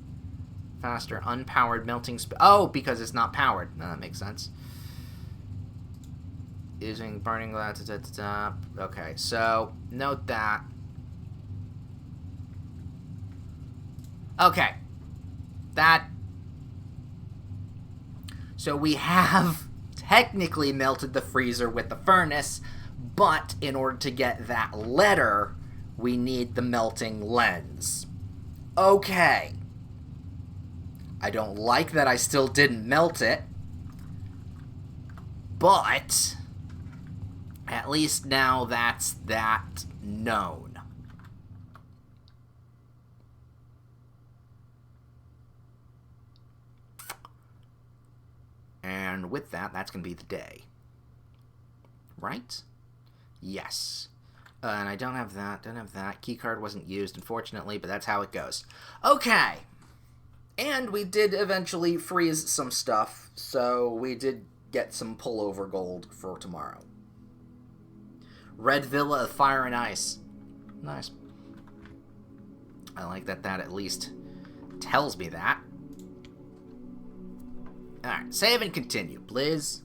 Faster. Unpowered melting oh, because it's not powered. No, that makes sense. Using burning glass. Okay, so note that. Okay. That. So we have technically melted the freezer with the furnace, but in order to get that letter, we need the melting lens. Okay. I don't like that I still didn't melt it, but at least now that's that known. And with that, that's going to be the day. Right? Yes. And I don't have that, Keycard wasn't used, unfortunately, but that's how it goes. Okay. And we did eventually freeze some stuff, so we did get some pullover gold for tomorrow. Red Villa of Fire and Ice. Nice. I like that at least tells me that. Alright, save and continue, please.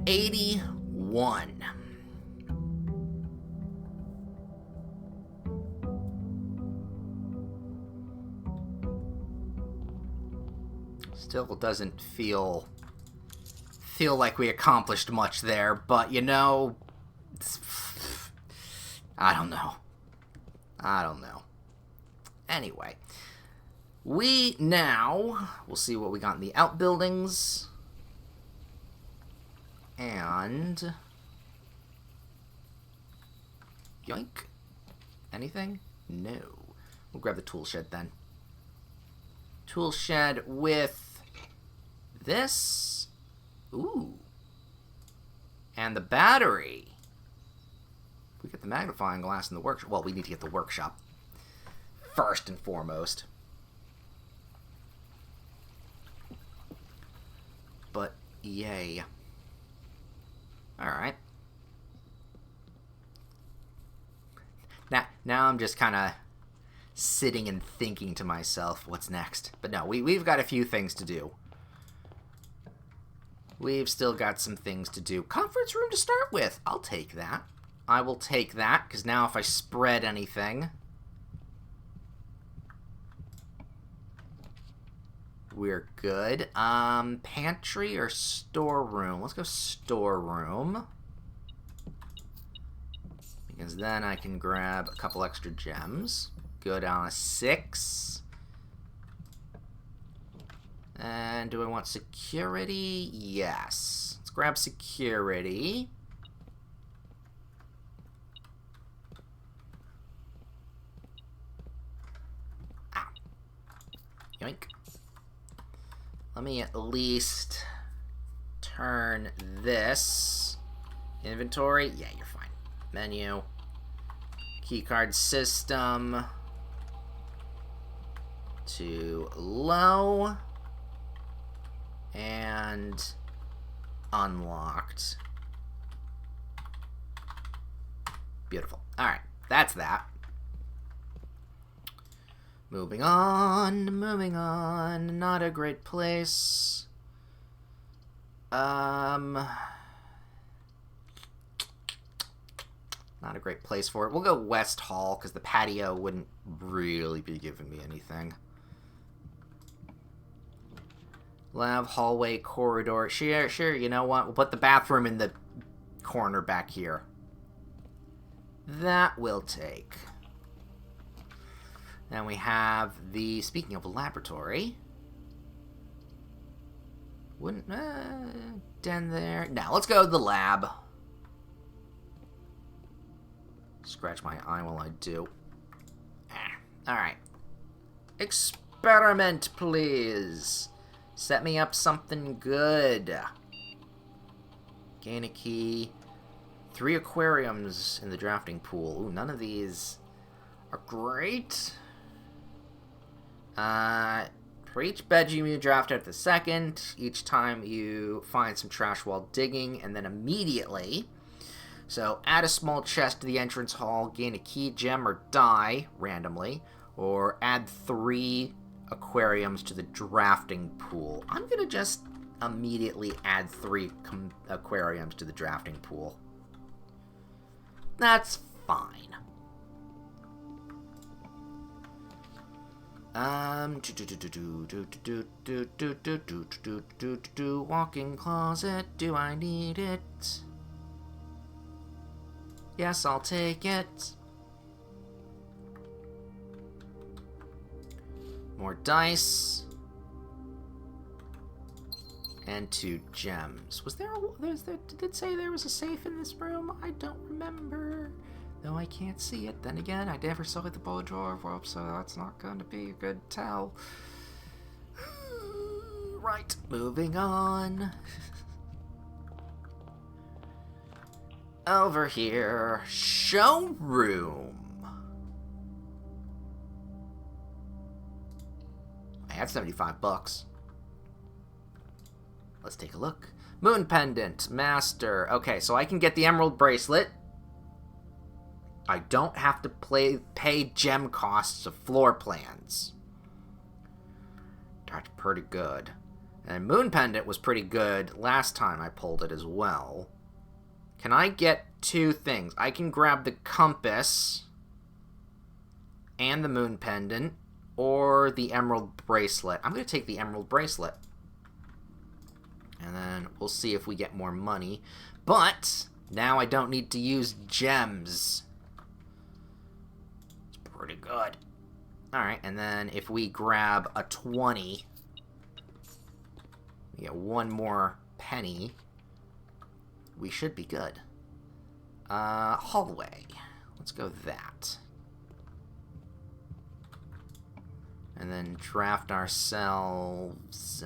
$81. Still doesn't feel like we accomplished much there, but you know, I don't know. Anyway, we'll see what we got in the outbuildings. And yoink. Anything? No. We'll grab the tool shed then. Tool shed with this. Ooh. And the battery. We get the magnifying glass in the workshop. Well, we need to get the workshop first and foremost. But yay. Alright. Now I'm just kind of sitting and thinking to myself, what's next? But no, we've got a few things to do. We've still got some things to do. Conference room to start with. I'll take that. I will take that, because now if I spread anything, we're good. Pantry or storeroom? Let's go storeroom. Because then I can grab a couple extra gems. Go down a 6. And do I want security? Yes. Let's grab security. Ah. Yoink. Let me at least turn this. Inventory? Yeah, you're fine. Menu. Keycard system. To low. And unlocked. Beautiful. Alright, that's that. Moving on. Not a great place. Not a great place for it. We'll go West Hall, because the patio wouldn't really be giving me anything. Lab, hallway, corridor. Sure, you know what? We'll put the bathroom in the corner back here. That will take. Then we have the, speaking of a laboratory. Wouldn't, den there. Now, let's go to the lab. Scratch my eye while I do. Alright. Experiment, please. Set me up something good. Gain a key. 3 aquariums in the drafting pool. Ooh, none of these are great. For each bedroom you draft out the second, each time you find some trash while digging, and then immediately. So, add a small chest to the entrance hall, gain a key, gem, or die, randomly, or add 3 aquariums to the drafting pool. I'm gonna just immediately add 3 aquariums to the drafting pool. That's fine. Walk-in closet, do I need it? Yes, I'll take it. More dice. And 2 gems. Was there did it say there was a safe in this room? I don't remember. Though I can't see it. Then again, I never saw the bow drawer rope, so that's not going to be a good tell. Right, moving on. Over here, showroom. I had $75. Let's take a look. Moon Pendant, Master. Okay, so I can get the Emerald Bracelet. I don't have to pay gem costs of floor plans. That's pretty good. And Moon Pendant was pretty good last time I pulled it as well. Can I get two things? I can grab the compass and the Moon Pendant, or the Emerald Bracelet. I'm going to take the Emerald Bracelet. And then we'll see if we get more money. But now I don't need to use gems. It's pretty good. Alright, and then if we grab a 20, we get one more penny. We should be good. Hallway. Let's go that. And then draft ourselves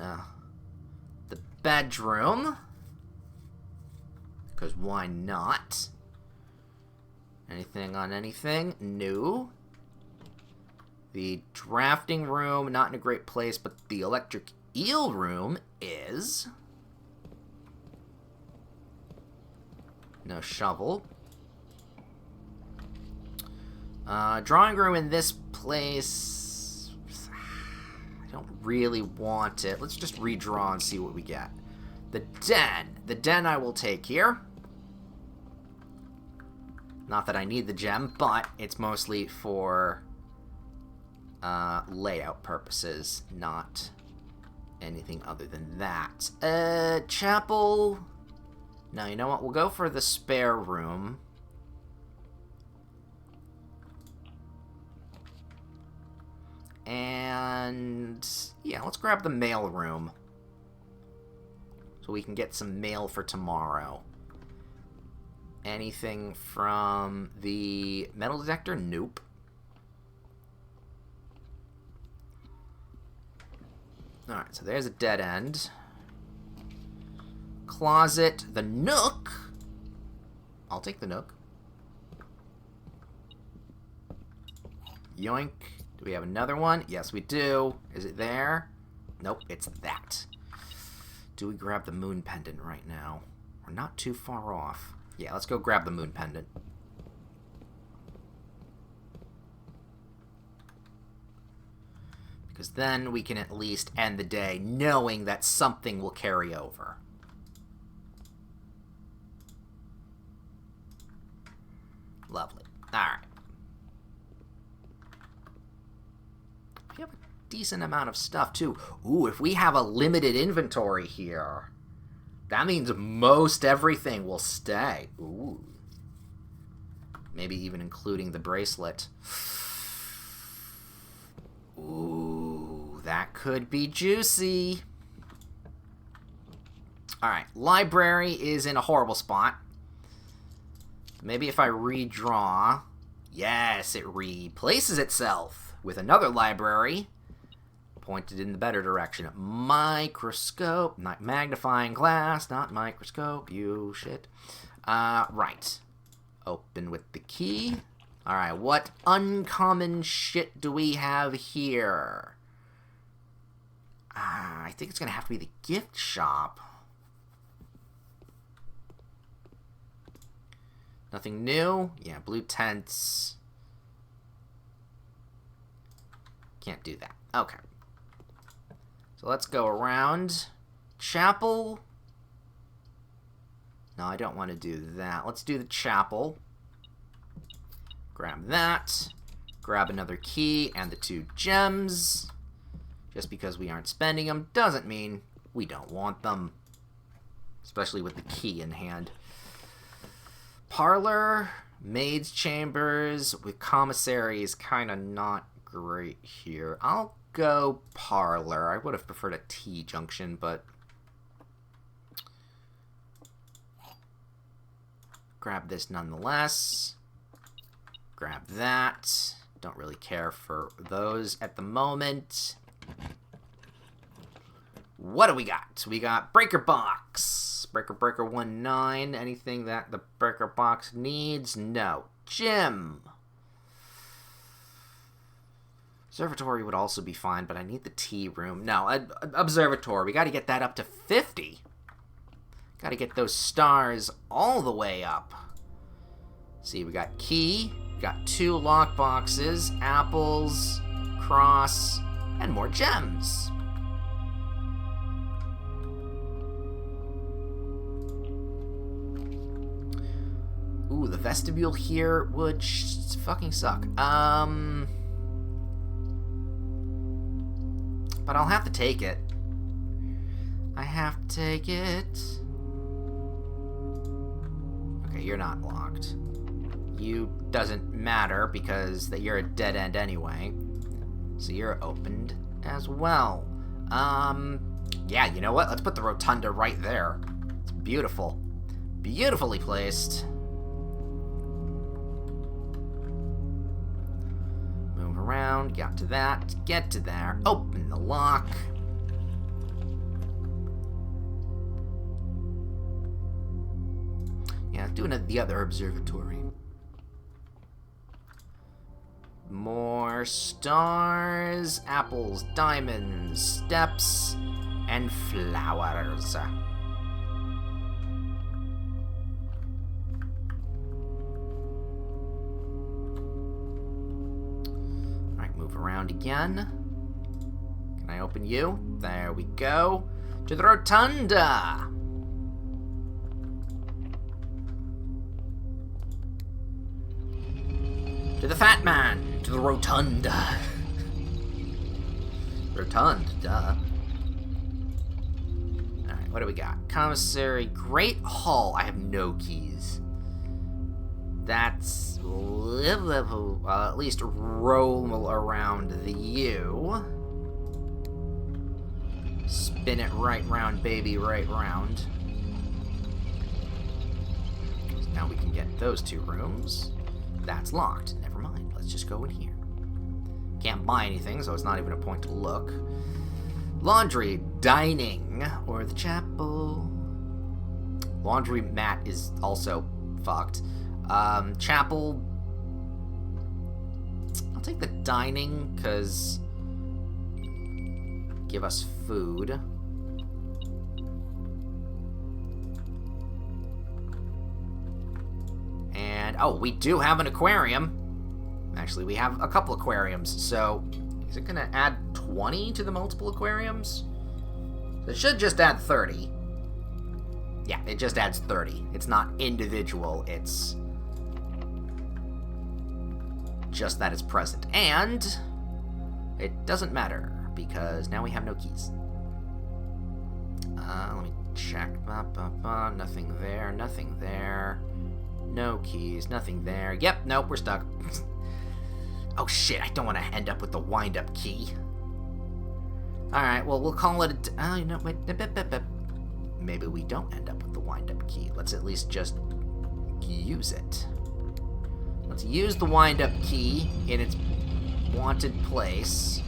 the bedroom. Because why not? Anything on anything? No. The drafting room, not in a great place, but the electric eel room is. No shovel. Drawing room in this place. I don't really want it. Let's just redraw and see what we get. The den. The den I will take here. Not that I need the gem, but it's mostly for layout purposes, not anything other than that. Chapel. No, you know what? We'll go for the spare room. And yeah, let's grab the mail room. So we can get some mail for tomorrow. Anything from the metal detector? Nope. Alright, so there's a dead end. Closet. The nook. I'll take the nook. Yoink. Do we have another one? Yes, we do. Is it there? Nope, it's that. Do we grab the moon pendant right now? We're not too far off. Yeah, let's go grab the moon pendant. Because then we can at least end the day knowing that something will carry over. Lovely. Alright. We have a decent amount of stuff, too. Ooh, if we have a limited inventory here, that means most everything will stay. Ooh. Maybe even including the bracelet. Ooh, that could be juicy. Alright, library is in a horrible spot. Maybe if I redraw... Yes, it replaces itself with another library. Pointed in the better direction. Microscope. Not magnifying glass. Not microscope. You shit. Right. Open with the key. Alright, what uncommon shit do we have here? I think it's going to have to be the gift shop. Nothing new? Yeah, blue tents. Can't do that. Okay. So let's go around. Chapel. No, I don't want to do that. Let's do the chapel. Grab that. Grab another key and the 2 gems. Just because we aren't spending them doesn't mean we don't want them. Especially with the key in hand. Parlor, maid's chambers with commissary is kind of not great here. I'll go parlor. I would have preferred a T-junction, but... Grab this nonetheless. Grab that. Don't really care for those at the moment. What do we got? We got breaker box. Breaker 19. Anything that the breaker box needs? No. Gym. Observatory would also be fine, but I need the tea room. No, observatory. We got to get that up to 50. Got to get those stars all the way up. See, we got key, we got 2 lockboxes, apples, cross, and more gems. Ooh, the vestibule here would fucking suck. But I'll have to take it. I have to take it. Okay, you're not locked. You doesn't matter because that you're a dead end anyway. So you're opened as well. Yeah, you know what? Let's put the rotunda right there. It's beautiful. Beautifully placed. Move around, get to that, get to there, open the lock. Yeah, doing the other observatory. More stars, apples, diamonds, steps, and flowers. Alright, move around again. Can I open you? There we go. To the rotunda! To the fat man! To the rotunda! Rotunda. Alright, what do we got? Commissary, Great Hall. I have no keys. That's... well, at least roll around the U. Spin it right round, baby, right round. So now we can get those 2 rooms. That's locked. Never mind. Let's just go in here. Can't buy anything, so it's not even a point to look. Laundry, dining, or the chapel. Laundry mat is also fucked. Chapel. I'll take the dining, because give us food. And, oh, we do have an aquarium. Actually, we have a couple aquariums, so is it going to add 20 to the multiple aquariums? It should just add 30. Yeah, it just adds 30. It's not individual, it's just that it's present. And it doesn't matter, because now we have no keys. Let me check. Nothing there, nothing there. No keys, nothing there. Yep, nope, we're stuck. Oh shit, I don't want to end up with the wind-up key. Alright, well, we'll call it a... you know, wait, maybe we don't end up with the wind-up key. Let's at least just use it. Let's use the wind-up key in its wanted place.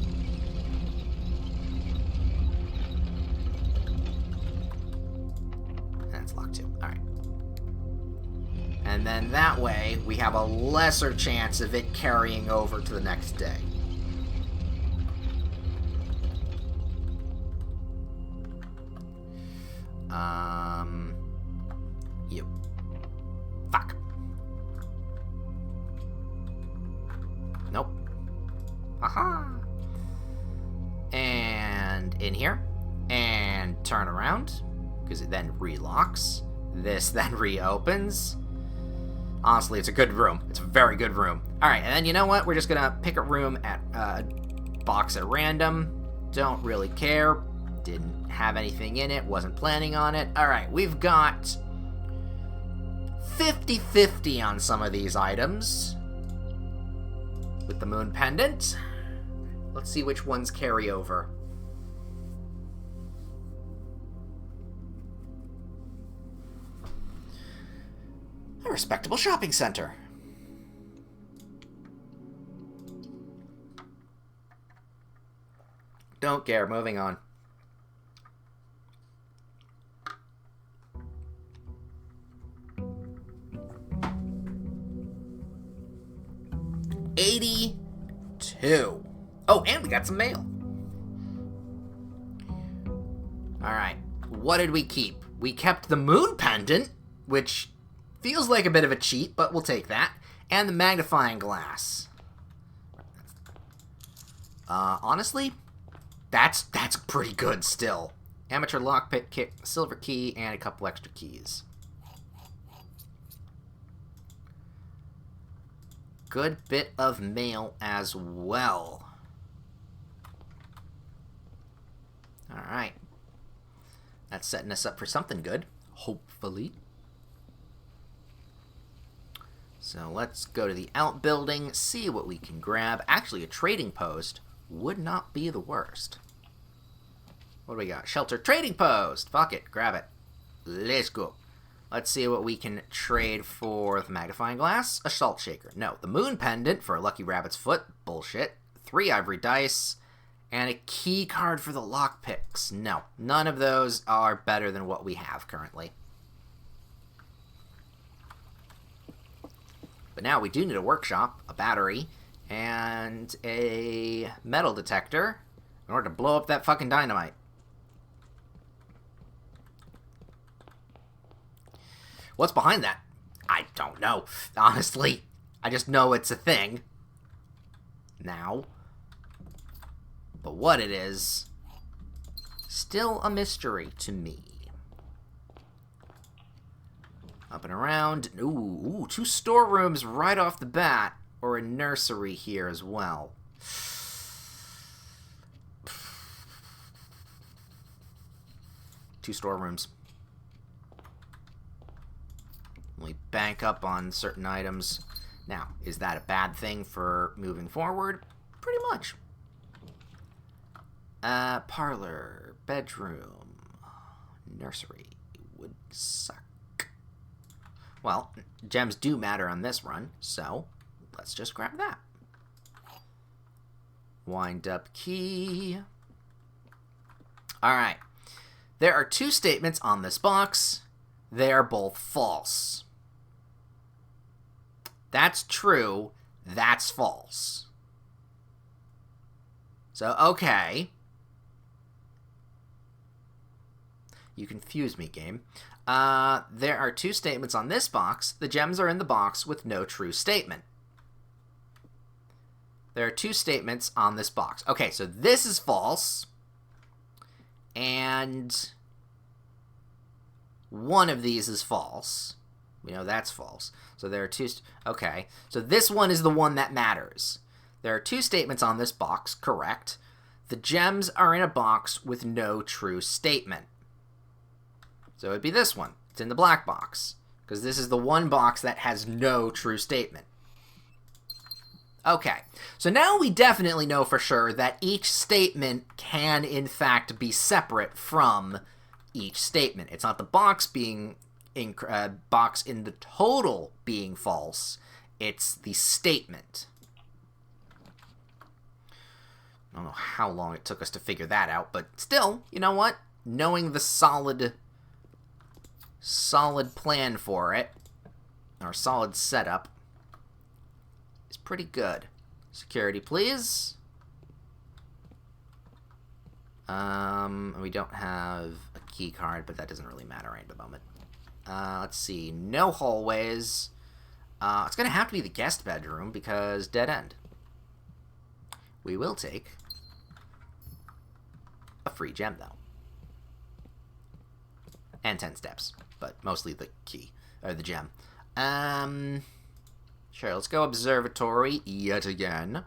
That's locked too. Alright. And then that way, we have a lesser chance of it carrying over to the next day. You. Fuck. Nope. Aha! And in here. And turn around, because it then relocks. This then reopens. Honestly, it's a good room. It's a very good room. Alright, and then you know what? We're just gonna pick a room at box at random. Don't really care. Didn't have anything in it. Wasn't planning on it. Alright, we've got 50-50 on some of these items. With the moon pendant. Let's see which ones carry over. A respectable shopping center. Don't care. Moving on. $82. Oh, got some mail. Alright, what did we keep? We kept the moon pendant, which feels like a bit of a cheat, but we'll take that. And the magnifying glass. Honestly, that's pretty good still. Amateur lockpick kit, silver key, and a couple extra keys. Good bit of mail as well. Alright. That's setting us up for something good, hopefully. So let's go to the outbuilding, see what we can grab. Actually, a trading post would not be the worst. What do we got? Shelter trading post. Fuck it, grab it. Let's go. Let's see what we can trade for the magnifying glass. A salt shaker. No, the moon pendant for a lucky rabbit's foot. Bullshit. 3 ivory dice. And a key card for the lockpicks. No, none of those are better than what we have currently. But now we do need a workshop, a battery, and a metal detector in order to blow up that fucking dynamite. What's behind that? I don't know, honestly. I just know it's a thing. Now. But what it is, still a mystery to me. Up and around. Ooh, 2 storerooms right off the bat. Or a nursery here as well. 2 storerooms. We bank up on certain items. Now, is that a bad thing for moving forward? Pretty much. Parlor, bedroom, nursery would suck. Well, gems do matter on this run, so let's just grab that. Wind up key. Alright. There are 2 statements on this box. They are both false. That's true. That's false. So, okay. You confuse me, game. There are 2 statements on this box. The gems are in the box with no true statement. There are 2 statements on this box. Okay, so this is false. And one of these is false. We know that's false. So there are 2... Okay, so this one is the one that matters. There are 2 statements on this box, correct. The gems are in a box with no true statement. So it'd be this one. It's in the black box. Because this is the one box that has no true statement. Okay. So now we definitely know for sure that each statement can, in fact, be separate from each statement. It's not the box being... box in the total being false. It's the statement. I don't know how long it took us to figure that out, but still, you know what? Knowing the solid plan for it, or solid setup, is pretty good. Security, please. We don't have a key card, but that doesn't really matter right at the moment. Let's see. No hallways. It's going to have to be the guest bedroom because dead end. We will take a free gem, though. And 10 steps, but mostly the key, or the gem. Sure, let's go observatory yet again.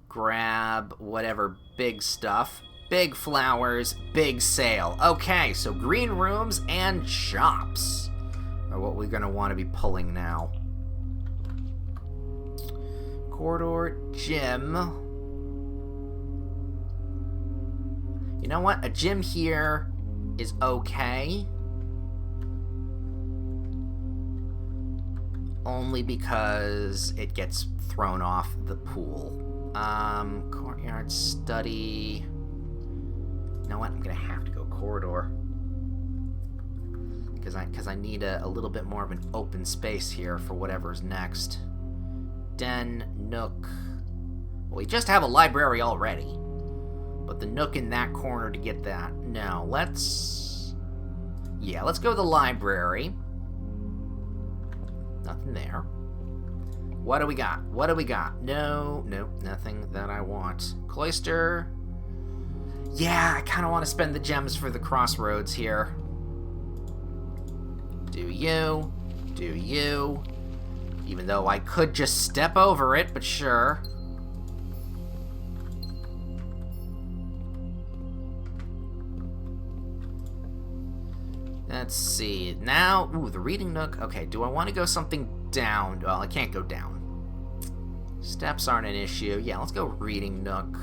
Grab whatever big stuff. Big flowers, big sale. Okay, so green rooms and shops are what we're going to want to be pulling now. Corridor, gym. You know what? A gym here is okay. Only because it gets thrown off the pool. Courtyard, study. You know what? I'm gonna have to go corridor because I need a little bit more of an open space here for whatever's next. Den, nook, Well, we just have a library already. But the nook in that corner to get that. No, let's... Yeah, let's go to the library. Nothing there. What do we got? What do we got? No, nothing that I want. Cloister. Yeah, I kind of want to spend the gems for the crossroads here. Do you? Do you? Even though I could just step over it, but sure. Let's see. Now, ooh, the reading nook. Okay, do I want to go something down? Well, I can't go down. Steps aren't an issue. Yeah, let's go reading nook.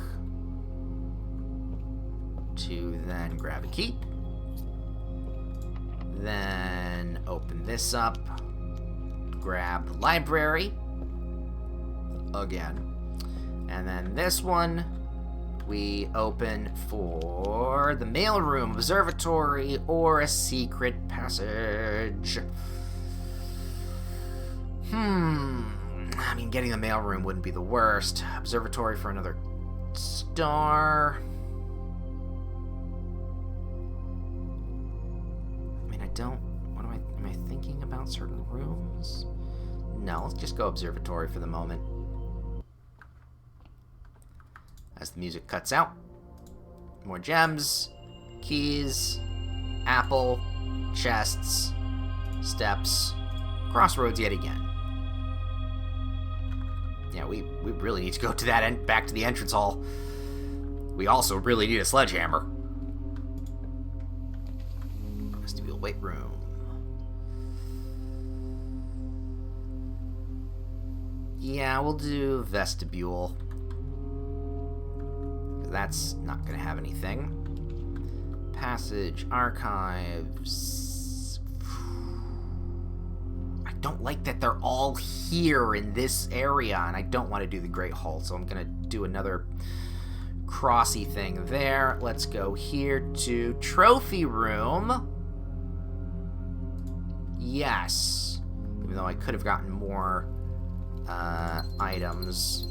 To then grab a key. Then open this up. Grab the library. Again. And then this one we open for the mailroom, observatory, or a secret passage. I mean, getting the mailroom wouldn't be the worst. Observatory for another star. I mean, I don't... Am I thinking about certain rooms? No, let's just go observatory for the moment. As the music cuts out. More gems, keys, apple, chests, steps, crossroads yet again. Yeah, we really need to go to that back to the entrance hall. We also really need a sledgehammer. Vestibule weight room. Yeah, we'll do vestibule. That's not going to have anything. Passage, archives. I don't like that they're all here in this area, and I don't want to do the Great Hall, so I'm going to do another crossy thing there. Let's go here to trophy room. Yes. Even though I could have gotten more items.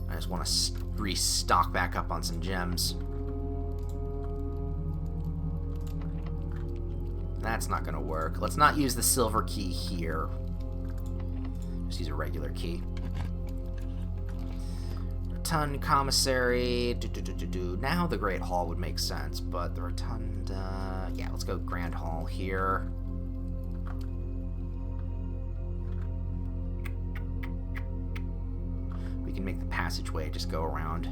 I just want to restock back up on some gems. That's not going to work. Let's not use the silver key here. Just use a regular key. Rotund commissary. Now the Great Hall would make sense, but the Rotunda... Yeah, let's go Grand Hall here. We can make the passageway just go around.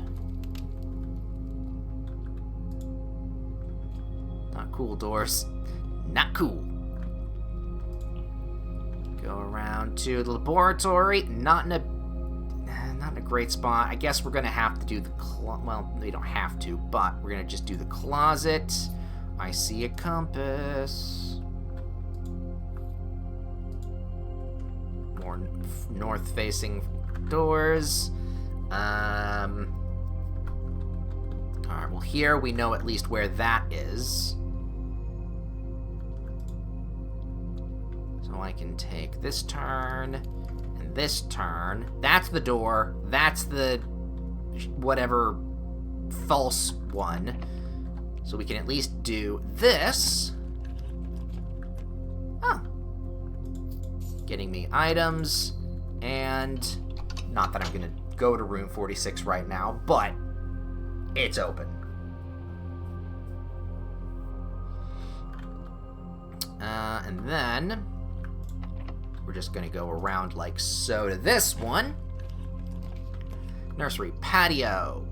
Not cool, doors. Not cool. Go around to the laboratory. Not in a great spot. I guess we're gonna have to do the well, we don't have to, but we're gonna just do the closet. I see a compass. More north-facing doors. Alright, well here we know at least where that is. So I can take this turn and this turn. That's the door. That's the whatever false one. So we can at least do this. Oh. Getting me items. And not that I'm going to go to room 46 right now, but it's open. And then we're just going to go around like so to this one. Nursery patio.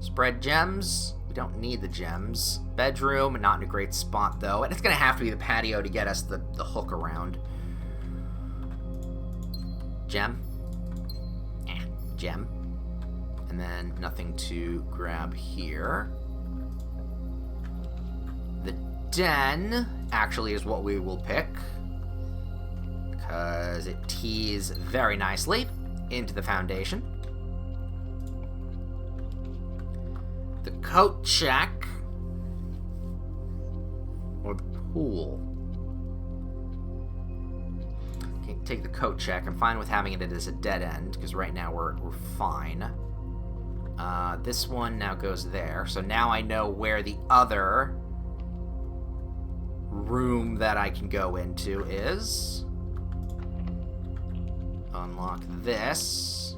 Spread gems. We don't need the gems. Bedroom, not in a great spot though. And it's going to have to be the patio to get us the hook around. Gem. Gem. And then nothing to grab here. The den actually is what we will pick, because it tees very nicely into the foundation. The coat check. Or the pool. Okay, take the coat check. I'm fine with having it as a dead end, because right now we're fine. This one now goes there. So now I know where the other room that I can go into is. Unlock this.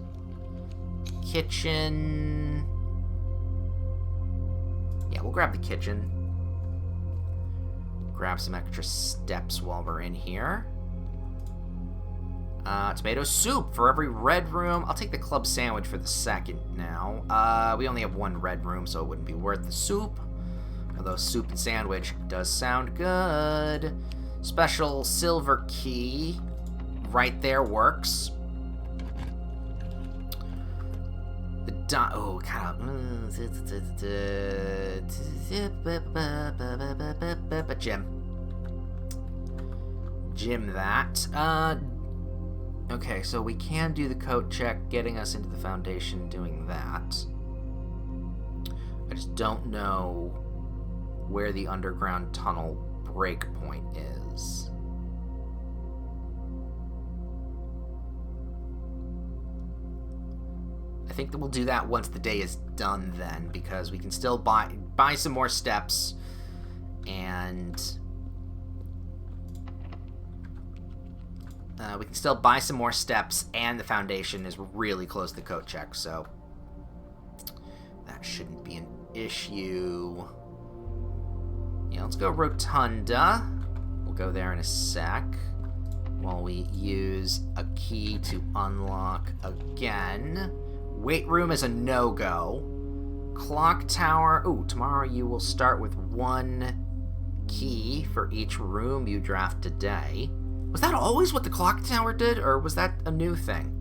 Kitchen. Yeah, we'll grab the kitchen. Grab some extra steps while we're in here. Tomato soup for every red room. I'll take the club sandwich for the second now. We only have one red room, so it wouldn't be worth the soup. Although soup and sandwich does sound good. Special silver key. Right there works. Oh, kind of. Jim that. Okay, so we can do the coat check, getting us into the foundation, doing that. I just don't know where the underground tunnel breakpoint is. I think that we'll do that once the day is done then, because we can still buy some more steps, and we can still buy some more steps, and the foundation is really close to the coat check, so that shouldn't be an issue. Yeah, let's go Rotunda. We'll go there in a sec while we use a key to unlock again. Weight room is a no-go. Clock tower. Ooh, tomorrow you will start with one key for each room you draft today. Was that always what the clock tower did, or was that a new thing?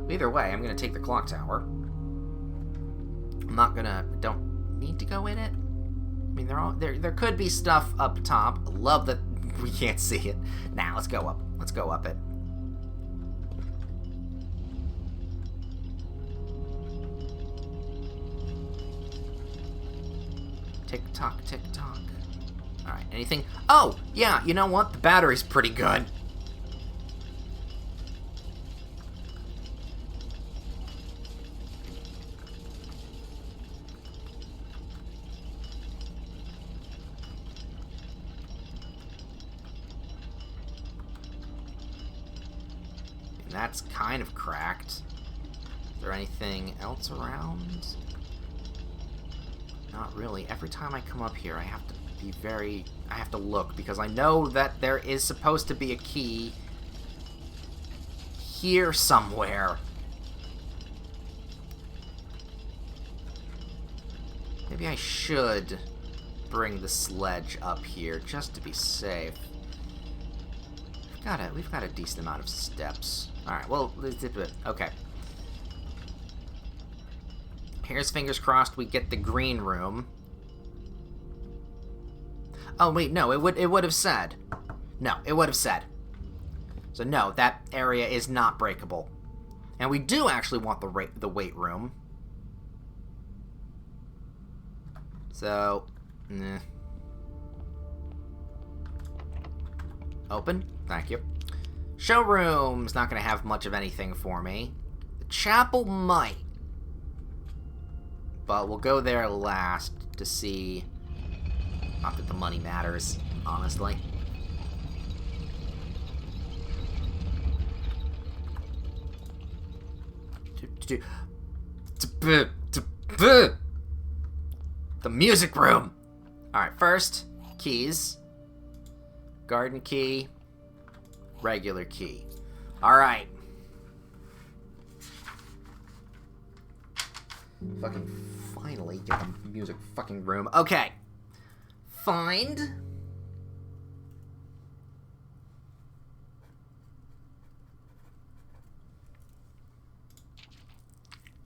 Either way, I'm going to take the clock tower. I'm not going to... Don't need to go in it. I mean, there could be stuff up top. I love that we can't see it. Nah, let's go up. Let's go up it. Tick-tock, tick-tock. Alright, anything? Oh, yeah, you know what? The battery's pretty good. And that's kind of cracked. Is there anything else around? Not really. Every time I come up here, I have to be I have to look, because I know that there is supposed to be a key here somewhere. Maybe I should bring the sledge up here just to be safe. We've got a decent amount of steps. Alright, well, let's do it. Okay. Here's fingers crossed we get the green room. Oh, wait, no, it would have said. No, it would have said. So, no, that area is not breakable. And we do actually want the weight room. So, Open. Thank you. Showroom's not going to have much of anything for me. The chapel might. But we'll go there last to see. Not that the money matters, honestly. The music room! Alright, first, keys. Garden key. Regular key. Alright. Fucking finally get the music fucking room. Okay. Find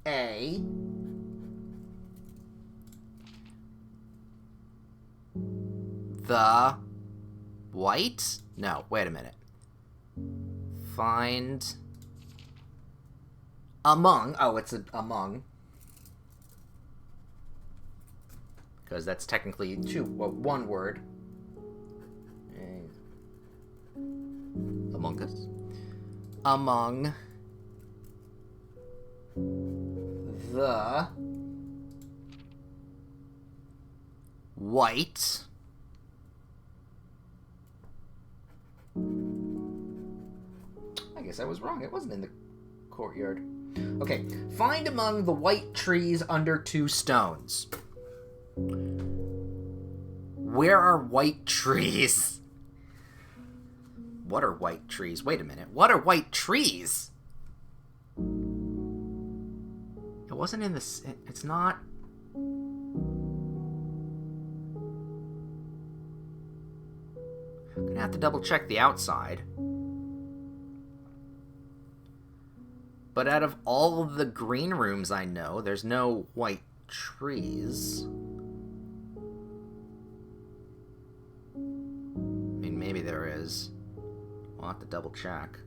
a the white? No, wait a minute. Find among. Oh, it's among. Because that's technically one word. Among Us. Among the white I guess I was wrong. It wasn't in the courtyard. Okay. Find among the white trees under 2 stones. Where are white trees? What are white trees? Wait a minute. What are white trees? It wasn't in this. It's not. I'm gonna have to double check the outside. But out of all of the green rooms I know, there's no white trees. I mean, maybe there is. We'll have to double check.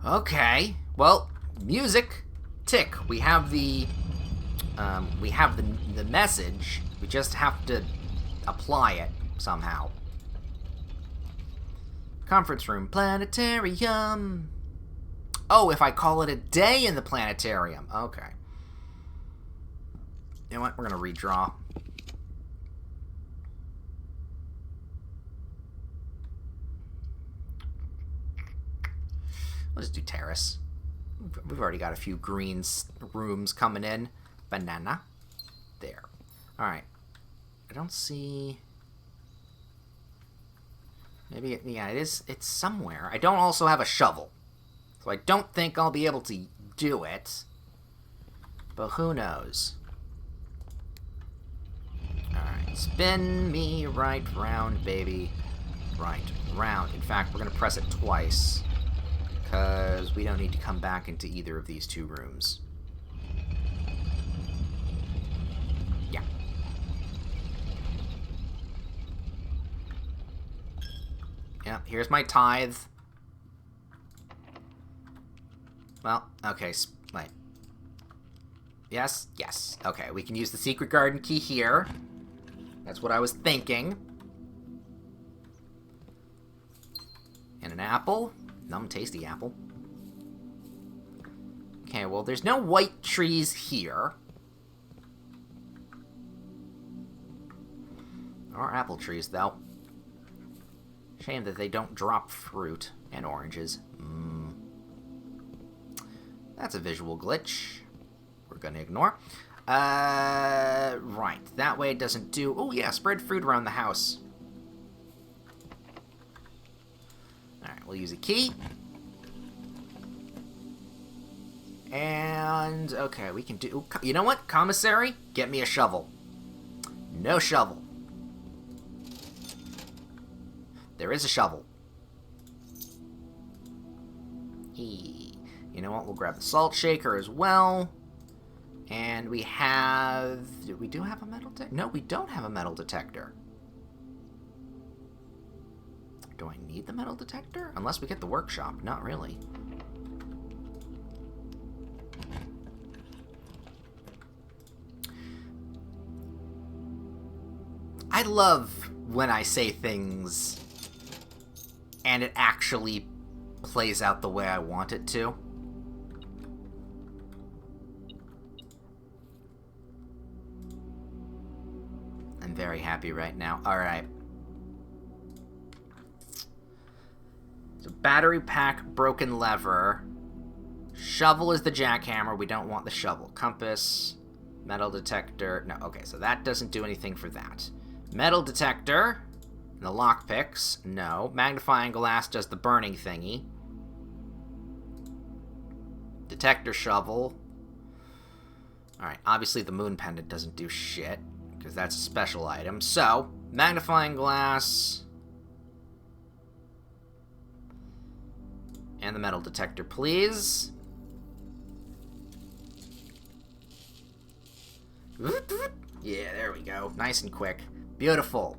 Okay. Well, music. Tick. We have the message. We just have to apply it somehow. Conference room, planetarium. Oh, if I call it a day in the planetarium. Okay. You know what? We're going to redraw. Let's do terrace. We've already got a few green rooms coming in. Banana. There. Alright. I don't see... Maybe, yeah, it's somewhere. I don't also have a shovel. So I don't think I'll be able to do it. But who knows? Alright, spin me right round, baby. Right round. In fact, we're going to press it twice. Because we don't need to come back into either of these 2 rooms. Yeah. Yeah, here's my tithe. Well, okay, wait. Yes, yes. Okay, we can use the secret garden key here. That's what I was thinking. And an apple. Num tasty apple. Okay, well, there's no white trees here. There are apple trees, though. Shame that they don't drop fruit and oranges. That's a visual glitch. We're gonna ignore. Right. That way it doesn't do... Oh, yeah, spread fruit around the house. Alright, we'll use a key. And... Okay, we can do... You know what? Commissary, get me a shovel. No shovel. There is a shovel. You know what? We'll grab the salt shaker as well. And we have... We do have a metal detector? No, we don't have a metal detector. Do I need the metal detector? Unless we get the workshop. Not really. I love when I say things and it actually plays out the way I want it to. I'm very happy right now. Alright. So battery pack, broken lever. Shovel is the jackhammer. We don't want the shovel. Compass, metal detector. No, okay, so that doesn't do anything for that. Metal detector. And the lockpicks. No. Magnifying glass does the burning thingy. Detector shovel. Alright, obviously the moon pendant doesn't do shit, because that's a special item. So, magnifying glass. And the metal detector, please. Yeah, there we go. Nice and quick. Beautiful.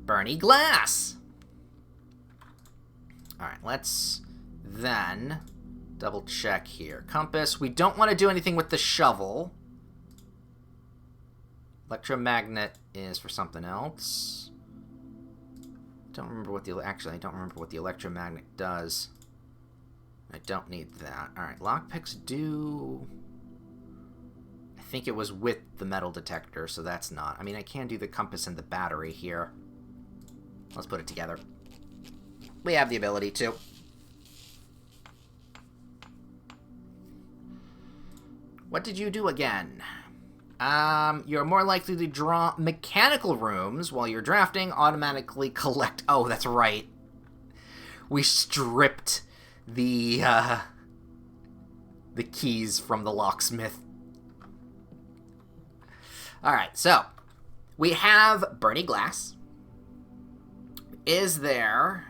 Burny glass. Alright, let's then double check here. Compass. We don't want to do anything with the shovel. Electromagnet is for something else. Don't remember what the... Actually, I don't remember what the electromagnet does. I don't need that. Alright, lockpicks do... I think it was with the metal detector, so that's not. I mean, I can do the compass and the battery here. Let's put it together. We have the ability to. What did you do again? You're more likely to draw mechanical rooms while you're drafting, automatically collect... Oh, that's right. We stripped the keys from the locksmith. Alright, so we have Bernie Glass. Is there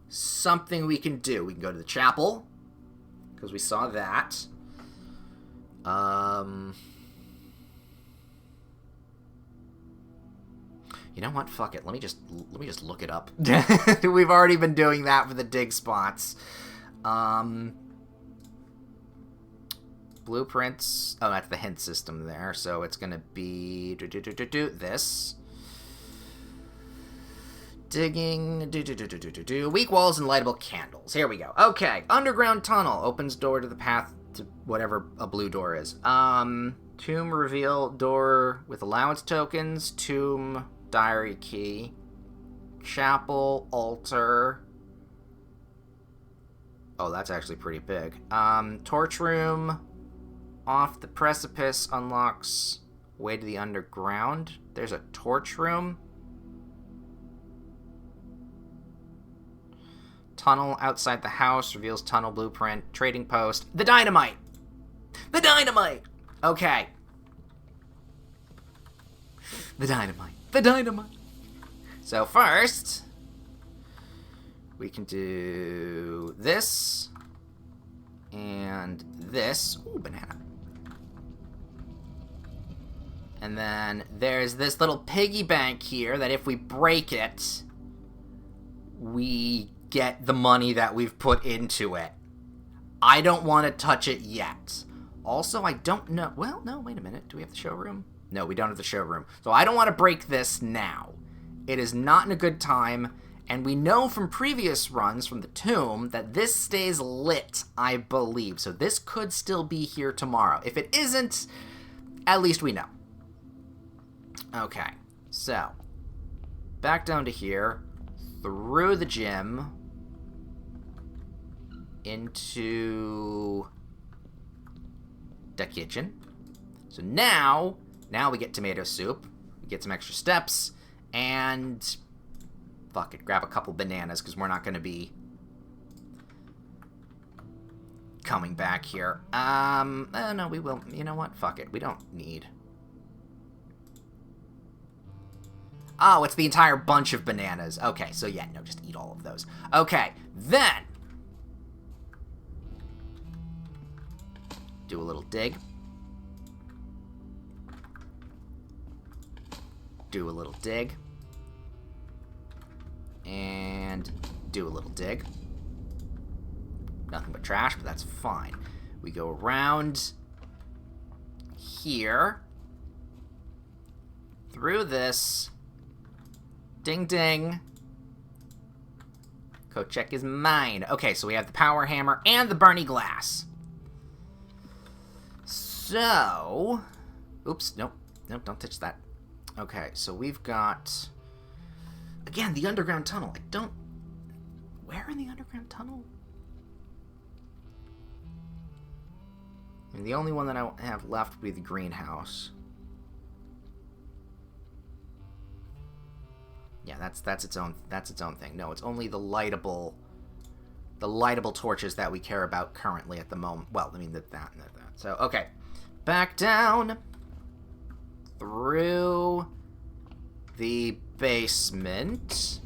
something we can do? We can go to the chapel, because we saw that. You know what? Fuck it. Let me just look it up. We've already been doing that for the dig spots. Blueprints. Oh, that's the hint system there. So it's gonna be this. Digging. Weak walls and lightable candles. Here we go. Okay. Underground tunnel opens door to the path to whatever a blue door is. Tomb reveal door with allowance tokens. Tomb diary key. Chapel altar. Oh, that's actually pretty big. Torch room off the precipice unlocks way to the underground. There's a torch room. Tunnel outside the house reveals tunnel blueprint. Trading post. The dynamite! The dynamite! Okay. The dynamite. The dynamite! So first, we can do this and this. Ooh, banana. And then there's this little piggy bank here that if we break it, we get the money that we've put into it. I don't want to touch it yet. Also, I don't know... Well, no, wait a minute. Do we have the showroom? No, we don't have the showroom. So I don't want to break this now. It is not in a good time, and we know from previous runs from the tomb that this stays lit, I believe. So this could still be here tomorrow. If it isn't, at least we know. Okay, so back down to here, through the gym, into the kitchen. So now we get tomato soup, we get some extra steps, and fuck it, grab a couple bananas, because we're not going to be coming back here. No, we will. You know what? Fuck it. We don't need... Oh, it's the entire bunch of bananas. Okay, so yeah, no, just eat all of those. Okay, then... do a little dig. Do a little dig. And do a little dig. Nothing but trash, but that's fine. We go around here. Through this. Ding ding. Code check is mine. Okay, so we have the power hammer and the Bernie glass. So... Oops, nope. Nope, don't touch that. Okay, so we've got... Again, the underground tunnel. I don't... Where in the underground tunnel? I mean, the only one that I have left would be the greenhouse. Yeah, that's its own thing. No, it's only the lightable torches that we care about currently at the moment. Well, I mean that. So okay, back down through the basement.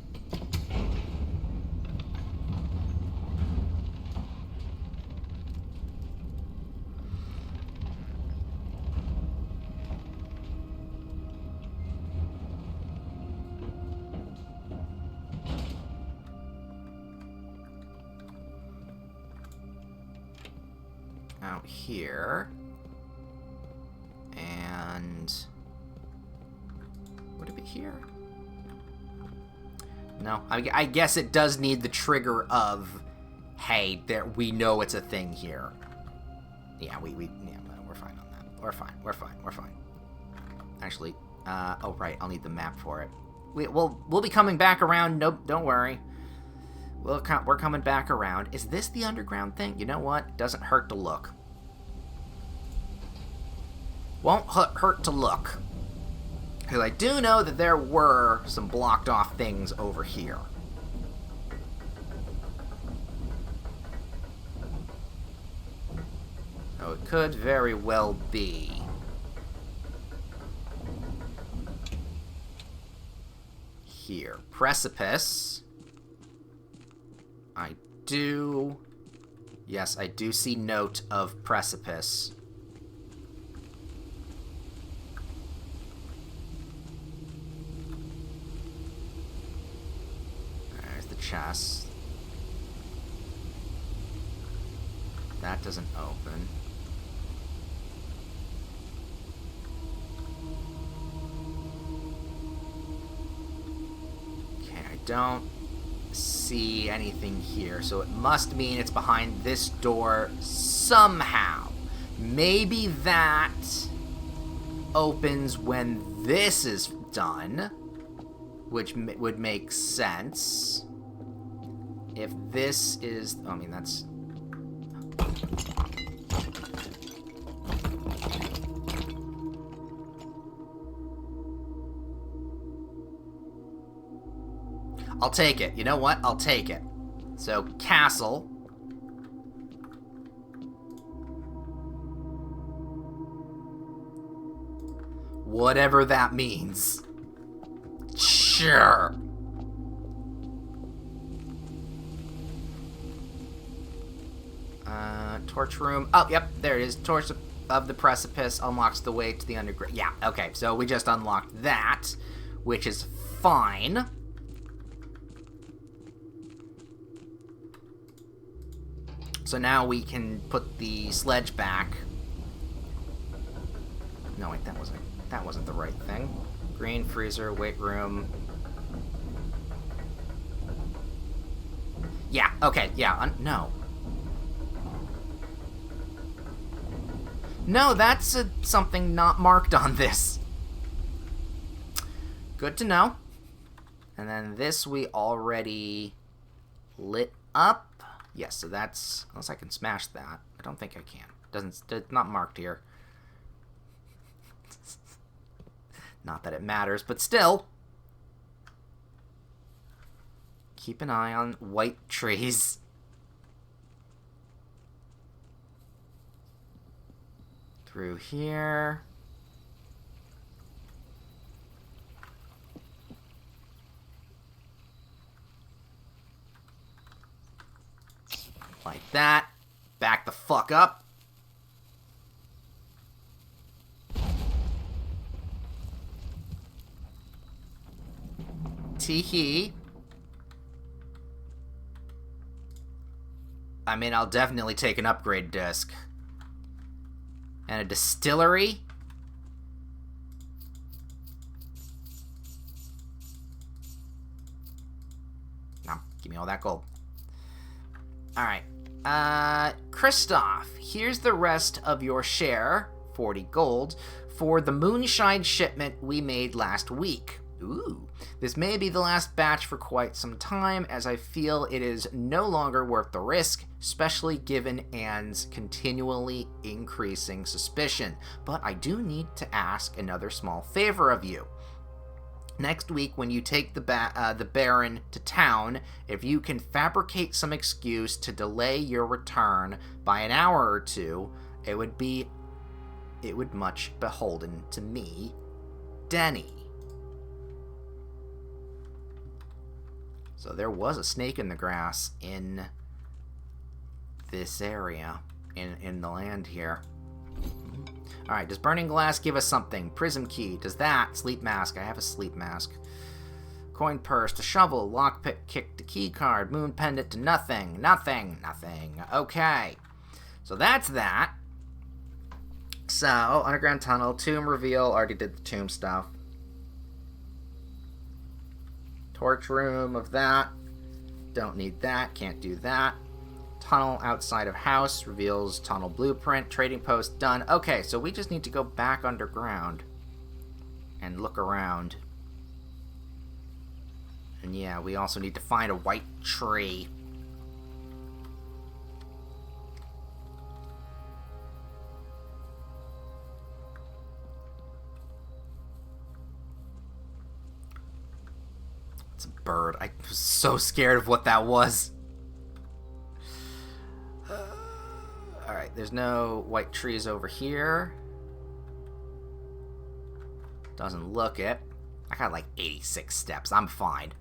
Out here. And here? No, I guess it does need the trigger of, hey, there, we know it's a thing here. Yeah, we're fine on that. We're fine. Actually, oh right, I'll need the map for it. We'll be coming back around. Nope, don't worry. We're coming back around. Is this the underground thing? You know what? Doesn't hurt to look. Won't hurt to look. Because I do know that there were some blocked off things over here. So it could very well be. Here. Precipice. Yes, I do see note of precipice. There's the chest. That doesn't open. Okay, I don't see anything here, so it must mean it's behind this door somehow. Maybe that opens when this is done, which would make sense. If this is, I mean, that's... I'll take it. You know what? I'll take it. So, castle. Whatever that means. Sure. Torch room. Oh, yep, there it is. Torch of the precipice unlocks the way to the underground. Yeah, okay, so we just unlocked that, which is fine. So now we can put the sledge back. No, wait, that wasn't the right thing. Green freezer, weight room. Yeah, okay, yeah, no. No, that's something not marked on this. Good to know. And then this we already lit up. Yes, so that's... Unless I can smash that. I don't think I can. It's not marked here. Not that it matters, but still. Keep an eye on white trees. Through here. Like that. Back the fuck up. Tee-hee. I mean, I'll definitely take an upgrade disc. And a distillery. No, give me all that gold. Alright. Kristoff, here's the rest of your share, 40 gold, for the moonshine shipment we made last week. Ooh. This may be the last batch for quite some time, as I feel it is no longer worth the risk, especially given Anne's continually increasing suspicion. But I do need to ask another small favor of you. Next week, when you take the Baron to town, if you can fabricate some excuse to delay your return by an hour or two, it would much beholden to me, Denny. So there was a snake in the grass in this area, in the land here. Alright, does burning glass give us something? Prism key, does that? Sleep mask, I have a sleep mask. Coin purse to shovel, lockpick kick to key card, moon pendant to nothing. Nothing. Okay. So that's that. So, underground tunnel, tomb reveal, already did the tomb stuff. Torch room of that. Don't need that. Can't do that. Tunnel outside of house reveals tunnel blueprint. Trading post done. Okay, so we just need to go back underground and look around. And yeah, we also need to find a white tree. It's a bird. I was so scared of what that was. Alright, there's no white trees over here. Doesn't look it. I got like 86 steps. I'm fine.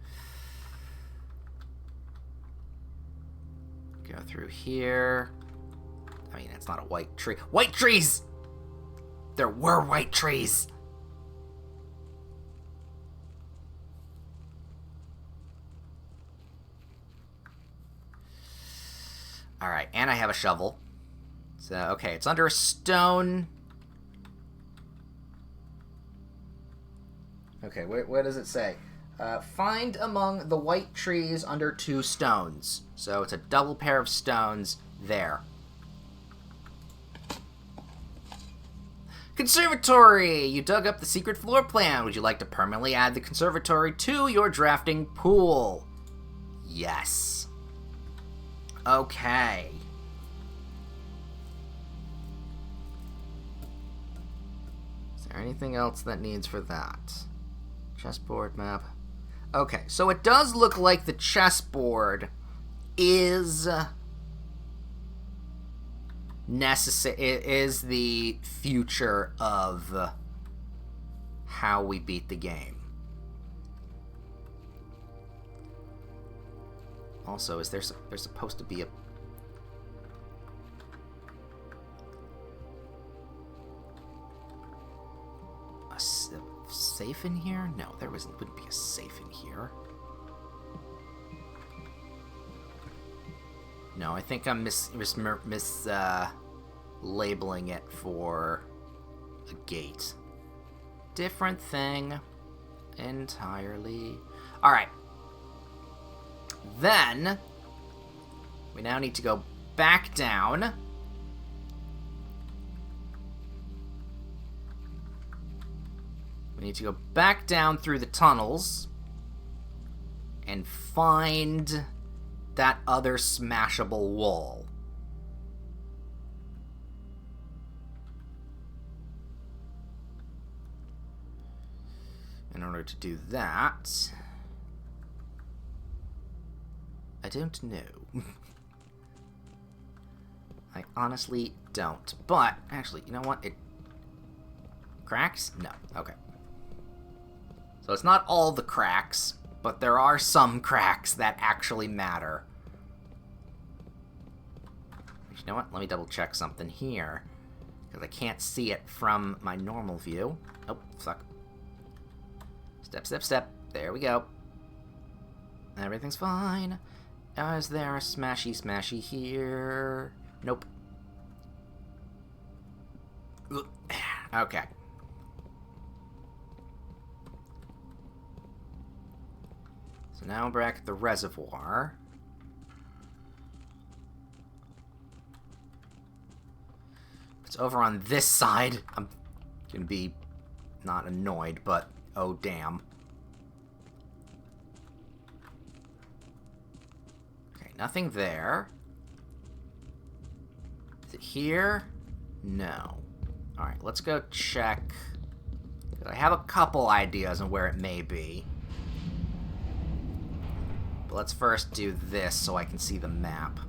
Go through here. I mean, it's not a white tree. White trees! There were white trees! Alright, and I have a shovel. So, okay, it's under a stone. Okay, where does it say? Find among the white trees under 2 stones. So it's a double pair of stones there. Conservatory! You dug up the secret floor plan. Would you like to permanently add the conservatory to your drafting pool? Yes. Okay. Is there anything else that needs for that? Chessboard map. Okay, so it does look like the chessboard is necessary. It is the future of how we beat the game. Also, is there's supposed to be a safe in here? No, there wouldn't be a safe in here. No, I think I'm labeling it for a gate. Different thing entirely. Alright. Then, we now need to go back down. We need to go back down through the tunnels and find that other smashable wall. In order to do that, I don't know. I honestly don't. But, actually, you know what? It cracks? No. Okay. So it's not all the cracks, but there are some cracks that actually matter. You know what? Let me double check something here, because I can't see it from my normal view. Oh, fuck. Step, step, step. There we go. Everything's fine. Is there a smashy here? Nope. Okay. So now we're back at the reservoir. It's over on this side. I'm gonna be not annoyed, but oh damn. Okay, nothing there. Is it here? No. Alright, let's go check. I have a couple ideas on where it may be. But let's first do this so I can see the map.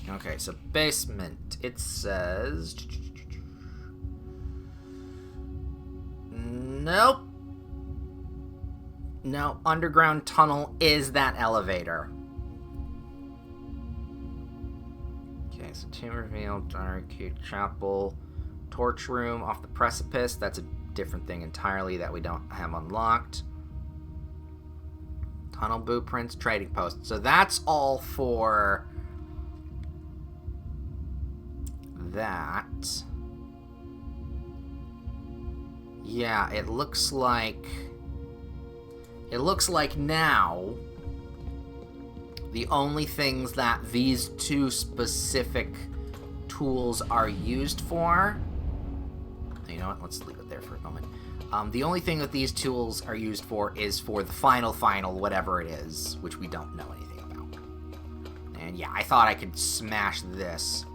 Okay, so basement. It says... Nope. No, underground tunnel is that elevator. Okay, so tomb revealed, dark chapel, torch room off the precipice. That's a different thing entirely that we don't have unlocked. Tunnel blueprints, trading post. So that's all for that. Yeah, it looks like... It looks like now the only things that these two specific tools are used for... You know what? Let's leave it there for a moment. The only thing that these tools are used for is for the final, whatever it is, which we don't know anything about. And yeah, I thought I could smash this.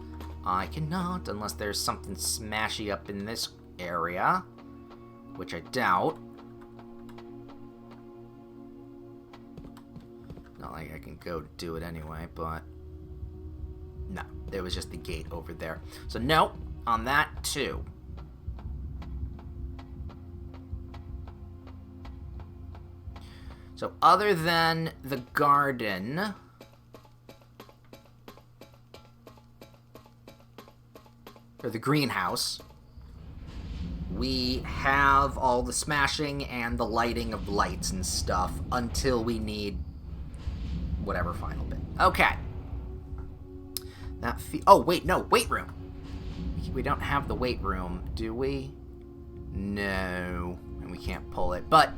I cannot, unless there's something smashy up in this area, which I doubt. Not like I can go do it anyway, but... No, there was just the gate over there. So no, on that too. So other than the garden... or the greenhouse, we have all the smashing and the lighting of lights and stuff until we need whatever final bit. Okay. Oh, wait, no, weight room. We don't have the weight room, do we? No, and we can't pull it. But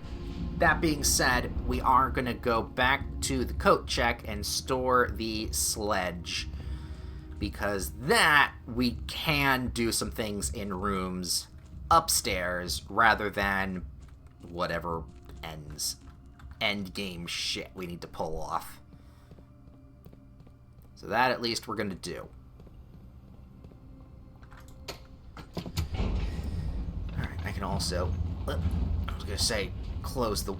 that being said, we are going to go back to the coat check and store the sledge. Because that, we can do some things in rooms upstairs rather than whatever end game shit we need to pull off. So that at least we're going to do. Alright, I can also, I was going to say close the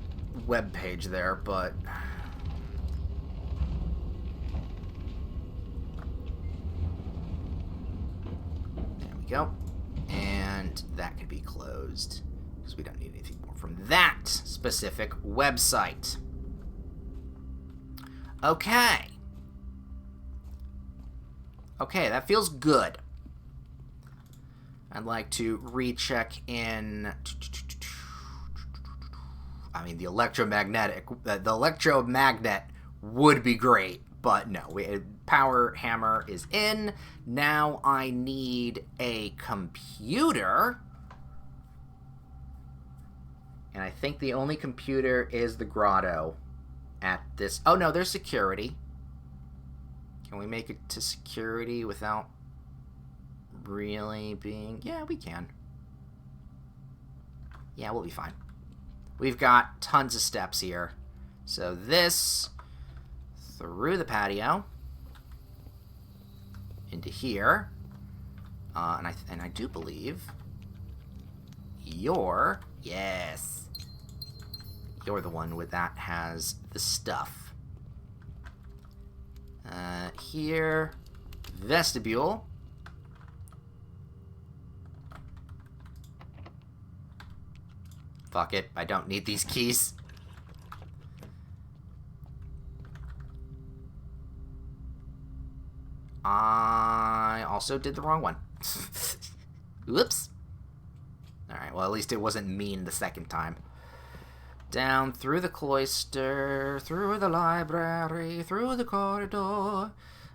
web page there, but... go. And that could be closed because we don't need anything more from that specific website. Okay. Okay, that feels good. I'd like to recheck in... I mean, the electromagnet would be great, but no, power hammer is in. Now I need a computer. And I think the only computer is the grotto at this... Oh, no, there's security. Can we make it to security without really being... Yeah, we can. Yeah, we'll be fine. We've got tons of steps here. So this... through the patio into here, and I do believe you're the one with that has the stuff. Here, vestibule. Fuck it, I don't need these keys. I also did the wrong one. Whoops. Alright, well, at least it wasn't mean the second time. Down through the cloister, through the library, through the corridor.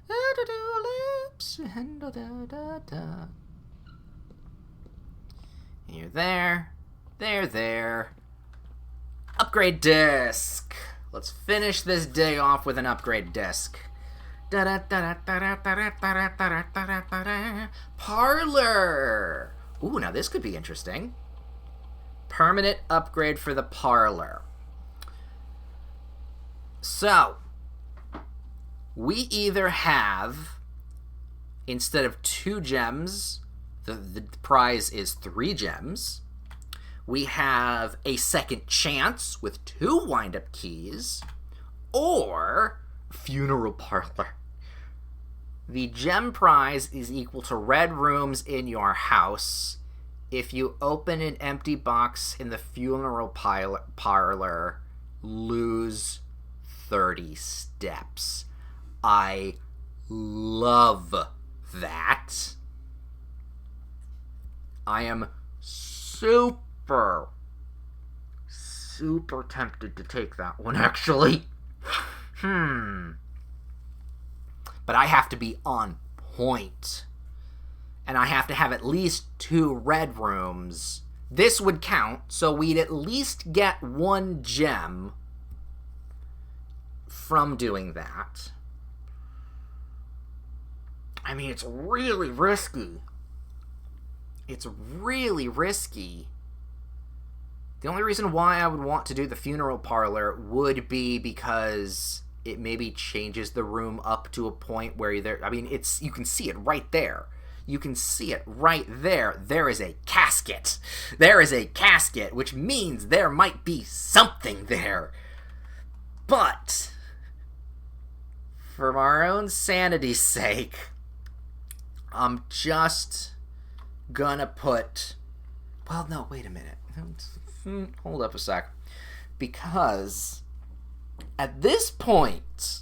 Lips, and da-da-da-da. You're there. There. Upgrade disc. Let's finish this day off with an upgrade disc. Parlor! Ooh, now this could be interesting. Permanent upgrade for the parlor. So, we either have, instead of 2 gems, the prize is 3 gems. We have a second chance with 2 wind-up keys, or funeral parlor. The gem prize is equal to red rooms in your house. If you open an empty box in the funeral parlor, lose 30 steps. I love that. I am super tempted to take that one, actually. But I have to be on point. And I have to have at least 2 red rooms this would count, so we'd at least get 1 gem from doing that. I mean, it's really risky. It's really risky. The only reason why I would want to do the funeral parlor would be because it maybe changes the room up to a point where you can see it right there. You can see it right there. There is a casket. There is a casket, which means there might be something there. But for our own sanity's sake, I'm just gonna put... Well, no, wait a minute. Hold up a sec. Because at this point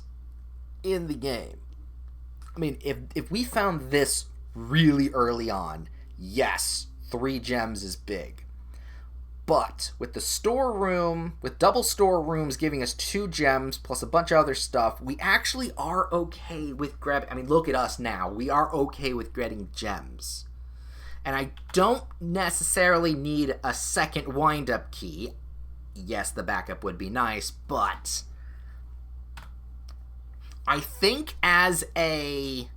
in the game, I mean, if we found this really early on, yes, 3 gems is big. But with the storeroom, with double storerooms giving us 2 gems plus a bunch of other stuff, we actually are okay with grabbing... I mean, look at us now. We are okay with getting gems. And I don't necessarily need a second wind-up key. Yes, the backup would be nice, but I think as a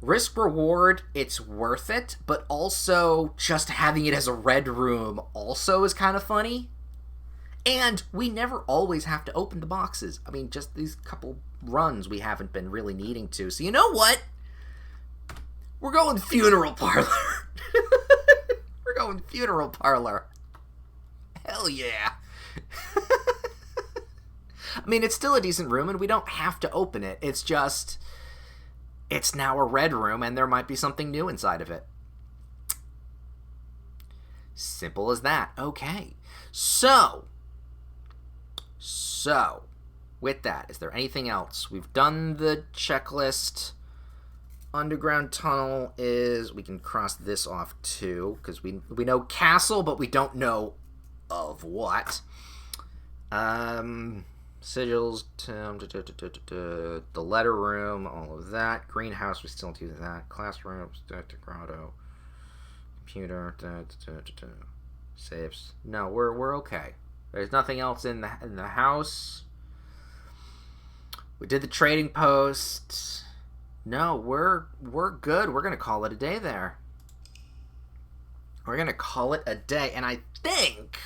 risk-reward, it's worth it, but also just having it as a red room also is kind of funny. And we never always have to open the boxes. I mean, just these couple runs we haven't been really needing to. So you know what? We're going funeral parlor. We're going funeral parlor. Hell yeah. I mean, it's still a decent room, and we don't have to open it. It's just... it's now a red room, and there might be something new inside of it. Simple as that. Okay. So, with that, is there anything else? We've done the checklist. Underground tunnel is... we can cross this off, too, because we know castle, but we don't know of what. Sigils, the letter room, all of that. Greenhouse, we still do that. Classrooms, grotto, computer, saves. No, we're okay. There's nothing else in the house. We did the trading post. No, we're good. We're gonna call it a day there. We're gonna call it a day, and I think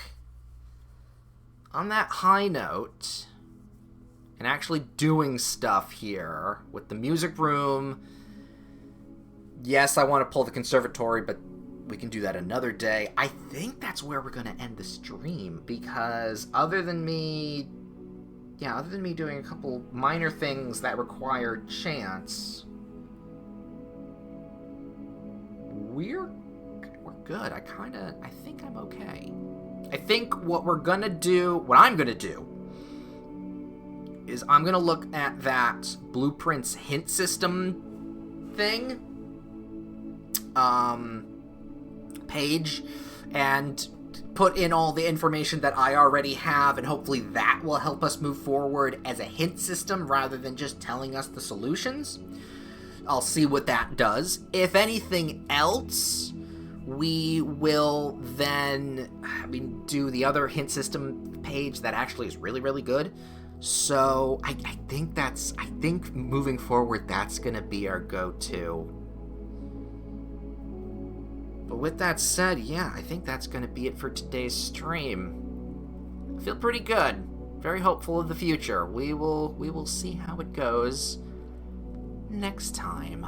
on that high note, and actually doing stuff here with the music room. Yes, I want to pull the conservatory, but we can do that another day. I think that's where we're going to end the stream, because other than me doing a couple minor things that require chance, we're good. I think I'm okay. I think what I'm gonna do is I'm gonna look at that blueprints hint system thing page and put in all the information that I already have, and hopefully that will help us move forward as a hint system rather than just telling us the solutions. I'll see what that does. If anything else, we will then, do the other hint system page that actually is really, really good. So I think moving forward, that's going to be our go-to. But with that said, yeah, I think that's going to be it for today's stream. I feel pretty good. Very hopeful of the future. We will see how it goes next time.